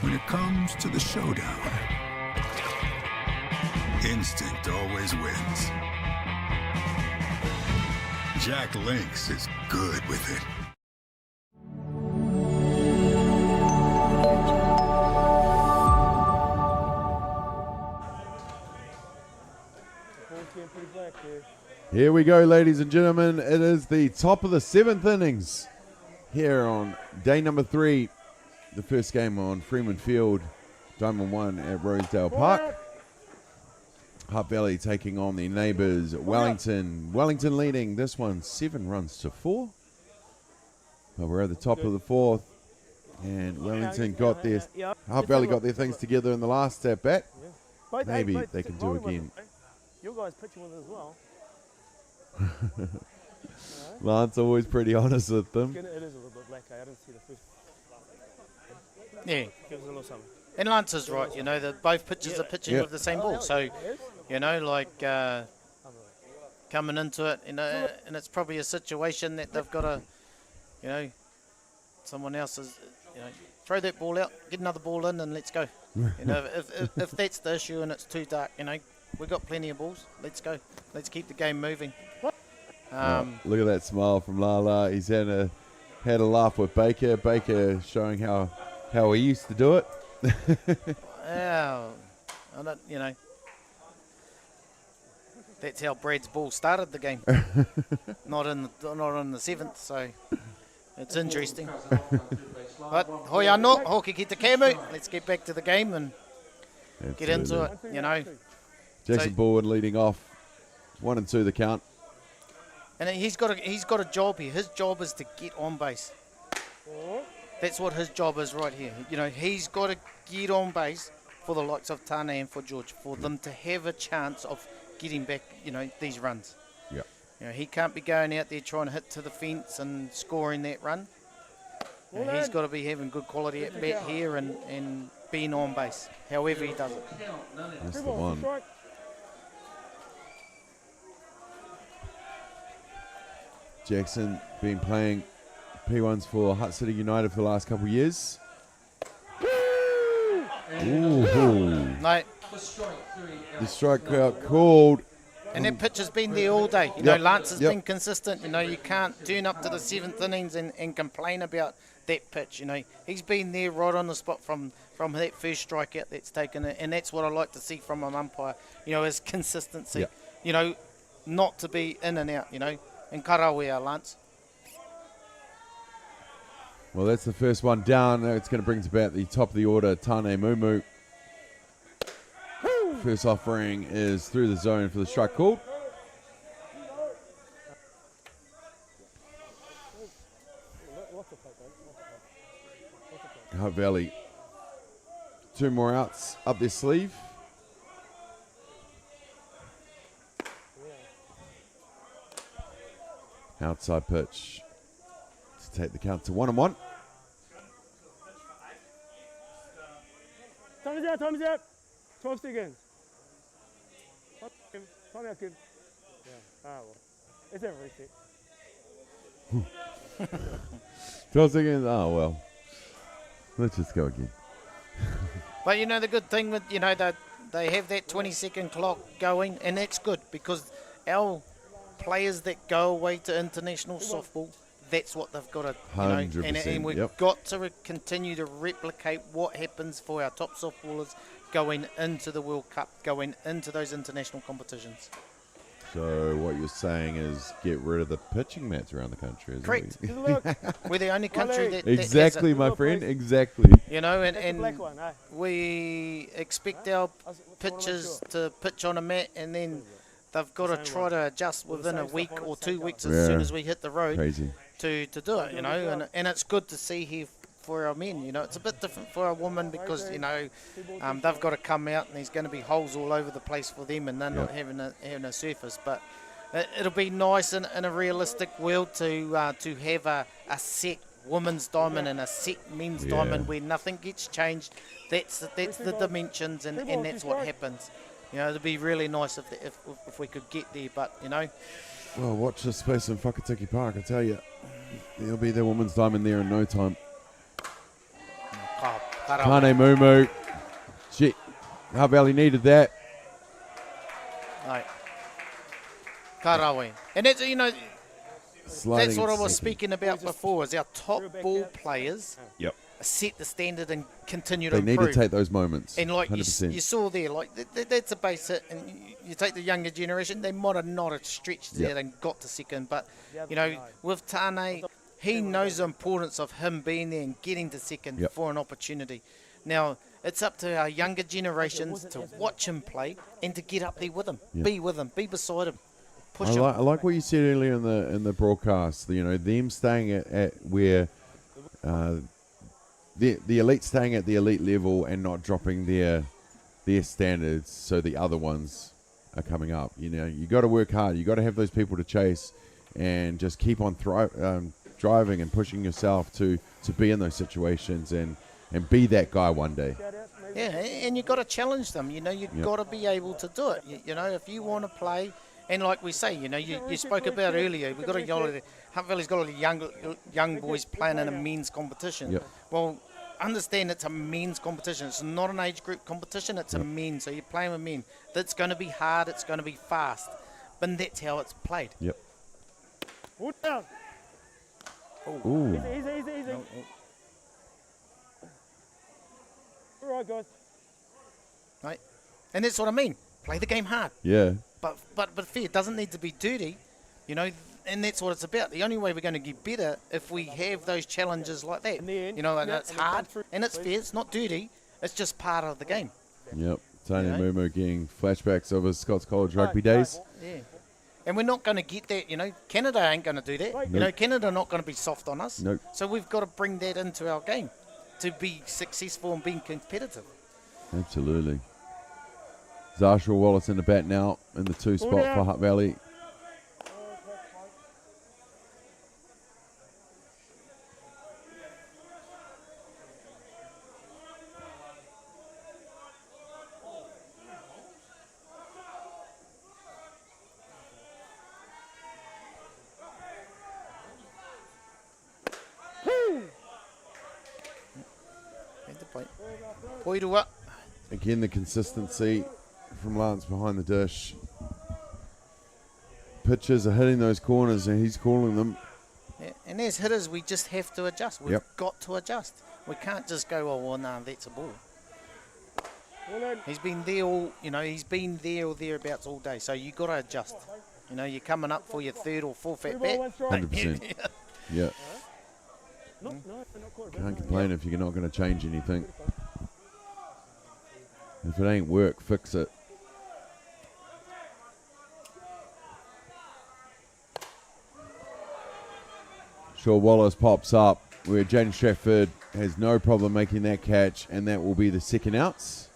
S9: When it comes to the showdown, instinct always wins. Jack Lynx is good with it.
S2: Here we go, ladies and gentlemen. It is the top of the 7th innings here on day number 3. The first game on Freeman Field, Diamond 1 at Rosedale Park. Hutt Valley taking on the neighbours Wellington. Wellington leading this one 7 runs to 4. But we're at the top of the 4th, and Wellington got their Hutt Valley got their things together in the last at bat. Maybe they can do again.
S5: Your guys pitching with it as well.
S2: Lance always pretty honest with them.
S5: It is a little bit black. I didn't see the first.
S1: Yeah.
S5: Gives a little something.
S1: And Lance is right, you know, that both pitchers are pitching with the same ball. So, you know, like coming into it, you know, and it's probably a situation that they've got to, you know, someone else is, you know, throw that ball out, get another ball in, and let's go. You know, if that's the issue and it's too dark, you know, we've got plenty of balls. Let's go. Let's keep the game moving.
S2: Look at that smile from Lala. He's had a laugh with Baker. Baker showing how he used to do it.
S1: Well, I don't, you know, that's how Brad's ball started the game. not in the 7th, so it's interesting. But hoi anō, hoki ki te kēmu. Let's get back to the game and get into it, you know.
S2: Jackson Baldwin leading off, 1 and 2 the count.
S1: And he's got a job here. His job is to get on base. That's what his job is right here. You know, he's got to get on base for the likes of Tane and for George, for them to have a chance of getting back, you know, these runs.
S2: Yeah.
S1: You know, he can't be going out there trying to hit to the fence and scoring that run. You know, he's got to be having good quality at bat here and being on base, however he does it.
S2: That's the one. Jackson been playing P1s for Hutt City United for the last couple of years. Ooh.
S1: No.
S2: The strikeout called.
S1: And that pitch has been there all day. You know, Lance has been consistent. You know, you can't turn up to the 7th innings and complain about that pitch. You know, he's been there right on the spot from that first strikeout that's taken it. And that's what I like to see from an umpire, you know, is consistency.
S2: Yeah.
S1: You know, not to be in and out, you know. And karawea, Lance.
S2: Well, that's the first one down. Now it's going to bring to bat the top of the order, Tane Mumu. First offering is through the zone for the strike call. Hutt Valley, 2 more outs up their sleeve. Outside pitch to take the count to 1-1.
S5: Time is out. 12 seconds. It's a reset.
S2: So I was thinking, oh, well, let's just go again.
S1: But you know, the good thing with, you know, that they have that 20-second clock going, and that's good because our players that go away to international softball, that's what they've got to, you know,
S2: 100%,
S1: and we've got to continue to replicate what happens for our top softballers going into the World Cup, going into those international competitions.
S2: So what you're saying is get rid of the pitching mats around the country, isn't
S1: Correct.
S2: it?
S1: We're the only country that
S2: exactly,
S1: has it.
S2: my friend, exactly.
S1: You know, and we expect our pitchers to pitch on a mat, and then they've got to try to adjust within a week or 2 weeks as soon as we hit the road to do it, you know, and it's good to see here for our men. You know, it's a bit different for a woman because, you know, they've got to come out and there's going to be holes all over the place for them, and they're not having a surface. But it'll be nice in a realistic world to have a set women's diamond and a set men's diamond where nothing gets changed. That's the dimensions, and that's what happens. You know, it'd be really nice if we could get there, but, you know.
S2: Well, watch this space in Whakatiki Park, I tell you. There'll be the women's diamond there in no time. Kane Mumu. Shit. Harbour Valley needed that.
S1: Right. Karawi. And that's, you know, that's what I was speaking about before, is our top ball players set the standard and continue to improve.
S2: They need to take those moments.
S1: And like
S2: 100%.
S1: you saw there, like that's a base hit, and you take the younger generation, they might have not have stretched there and got to second, but, you know, with Tane, he knows the importance of him being there and getting to second for an opportunity. Now, it's up to our younger generations to watch him play and to get up there with him, be with him, be beside him, push him.
S2: I like what you said earlier in the broadcast. You know, them staying at where the elite staying at the elite level and not dropping their standards, so the other ones are coming up. You know, you got to work hard. You got to have those people to chase, and just keep on driving and pushing yourself to be in those situations and be that guy one day.
S1: Yeah, and you've got to challenge them. You know, you've got to be able to do it. You know, if you want to play, and like we say, you know, you spoke about earlier, we've got Hutt Valley's got a lot of young boys playing in a men's competition.
S2: Yep.
S1: Well, understand it's a men's competition. It's not an age group competition. It's a men. So you're playing with men. That's going to be hard. It's going to be fast. But that's how it's played.
S2: Yep.
S5: Ooh. Easy. All right, guys.
S1: Right. And that's what I mean. Play the game hard.
S2: Yeah.
S1: But fair. It doesn't need to be dirty. You know, and that's what it's about. The only way we're going to get better if we have those challenges like that. You know, and it's hard and it's fair. It's not dirty. It's just part of the game.
S2: Yep. Tony Mumu getting flashbacks of his Scots College rugby days.
S1: Yeah. And we're not going to get that, you know. Canada ain't going to do that.
S2: Nope.
S1: You know, Canada not going to be soft on us.
S2: Nope.
S1: So we've got to bring that into our game to be successful and being competitive.
S2: Absolutely. Zashua Wallace in the bat now in the 2 spot for Hutt Valley. Again, the consistency from Lance behind the dish. Pitchers are hitting those corners and he's calling them.
S1: Yeah, and as hitters, we just have to adjust. We've got to adjust. We can't just go, oh, well, no, that's a ball. He's been there he's been there or thereabouts all day. So you've got to adjust. You know, you're coming up for your third or fourth at bat.
S2: 100%. Yeah. Can't complain if you're not going to change anything. If it ain't work, fix it. Shaw Wallace pops up where Jaden Stratford has no problem making that catch, and that will be the second outs.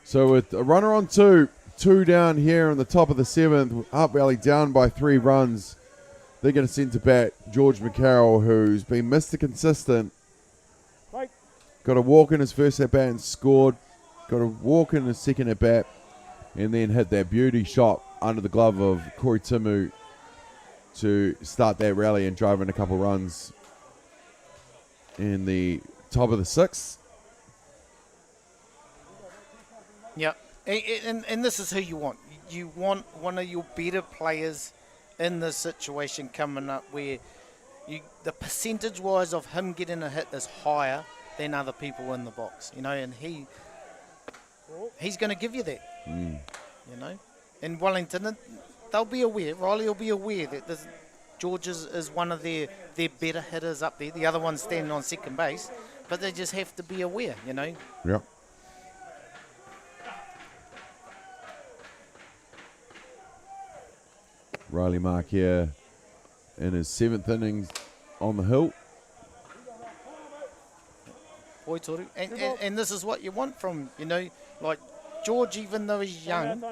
S2: So with a runner on two down here on the top of the 7th, Hutt Valley down by 3 runs. They're going to send to bat George McCarroll, who's been Mr. Consistent. Got a walk in his first at bat and scored. Got a walk in his second at bat and then hit that beauty shot under the glove of Corey Timu to start that rally and drive in a couple runs in the top of the 6th.
S1: Yeah, and this is who you want. You want one of your better players in this situation coming up where the percentage-wise of him getting a hit is higher than other people in the box, you know, and he's going to give you that, you know. In Wellington, they'll be aware, Riley will be aware that George is one of their better hitters up there. The other one's standing on second base, but they just have to be aware, you know.
S2: Yep. Riley Mark here in his 7th innings on the hill. And this is what you want from, you know, like George, even though he's young,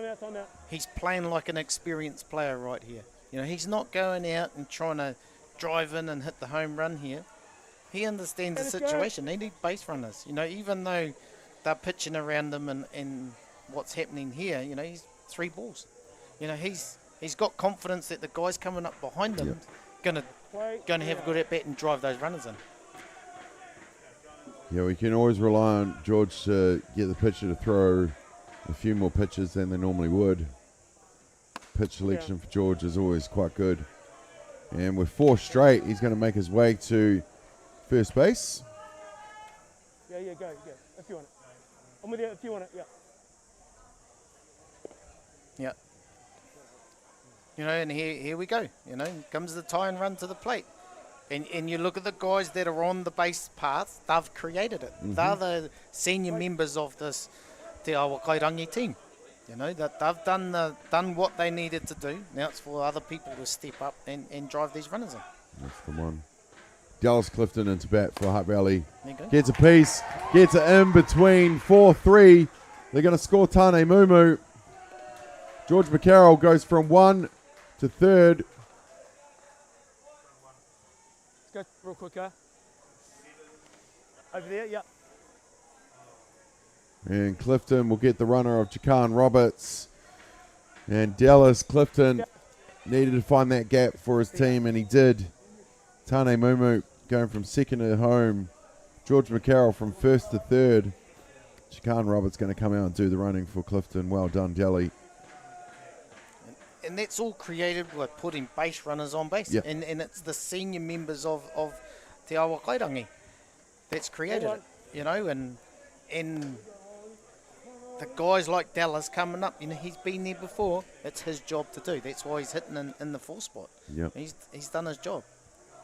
S2: he's playing like an experienced player right here. You know, he's not going out and trying to drive in and hit the home run here. He understands the situation. They need base runners. You know, even though they're pitching around them and what's happening here, you know, he's 3 balls. You know, he's got confidence that the guys coming up behind him gonna have a good at bat and drive those runners in. Yeah, we can always rely on George to get the pitcher to throw a few more pitches than they normally would. Pitch selection for George is always quite good. And with 4 straight, he's going to make his way to first base.
S5: Yeah, go, if you want it. I'm with you if you want it,
S1: Yeah. You know, and here we go. You know, comes the tie and run to the plate. And you look at the guys that are on the base path, they've created it. Mm-hmm. They're the senior members of this Te Awa Kairangi team. You know, that they've done what they needed to do. Now it's for other people to step up and drive these runners in.
S2: That's the one. Dallas Clifton into bat for Hutt Valley.
S1: Gets
S2: a piece, gets it in between 4-3. They're going to score Tane Mumu. George McCarroll goes from 1 to 3rd.
S5: Let's go real quick, over there, yeah.
S2: And Clifton will get the runner of Jakan Roberts. And Dallas Clifton needed to find that gap for his team, and he did. Tane Mumu going from 2nd to home. George McCarroll from 1st to 3rd. Jakan Roberts going to come out and do the running for Clifton. Well done, Delhi.
S1: And that's all created by putting base runners on base.
S2: Yep.
S1: And it's the senior members of Te Awa Kairangi that's created it. You know, and the guys like Dallas coming up, you know, he's been there before. It's his job to do. That's why he's hitting in the 4 spot.
S2: Yep.
S1: He's done his job.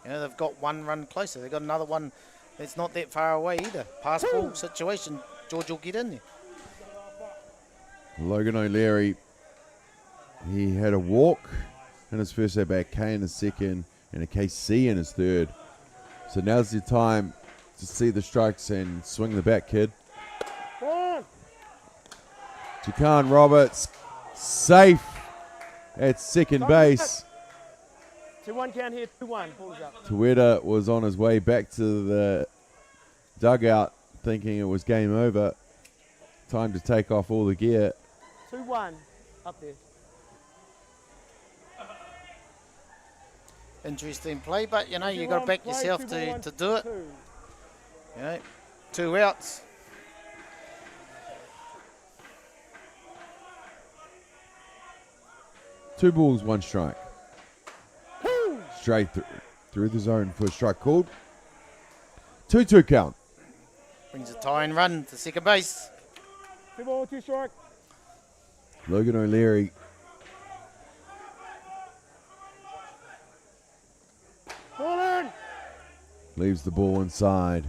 S1: You know, they've got 1 run closer. They've got another one that's not that far away either. Pass ball situation, George will get in there.
S2: Logan O'Leary, he had a walk in his first at bat, K in his 2nd, and a KC in his 3rd. So now's your time to see the strikes and swing the bat, kid. Jakan Roberts safe at 2nd base.
S5: 2-1 count here, 2-1. Balls up.
S2: Tueda was on his way back to the dugout thinking it was game over. Time to take off all the gear.
S5: 2-1 up there.
S1: Interesting play, but you know, you got to back yourself to do it. You know, 2 outs.
S2: Two balls, 1 strike. Straight through the zone for a strike called. 2-2 count.
S1: Brings a tie and run to 2nd base.
S5: 2 ball, 2 strike.
S2: Logan O'Leary.
S5: Ball in.
S2: Leaves the ball inside.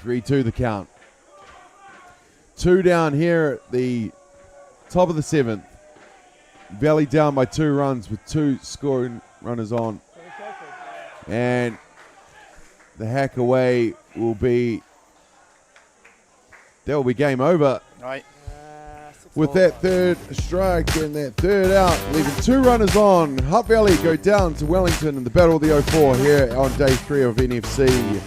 S2: 3-2 the count. 2 down here at the top of the 7th. Valley down by 2 runs with 2 scoring runners on. And the hack away will be, that will be game over.
S1: Right.
S2: With that 3rd strike and that 3rd out, leaving 2 runners on. Hutt Valley go down to Wellington in the Battle of the 04 here on day 3 of NFC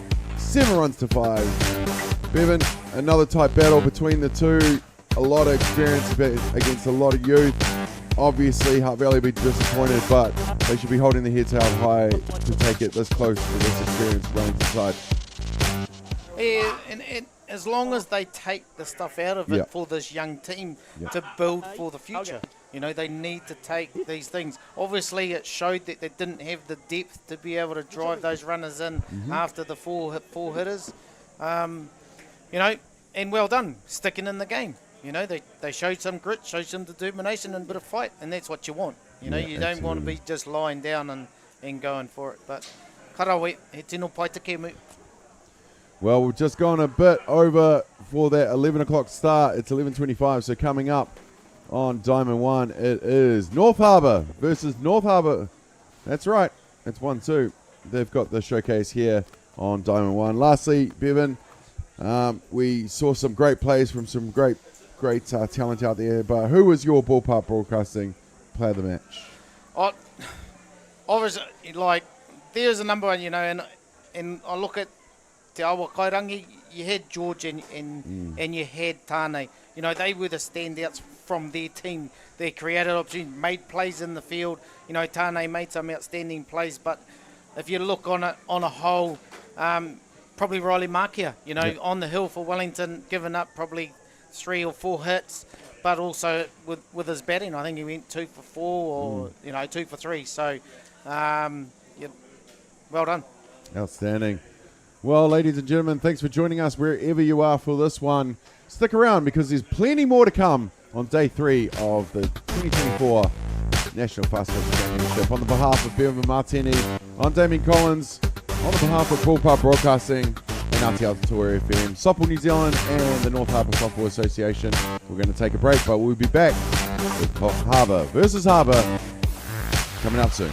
S2: 7 runs to 5. Bevan, another tight battle between the two. A lot of experience against a lot of youth. Obviously, Hutt Valley will be disappointed, but they should be holding their heads held high to take it this close to this experienced Wellington side.
S1: Yeah, and as long as they take the stuff out of it for this young team to build for the future. You know, they need to take these things. Obviously, it showed that they didn't have the depth to be able to drive those runners in after the four hitters. You know, and well done, sticking in the game. You know, they showed some grit, showed some determination and a bit of fight, and that's what you want. You know, you don't want to be just lying down and going for it. But, karawe, he tino pai te kemu.
S2: Well, we've just gone a bit over for that 11 o'clock start. It's 11:25, so coming up on Diamond 1, it is North Harbour versus North Harbour. That's right, it's 1-2. They've got the showcase here on Diamond 1. Lastly, Bevan, we saw some great plays from some great talent out there, but who was your Ballpark Broadcasting player of the match?
S1: Obviously, like, there's a number one, you know, and I look at Te Awa Kairangi, you had George and you had Tāne. You know, they were the standouts from their team. They created opportunities, made plays in the field. You know, Tāne made some outstanding plays, but if you look on a whole, probably Riley Makia, you know, on the hill for Wellington, given up probably 3 or 4 hits, but also with his batting, I think he went 2 for 4 or, you know, 2 for 3. So, well done.
S2: Outstanding. Well, ladies and gentlemen, thanks for joining us wherever you are for this one. Stick around because there's plenty more to come on day 3 of the 2024 National Fast Pitch Championship. On the behalf of Bevan Martini, I'm Damien Collins. On the behalf of Ballpark Broadcasting and Atiawa Toa FM, Softball New Zealand and the North Harbour Softball Association, we're going to take a break, but we'll be back with Harbour versus Harbour coming up soon.